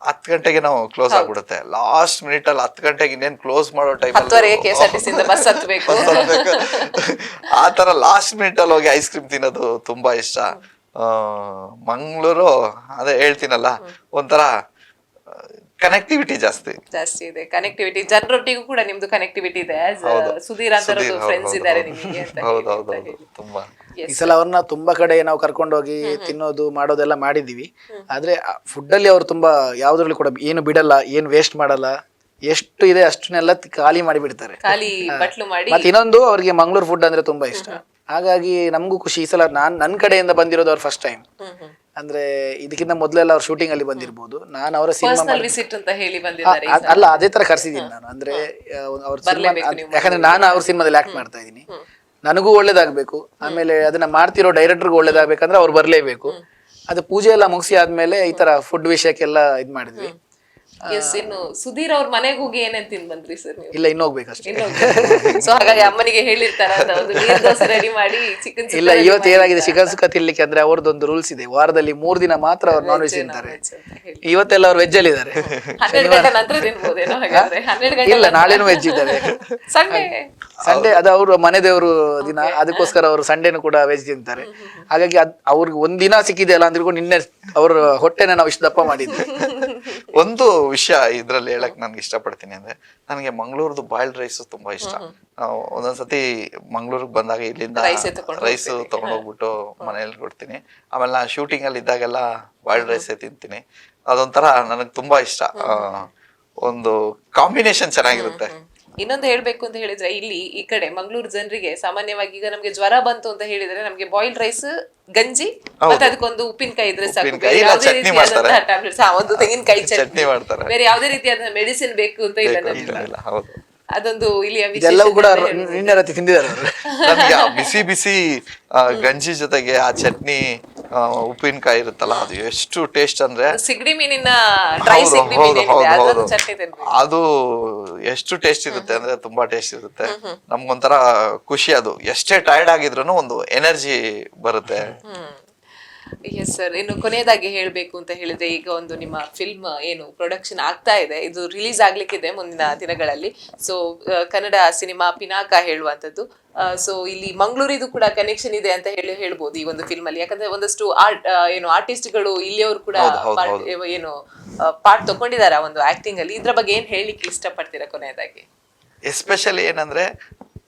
S2: 10 ಗಂಟೆಗೆ ನಾವು ಕ್ಲೋಸ್ ಆಗ್ಬಿಡುತ್ತೆ. ಲಾಸ್ಟ್ ಮಿನಿಟ್ ಅಲ್ಲಿ 10 ಗಂಟೆಗೆ ಇನ್ನೇನ್ ಕ್ಲೋಸ್ ಮಾಡೋ ಟೈಮ್
S1: ಬಸ್ ಹತ್ಬೇಕು.
S2: ಆ ತರ ಲಾಸ್ಟ್ ಮಿನಿಟ್ ಅಲ್ಲಿ ಹೋಗಿ ಐಸ್ ಕ್ರೀಮ್ ತಿನ್ನೋದು ತುಂಬಾ ಇಷ್ಟ. ಮಂಗಳೂರು ಅದೇ ಹೇಳ್ತೀನಲ್ಲ ಒಂಥರ ಕನೆಕ್ಟಿವಿಟಿ ಜಾಸ್ತಿ
S1: ಜಾಸ್ತಿ ಇದೆ ಕನೆಕ್ಟಿವಿಟಿ, ಜನರೊಟ್ಟಿಗೂ ಕೂಡ ನಿಮ್ದು ಕನೆಕ್ಟಿವಿಟಿ ಇದೆ. ಸುಧೀರ್ ಅಂತ ಫ್ರೆಂಡ್ಸ್ ಇದ್ದಾರೆ ನಿಮಗೆ ಅಂತ
S2: ಹೌದೌದು ತುಂಬಾ.
S3: ಈ ಸಲ ಅವ್ರನ್ನ ತುಂಬಾ ಕಡೆ ನಾವು ಕರ್ಕೊಂಡೋಗಿ ತಿನ್ನೋದು ಮಾಡೋದೆಲ್ಲ ಮಾಡಿದೀವಿ. ಆದ್ರೆ ಫುಡ್ ಅಲ್ಲಿ ಅವ್ರು ತುಂಬಾ ಯಾವ್ದ್ರಲ್ಲೂ ಕೂಡ ಏನು ಬಿಡಲ್ಲ, ಏನು ವೇಸ್ಟ್ ಮಾಡಲ್ಲ, ಎಷ್ಟು ಇದೆ ಅಷ್ಟನ್ನೆಲ್ಲ ಖಾಲಿ ಮಾಡಿಬಿಡ್ತಾರೆ.
S1: ಖಾಲಿ ಬಟ್ಲು ಮಾಡಿ.
S3: ಮತ್ತೆ ಇನ್ನೊಂದು ಅವ್ರಿಗೆ ಮಂಗಳೂರು ಫುಡ್ ಅಂದ್ರೆ ತುಂಬಾ ಇಷ್ಟ. ಹಾಗಾಗಿ ನಮಗೂ ಖುಷಿ. ಈ ಸಲ ನನ್ನ ಕಡೆಯಿಂದ ಬಂದಿರೋದು ಅವ್ರು ಫಸ್ಟ್ ಟೈಮ್. ಅಂದ್ರೆ ಇದಕ್ಕಿಂತ ಮೊದಲೆಲ್ಲ ಅವ್ರ ಶೂಟಿಂಗ್ ಅಲ್ಲಿ ಬಂದಿರ್ಬೋದು. ನಾನು ಅವರ ಸಿನಿಮಾ
S1: ವಿಸಿಟ್ ಅಂತ ಹೇಳಿ ಬಂದಿದ್ದಾರೆ.
S3: ಅಲ್ಲ, ಅದೇ ತರ ಕರ್ಸಿದೀನಿ ನಾನು. ಅಂದ್ರೆ ಅವ್ರ ಸಿನಿಮಾ, ಯಾಕಂದ್ರೆ ನಾನು ಅವ್ರ ಸಿನಿಮಾದಲ್ಲಿ ಆಕ್ಟ್ ಮಾಡ್ತಾ ಇದ್ದೀನಿ. ನನಗೂ ಒಳ್ಳೇದಾಗ್ಬೇಕು, ಆಮೇಲೆ ಅದನ್ನ ಮಾಡ್ತಿರೋ ಡೈರೆಕ್ಟರ್ಗೂ ಒಳ್ಳೇದಾಗ್ಬೇಕಂದ್ರೆ ಅವ್ರು ಬರ್ಲೇಬೇಕು. ಅದು ಪೂಜೆ ಎಲ್ಲ ಮುಗಿಸಿ ಆದ್ಮೇಲೆ ಈ ತರ ಫುಡ್ ವಿಷಯಕ್ಕೆಲ್ಲ ಇದ್ ಮಾಡಿದ್ವಿ.
S1: ಇನ್ನು ಸುಧೀರ್ ಅವ್ರ ಮನೆಗೆ ಹೋಗಿ ಏನೇನ್ ತಿಂದ್ ಬಂದ್ರಿ ಸರ್ ನೀವು?
S3: ಇಲ್ಲ, ಇನ್ನು ಹೋಗ್ಬೇಕಷ್ಟೇ.
S1: ಸೊ ಹಾಗಾಗಿ ಅಮ್ಮನಿಗೆ ಹೇಳಿರ್ತಾರ ರೆಡಿ ಮಾಡಿ ಚಿಕನ್.
S3: ಇಲ್ಲ, ಇವತ್ತು ಏನಾಗಿದೆ ಚಿಕನ್ ಸುಕ್ಕ ತಿನ್ಲಿಕ್ಕೆ ಅಂದ್ರೆ ಅವ್ರದ್ದೊಂದು ರೂಲ್ಸ್ ಇದೆ. ವಾರದಲ್ಲಿ 3 ದಿನ ಮಾತ್ರ ಅವ್ರು ನಾನ್ ವೆಜ್ ತಿಂತಾರೆ. ಇವತ್ತೆಲ್ಲ ಅವ್ರು ವೆಜ್ ಅಲ್ಲಿ ಇದ್ದಾರೆ.
S1: 12 ಗಂಟೆ ನಂತರ ತಿನ್ಬೋದೇನೋ ಹಾಗಾದ್ರೆ? 12 ಗಂಟೆ
S3: ಇಲ್ಲ, ನಾಳೆನೂ ವೆಜ್ ಇದ್ದಾರೆ. ಸಂಡೇ ಅದು ಅವ್ರ ಮನೆ ದೇವರು ದಿನ, ಅದಕ್ಕೋಸ್ಕರ ಅವರು ಸಂಡೇನು ಕೂಡ ವೆಜ್ ತಿಂತಾರೆ. ಹಾಗಾಗಿ ಅವ್ರಿಗೆ ಒಂದಿನ ಸಿಕ್ಕಿದೆ ಅಲ್ಲ ಅಂದ್ರೂ ನಿನ್ನೆ ಅವ್ರ ಹೊಟ್ಟೆನ ನಾವು ಇಷ್ಟು ದಪ್ಪ ಮಾಡಿದ್ವಿ.
S2: ಒಂದು ವಿಷಯ ಇದ್ರಲ್ಲಿ ಹೇಳಕ್ ನನ್ಗೆ ಇಷ್ಟಪಡ್ತೀನಿ ಅಂದ್ರೆ, ನನಗೆ ಮಂಗಳೂರದು ಬಾಯ್ಲ್ಡ್ ರೈಸ್ ತುಂಬಾ ಇಷ್ಟ. ಒಂದೊಂದ್ಸತಿ ಮಂಗಳೂರಿಗೆ ಬಂದಾಗ ಇಲ್ಲಿಂದ ರೈಸ್ ತಗೊಂಡೋಗ್ಬಿಟ್ಟು ಮನೇಲಿ ಕೊಡ್ತೀನಿ. ಆಮೇಲೆ ನಾ ಶೂಟಿಂಗ್ ಅಲ್ಲಿ ಇದ್ದಾಗೆಲ್ಲ ಬಾಯ್ಲ್ಡ್ ರೈಸ್ ತಿಂತೀನಿ. ಅದೊಂಥರ ನನಗೆ ತುಂಬಾ ಇಷ್ಟ. ಒಂದು ಕಾಂಬಿನೇಷನ್ ಚೆನ್ನಾಗಿರುತ್ತೆ.
S1: ಇನ್ನೊಂದು ಹೇಳ್ಬೇಕು ಅಂತ ಹೇಳಿದ್ರೆ, ಇಲ್ಲಿ ಈ ಕಡೆ ಮಂಗಳೂರು ಜನರಿಗೆ ಸಾಮಾನ್ಯವಾಗಿ ಈಗ ನಮ್ಗೆ ಜ್ವರ ಬಂತು ಅಂತ ಹೇಳಿದ್ರೆ ನಮ್ಗೆ ಬಾಯ್ಲ್ಡ್ ರೈಸ್, ಗಂಜಿ, ಮತ್ತೆ ಅದಕ್ಕೊಂದು ಉಪ್ಪಿನಕಾಯಿ ಇದ್ರೆ ಸಾಕು. ಟ್ಯಾಬ್ಲೆಟ್ಸ್, ಒಂದು ತೆಂಗಿನಕಾಯಿ ಚಟ್ನಿ
S2: ಮಾಡ್ತಾರೆ.
S1: ಬೇರೆ ಯಾವುದೇ ರೀತಿಯಾದ ಮೆಡಿಸಿನ್ ಬೇಕು ಅಂತ ಇಲ್ಲ ನಮ್ಗೆ. ಅದೊಂದು ಇಲ್ಲಿಯ
S3: ಎಲ್ಲವೂ ಕೂಡ ನಿನ್ನೆ ರಾತ್ರಿ ತಿಂದಿದ್ದಾರೆ.
S2: ನನಗೆ ಬಿಸಿ ಬಿಸಿ ಗಂಜಿ ಜೊತೆಗೆ ಆ ಚಟ್ನಿ, ಉಪ್ಪಿನಕಾಯಿ ಇರುತ್ತಲ್ಲ, ಅದು ಎಷ್ಟು ಟೇಸ್ಟ್ ಅಂದ್ರೆ,
S1: ಸಿಗಡಿ ಮೀನಿನ ಡ್ರೈ ಸಿಗಡಿ ಮೀನ್ ಏನಿದೆ ಅದನ್ನು ಚಟ್ನಿ ತಿನ್ಬೇಕು.
S2: ಅದು ಎಷ್ಟು ಟೇಸ್ಟ್ ಇರುತ್ತೆ ಅಂದ್ರೆ ತುಂಬಾ ಟೇಸ್ಟ್ ಇರುತ್ತೆ. ನಮ್ಗೊಂಥರ ಖುಷಿ. ಅದು ಎಷ್ಟೇ ಟೈರ್ಡ್ ಆಗಿದ್ರು ಒಂದು ಎನರ್ಜಿ ಬರುತ್ತೆ.
S1: ಎಸ್ ಸರ್, ಇನ್ನು ಕೊನೆಯದಾಗಿ ಹೇಳ್ಬೇಕು ಅಂತ ಹೇಳಿದ್ರೆ, ಈಗ ಒಂದು ನಿಮ್ಮ ಫಿಲ್ಮ್ ಏನು ಪ್ರೊಡಕ್ಷನ್ ಆಗ್ತಾ ಇದೆ, ಇದು ರಿಲೀಸ್ ಆಗ್ಲಿಕ್ಕಿದೆ ಮುಂದಿನ ದಿನಗಳಲ್ಲಿ. ಸೊ ಕನ್ನಡ ಸಿನಿಮಾ ಪಿನಾಕ ಹೇಳುವಂಥದ್ದು. ಸೊ ಇಲ್ಲಿ ಮಂಗಳೂರಿದು ಕೂಡ ಕನೆಕ್ಷನ್ ಇದೆ ಅಂತ ಹೇಳ್ಬೋದು ಈ ಒಂದು ಫಿಲ್ಮ್ ಅಲ್ಲಿ. ಯಾಕಂದ್ರೆ ಒಂದಷ್ಟು ಆರ್ಟಿಸ್ಟ್ಗಳು ಇಲ್ಲಿಯವರು ಕೂಡ ಏನು ಪಾರ್ಟ್ ತಗೊಂಡಿದ್ದಾರೆ ಆ ಒಂದು ಆಕ್ಟಿಂಗ್ ಅಲ್ಲಿ. ಇದ್ರ ಬಗ್ಗೆ ಏನ್ ಹೇಳಲಿಕ್ಕೆ ಇಷ್ಟಪಡ್ತೀರಾ ಕೊನೆಯದಾಗಿ?
S2: ಎಸ್ಪೆಷಲಿ ಏನಂದ್ರೆ,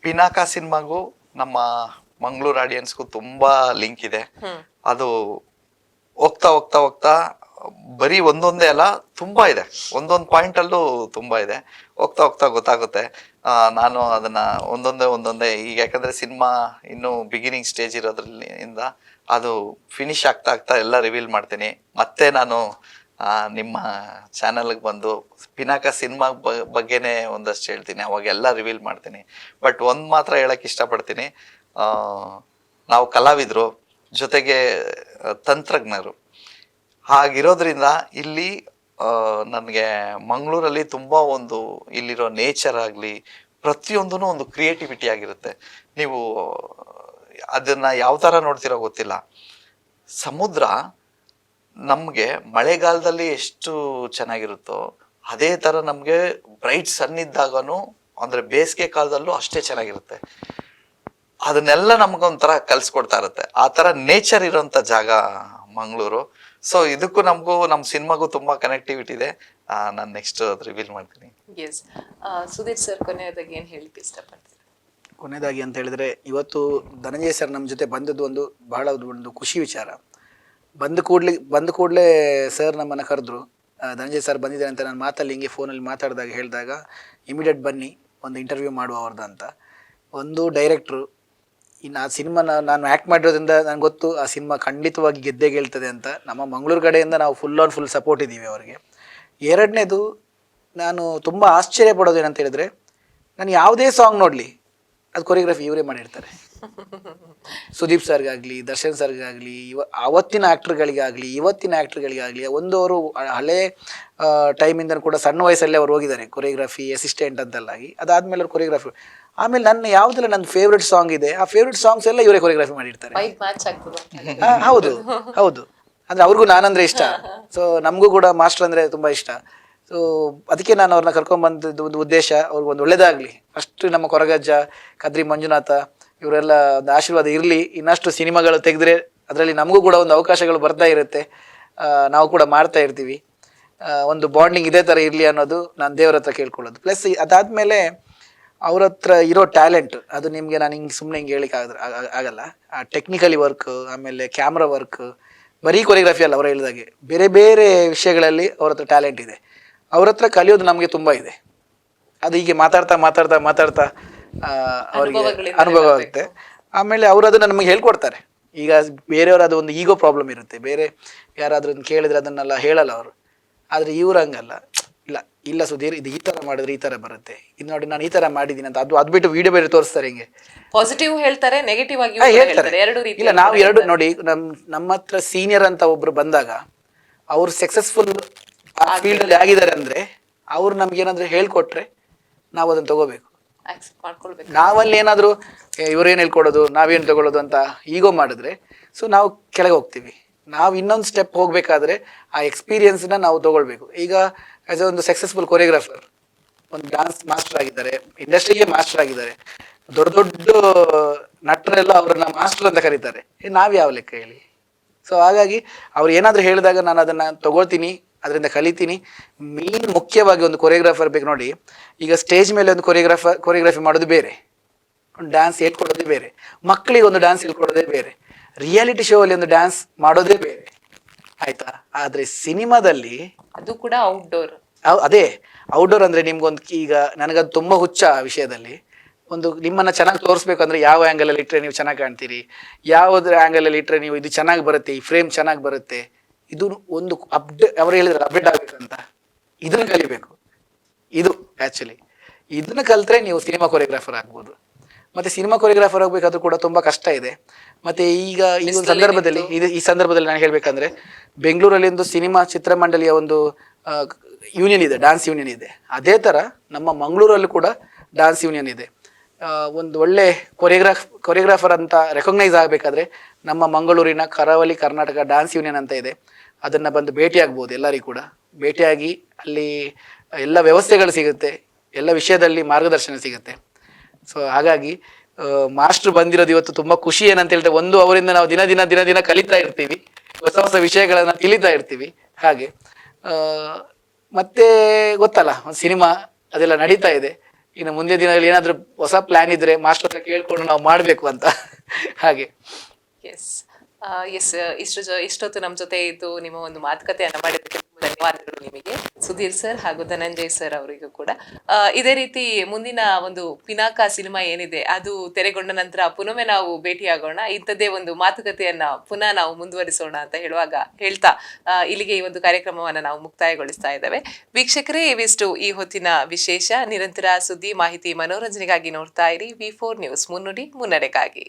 S2: ಪಿನಾಕ ಸಿನಿಮಾಗೂ ನಮ್ಮ ಮಂಗಳೂರು ಆಡಿಯನ್ಸ್ಗೂ ತುಂಬಾ ಲಿಂಕ್ ಇದೆ. ಅದು ಹೋಗ್ತಾ ಹೋಗ್ತಾ ಹೋಗ್ತಾ ಬರೀ ಒಂದೊಂದೇ ಅಲ್ಲ, ತುಂಬಾ ಇದೆ. ಒಂದೊಂದು ಪಾಯಿಂಟ್ ಅಲ್ಲೂ ತುಂಬಾ ಇದೆ. ಹೋಗ್ತಾ ಹೋಗ್ತಾ ಗೊತ್ತಾಗುತ್ತೆ. ನಾನು ಅದನ್ನ ಒಂದೊಂದೇ ಈಗ, ಯಾಕಂದ್ರೆ ಸಿನಿಮಾ ಇನ್ನು ಬಿಗಿನಿಂಗ್ ಸ್ಟೇಜ್ ಇರೋದ್ರಿಂದ ಅದು ಫಿನಿಶ್ ಆಗ್ತಾ ಆಗ್ತಾ ಎಲ್ಲ ರಿವೀಲ್ ಮಾಡ್ತೀನಿ. ಮತ್ತೆ ನಾನು ನಿಮ್ಮ ಚಾನಲ್ಗೆ ಬಂದು ಪಿನಾಕ ಸಿನಿಮಾ ಬಗ್ಗೆನೇ ಒಂದಷ್ಟು ಹೇಳ್ತೀನಿ, ಅವಾಗೆಲ್ಲ ರಿವೀಲ್ ಮಾಡ್ತೀನಿ. ಬಟ್ ಒಂದ್ ಮಾತ್ರ ಹೇಳಕ್ ಇಷ್ಟಪಡ್ತೀನಿ, ನಾವು ಕಲಾವಿದ್ರು ಜೊತೆಗೆ ತಂತ್ರಜ್ಞರು ಹಾಗಿರೋದ್ರಿಂದ ಇಲ್ಲಿ ನನಗೆ ಮಂಗಳೂರಲ್ಲಿ ತುಂಬಾ ಒಂದು ಇಲ್ಲಿರೋ ನೇಚರ್ ಆಗಲಿ ಪ್ರತಿಯೊಂದೂ ಒಂದು ಕ್ರಿಯೇಟಿವಿಟಿ ಆಗಿರುತ್ತೆ. ನೀವು ಅದನ್ನ ಯಾವ ಥರ ನೋಡ್ತಿರೋ ಗೊತ್ತಿಲ್ಲ. ಸಮುದ್ರ ನಮಗೆ ಮಳೆಗಾಲದಲ್ಲಿ ಎಷ್ಟು ಚೆನ್ನಾಗಿರುತ್ತೋ ಅದೇ ಥರ ನಮಗೆ ಬ್ರೈಟ್ ಸನ್ ಇದ್ದಾಗನು, ಅಂದರೆ ಬೇಸಿಗೆ ಕಾಲದಲ್ಲೂ ಅಷ್ಟೇ ಚೆನ್ನಾಗಿರುತ್ತೆ. ಅದನ್ನೆಲ್ಲ ನಮ್ಗೊಂಥರ ಕಲ್ಸ್ಕೊಡ್ತಾ ಇರುತ್ತೆ. ಆ ಥರ ನೇಚರ್ ಇರೋಂಥ ಜಾಗ ಮಂಗಳೂರು. ಸೊ ಇದಕ್ಕೂ ನಮಗೂ ನಮ್ಮ ಸಿನಿಮಾಗೂ ತುಂಬಾ ಕನೆಕ್ಟಿವಿಟಿ ಇದೆ. ನಾನು ನೆಕ್ಸ್ಟ್ ರಿವೀಲ್ ಮಾಡ್ತೀನಿ.
S1: ಎಸ್ ಸುಧೀರ್ ಸರ್, ಕೊನೆಯದಾಗಿ ಏನು ಹೇಳಲಿಕ್ಕೆ ಇಷ್ಟಪಡ್ತೀರಾ?
S3: ಕೊನೆಯದಾಗಿ ಅಂತ ಹೇಳಿದ್ರೆ, ಇವತ್ತು ಧನಂಜಯ ಸರ್ ನಮ್ಮ ಜೊತೆ ಬಂದದ್ದು ಬಹಳ ಒಂದು ಖುಷಿ ವಿಚಾರ. ಬಂದ ಕೂಡಲೇ ಸರ್ ನಮ್ಮನ್ನು ಕರೆದ್ರು. ಧನಂಜಯ ಸರ್ ಬಂದಿದ್ದಾರೆ ಅಂತ ನಾನು ಮಾತಲ್ಲಿ ಹಿಂಗೆ ಫೋನಲ್ಲಿ ಮಾತಾಡಿದಾಗ ಹೇಳಿದಾಗ, ಇಮಿಡಿಯೇಟ್ ಬನ್ನಿ ಒಂದು ಇಂಟರ್ವ್ಯೂ ಮಾಡುವ ಅವ್ರದ್ದು ಅಂತ. ಒಂದು ಡೈರೆಕ್ಟ್ರು, ಇನ್ನು ಆ ಸಿನಿಮಾನ ನಾನು ಆ್ಯಕ್ಟ್ ಮಾಡಿರೋದ್ರಿಂದ ನನಗೆ ಗೊತ್ತು ಆ ಸಿನಿಮಾ ಖಂಡಿತವಾಗಿ ಗೆದ್ದೇ ಗೆಲ್ತದೆ ಅಂತ. ನಮ್ಮ ಮಂಗಳೂರು ಕಡೆಯಿಂದ ನಾವು ಫುಲ್ ಸಪೋರ್ಟ್ ಇದ್ದೀವಿ ಅವರಿಗೆ. ಎರಡನೇದು, ನಾನು ತುಂಬ ಆಶ್ಚರ್ಯ ಪಡೋದು ಏನಂತ ಹೇಳಿದ್ರೆ, ನಾನು ಯಾವುದೇ ಸಾಂಗ್ ನೋಡಲಿ ಅದು ಕೊರಿಯೋಗ್ರಫಿ ಇವರೇ ಮಾಡಿರ್ತಾರೆ. ಸುದೀಪ್ ಸರ್ಗಾಗಲಿ, ದರ್ಶನ್ ಸರ್ಗಾಗಲಿ, ಅವತ್ತಿನ ಆ್ಯಕ್ಟ್ರ್ಗಳಿಗಾಗಲಿ ಇವತ್ತಿನ ಆ್ಯಕ್ಟ್ರ್ಗಳಿಗಾಗಲಿ, ಒಂದು ಅವರು ಹಳೆ ಟೈಮಿಂದ ಕೂಡ ಸಣ್ಣ ವಯಸ್ಸಲ್ಲೇ ಅವ್ರು ಹೋಗಿದ್ದಾರೆ ಕೊರಿಯೋಗ್ರಫಿ ಅಸಿಸ್ಟೆಂಟ್ ಅಂತೆಲ್ಲಾಗಿ. ಅದಾದಮೇಲೆ ಅವ್ರು ಕೊರಿಯೋಗ್ರಫಿ. ಆಮೇಲೆ ನನ್ನ ಯಾವುದೆಲ್ಲ ನನ್ನ ಫೇವ್ರೆಟ್ ಸಾಂಗ್ ಇದೆ ಆ ಫೇವ್ರೆಟ್ ಸಾಂಗ್ಸ್ ಎಲ್ಲ ಇವರೇ ಕೊರಿಯೋಗ್ರಫಿ ಮಾಡಿರ್ತಾರೆ. ಹೌದು. ಅಂದರೆ ಅವ್ರಿಗೂ ನಾನಂದರೆ ಇಷ್ಟ. ಸೊ ನಮಗೂ ಕೂಡ ಮಾಸ್ಟರ್ ಅಂದರೆ ತುಂಬ ಇಷ್ಟ. ಸೊ ಅದಕ್ಕೆ ನಾನು ಅವ್ರನ್ನ ಕರ್ಕೊಂಡ್ಬಂದಿದ್ದು ಒಂದು ಉದ್ದೇಶ, ಅವ್ರಿಗೆ ಒಂದು ಒಳ್ಳೇದಾಗಲಿ. ಅಷ್ಟು ನಮ್ಮ ಕೊರಗಜ್ಜ, ಕದ್ರಿ ಮಂಜುನಾಥ ಇವರೆಲ್ಲ ಒಂದು ಆಶೀರ್ವಾದ ಇರಲಿ. ಇನ್ನಷ್ಟು ಸಿನಿಮಾಗಳು ತೆಗೆದ್ರೆ ಅದರಲ್ಲಿ ನಮಗೂ ಕೂಡ ಒಂದು ಅವಕಾಶಗಳು ಬರ್ತಾ ಇರುತ್ತೆ, ನಾವು ಕೂಡ ಮಾಡ್ತಾ ಇರ್ತೀವಿ. ಒಂದು ಬಾಂಡಿಂಗ್ ಇದೇ ಥರ ಇರಲಿ ಅನ್ನೋದು ನಾನು ದೇವ್ರ ಹತ್ರ ಕೇಳ್ಕೊಳ್ಳೋದು. ಪ್ಲಸ್ ಅದಾದಮೇಲೆ ಅವ್ರ ಹತ್ರ ಇರೋ ಟ್ಯಾಲೆಂಟ್ ಅದು ನಿಮಗೆ ನಾನು ಹಿಂಗೆ ಸುಮ್ಮನೆ ಹಿಂಗೆ ಹೇಳಿಕ್ಕೆ ಆಗಲ್ಲ. ಆ ಟೆಕ್ನಿಕಲಿ ವರ್ಕ್, ಆಮೇಲೆ ಕ್ಯಾಮ್ರಾ ವರ್ಕ್, ಬರೀ ಕೊರಿಯೋಗ್ರಫಿ ಅಲ್ಲ, ಅವ್ರು ಹೇಳಿದಾಗೆ ಬೇರೆ ಬೇರೆ ವಿಷಯಗಳಲ್ಲಿ ಅವ್ರ ಹತ್ರ ಟ್ಯಾಲೆಂಟ್ ಇದೆ. ಅವ್ರ ಹತ್ರ ಕಲಿಯೋದು ನಮಗೆ ತುಂಬ ಇದೆ. ಅದು ಹೀಗೆ ಮಾತಾಡ್ತಾ ಮಾತಾಡ್ತಾ ಮಾತಾಡ್ತಾ ಅವರಿಗೆ ಅನುಭವ ಆಗುತ್ತೆ. ಆಮೇಲೆ ಅವರು ಅದನ್ನು ನಮಗೆ ಹೇಳ್ಕೊಡ್ತಾರೆ. ಈಗ ಬೇರೆಯವ್ರು ಅದು ಒಂದು ಈಗೋ ಪ್ರಾಬ್ಲಮ್ ಇರುತ್ತೆ, ಬೇರೆ ಯಾರಾದ್ರೂ ಕೇಳಿದ್ರೆ ಅದನ್ನೆಲ್ಲ ಹೇಳಲ್ಲ ಅವರು. ಆದರೆ ಇವ್ರು ಹಂಗಲ್ಲ, ಇಲ್ಲ ಇಲ್ಲ ಸುಧೀರ್ ಇದು ಈ ಥರ ಮಾಡಿದ್ರೆ ಈ ಥರ ಬರುತ್ತೆ, ಇದು ನೋಡಿ ನಾನು ಈ ಥರ ಮಾಡಿದ್ದೀನಿ ಅಂತ ಅದು ಬಿಟ್ಟು ವಿಡಿಯೋ ಬೇರೆ ತೋರಿಸ್ತಾರೆ. ಹಿಂಗೆ
S1: ಪಾಸಿಟಿವ್ ಹೇಳ್ತಾರೆ, ನೆಗೆಟಿವ್ ಆಗಿ
S3: ಹೇಳ್ತಾರೆ.
S1: ಎರಡು ರೀತಿ.
S3: ಇಲ್ಲ ನಾವು ಎರಡು ನೋಡಿ, ನಮ್ಮ ಹತ್ರ ಸೀನಿಯರ್ ಅಂತ ಒಬ್ರು ಬಂದಾಗ ಅವ್ರು ಸಕ್ಸಸ್ಫುಲ್ ಆ ಫೀಲ್ಡಲ್ಲಿ ಆಗಿದ್ದಾರೆ ಅಂದರೆ ಅವ್ರು ನಮ್ಗೆ ಏನಾದರೂ ಹೇಳ್ಕೊಟ್ರೆ ನಾವು ಅದನ್ನು ತಗೋಬೇಕು. ನಾವಲ್ಲಿ ಏನಾದರೂ ಇವ್ರೇನು ಹೇಳ್ಕೊಡೋದು ನಾವೇನು ತಗೊಳ್ಳೋದು ಅಂತ ಈಗೋ ಮಾಡಿದ್ರೆ ಸೊ ನಾವು ಕೆಳಗೆ ಹೋಗ್ತೀವಿ. ನಾವು ಇನ್ನೊಂದು ಸ್ಟೆಪ್ ಹೋಗ್ಬೇಕಾದ್ರೆ ಆ ಎಕ್ಸ್ಪೀರಿಯನ್ಸ್ನ ನಾವು ತಗೊಳ್ಬೇಕು. ಈಗ ಆಸ್ ಎ ಒಂದು ಸಕ್ಸಸ್ಫುಲ್ ಕೊರಿಯೋಗ್ರಾಫರ್, ಒಂದು ಡಾನ್ಸ್ ಮಾಸ್ಟರ್ ಆಗಿದ್ದಾರೆ, ಇಂಡಸ್ಟ್ರಿಗೆ ಮಾಸ್ಟರ್ ಆಗಿದ್ದಾರೆ, ದೊಡ್ಡ ದೊಡ್ಡ ನಟರೆಲ್ಲ ಅವ್ರನ್ನ ಮಾಸ್ಟರ್ ಅಂತ ಕರೀತಾರೆ. ನಾವು ಯಾವ ಲೆಕ್ಕ ಹೇಳಿ? ಸೊ ಹಾಗಾಗಿ ಅವ್ರು ಏನಾದರೂ ಹೇಳಿದಾಗ ನಾನು ಅದನ್ನು ತಗೊಳ್ತೀನಿ, ಅದರಿಂದ ಕಲಿತೀನಿ. ಮೇನ್ ಮುಖ್ಯವಾಗಿ ಒಂದು ಕೊರಿಯೋಗ್ರಾಫರ್ ಬೇಕು ನೋಡಿ. ಈಗ ಸ್ಟೇಜ್ ಮೇಲೆ ಒಂದು ಕೊರಿಯೋಗ್ರಫಿ ಮಾಡೋದು ಬೇರೆ, ಒಂದು ಡ್ಯಾನ್ಸ್ ಹೇಳ್ಕೊಡೋದೇ ಬೇರೆ, ಮಕ್ಕಳಿಗೆ ಒಂದು ಡ್ಯಾನ್ಸ್ ಹೇಳ್ಕೊಡೋದೇ ಬೇರೆ, ರಿಯಾಲಿಟಿ ಶೋ ಅಲ್ಲಿ ಒಂದು ಡ್ಯಾನ್ಸ್ ಮಾಡೋದೇ ಬೇರೆ, ಆಯ್ತಾ? ಆದರೆ ಸಿನಿಮಾದಲ್ಲಿ
S1: ಅದು ಕೂಡ ಔಟ್ಡೋರ್.
S3: ಅದೇ ಔಟ್ಡೋರ್ ಅಂದರೆ ನಿಮ್ಗೊಂದು, ಈಗ ನನಗದು ತುಂಬ ಹುಚ್ಚ ಆ ವಿಷಯದಲ್ಲಿ. ಒಂದು ನಿಮ್ಮನ್ನು ಚೆನ್ನಾಗಿ ತೋರಿಸ್ಬೇಕಂದ್ರೆ ಯಾವ ಆ್ಯಂಗಲಲ್ಲಿ ಇಟ್ಟರೆ ನೀವು ಚೆನ್ನಾಗಿ ಕಾಣ್ತೀರಿ, ಯಾವುದ್ರ ಆ್ಯಂಗಲಲ್ಲಿ ಇಟ್ಟರೆ ನೀವು ಇದು ಚೆನ್ನಾಗಿ ಬರುತ್ತೆ, ಈ ಫ್ರೇಮ್ ಚೆನ್ನಾಗಿ ಬರುತ್ತೆ, ಇದು ಒಂದು ಅವ್ರು ಹೇಳಿದ್ರೆ ಅಪ್ಡೇಟ್ ಆಗಬೇಕಂತ ಇದನ್ನು ಕಲಿಬೇಕು. ಇದು ಆ್ಯಕ್ಚುಲಿ ಇದನ್ನು ಕಲಿತ್ರೆ ನೀವು ಸಿನಿಮಾ ಕೊರಿಯೋಗ್ರಾಫರ್ ಆಗ್ಬೋದು. ಮತ್ತು ಸಿನಿಮಾ ಕೊರಿಯೋಗ್ರಾಫರ್ ಆಗಬೇಕಾದ್ರೂ ಕೂಡ ತುಂಬ ಕಷ್ಟ ಇದೆ. ಮತ್ತು ಈಗ ಈ ಒಂದು ಸಂದರ್ಭದಲ್ಲಿ ಈ ಸಂದರ್ಭದಲ್ಲಿ ನಾನು ಹೇಳಬೇಕಂದ್ರೆ ಬೆಂಗಳೂರಲ್ಲಿ ಒಂದು ಸಿನಿಮಾ ಚಿತ್ರಮಂಡಲಿಯ ಒಂದು ಯೂನಿಯನ್ ಇದೆ, ಡ್ಯಾನ್ಸ್ ಯೂನಿಯನ್ ಇದೆ. ಅದೇ ಥರ ನಮ್ಮ ಮಂಗಳೂರಲ್ಲೂ ಕೂಡ ಡ್ಯಾನ್ಸ್ ಯೂನಿಯನ್ ಇದೆ. ಒಂದು ಒಳ್ಳೆ ಕೊರಿಯೋಗ್ರಾಫರ್ ಅಂತ ರೆಕಗ್ನೈಸ್ ಆಗಬೇಕಾದ್ರೆ ನಮ್ಮ ಮಂಗಳೂರಿನ ಕರಾವಳಿ ಕರ್ನಾಟಕ ಡ್ಯಾನ್ಸ್ ಯೂನಿಯನ್ ಅಂತ ಇದೆ. ಅದನ್ನು ಬಂದು ಭೇಟಿಯಾಗ್ಬೋದು, ಎಲ್ಲರಿಗೂ ಕೂಡ ಭೇಟಿಯಾಗಿ ಅಲ್ಲಿ ಎಲ್ಲ ವ್ಯವಸ್ಥೆಗಳು ಸಿಗುತ್ತೆ, ಎಲ್ಲ ವಿಷಯದಲ್ಲಿ ಮಾರ್ಗದರ್ಶನ ಸಿಗುತ್ತೆ. ಸೊ ಹಾಗಾಗಿ ಮಾಸ್ಟ್ರು ಬಂದಿರೋದು ಇವತ್ತು ತುಂಬ ಖುಷಿ. ಏನಂತ ಹೇಳಿದ್ರೆ, ಒಂದು ಅವರಿಂದ ನಾವು ದಿನ ದಿನ ಕಲಿತಾ ಇರ್ತೀವಿ, ಹೊಸ ಹೊಸ ವಿಷಯಗಳನ್ನು ತಿಳಿತಾ ಇರ್ತೀವಿ. ಹಾಗೆ ಮತ್ತೆ ಗೊತ್ತಲ್ಲ, ಒಂದು ಸಿನಿಮಾ ಅದೆಲ್ಲ ನಡೀತಾ ಇದೆ. ಇನ್ನು ಮುಂದಿನ ದಿನಗಳಲ್ಲಿ ಏನಾದರೂ ಹೊಸ ಪ್ಲಾನ್ ಇದ್ರೆ ಮಾಸ್ಟರ್ ಹತ್ರ ಕೇಳ್ಕೊಂಡು ನಾವು ಮಾಡಬೇಕು ಅಂತ. ಹಾಗೆ
S1: ಎಸ್ ಇಷ್ಟೊತ್ತು ನಮ್ಮ ಜೊತೆ ಇದ್ದು ನಿಮ್ಮ ಒಂದು ಮಾತುಕತೆಯನ್ನ ಮಾಡಿದ್ದಕ್ಕೆ ಧನ್ಯವಾದಗಳು ನಿಮಗೆ, ಸುಧೀರ್ ಸರ್ ಹಾಗೂ ಧನಂಜಯ್ ಸರ್ ಅವರಿಗೂ ಕೂಡ. ಇದೇ ರೀತಿ ಮುಂದಿನ ಒಂದು ಪಿನಾಕ ಸಿನಿಮಾ ಏನಿದೆ ಅದು ತೆರೆಗೊಂಡ ನಂತರ ಪುನಃ ನಾವು ಭೇಟಿಯಾಗೋಣ, ಇಂಥದ್ದೇ ಒಂದು ಮಾತುಕತೆಯನ್ನ ಪುನಃ ನಾವು ಮುಂದುವರಿಸೋಣ ಅಂತ ಹೇಳ್ತಾ ಇಲ್ಲಿಗೆ ಈ ಒಂದು ಕಾರ್ಯಕ್ರಮವನ್ನ ನಾವು ಮುಕ್ತಾಯಗೊಳಿಸ್ತಾ ಇದ್ದೇವೆ. ವೀಕ್ಷಕರೇ, ಇವಿಷ್ಟು ಈ ಹೊತ್ತಿನ ವಿಶೇಷ. ನಿರಂತರ ಸುದ್ದಿ, ಮಾಹಿತಿ, ಮನೋರಂಜನೆಗಾಗಿ ನೋಡ್ತಾ ಇರಿ V4 ನ್ಯೂಸ್, ಮುನ್ನುಡಿ ಮುನ್ನಡೆಗಾಗಿ.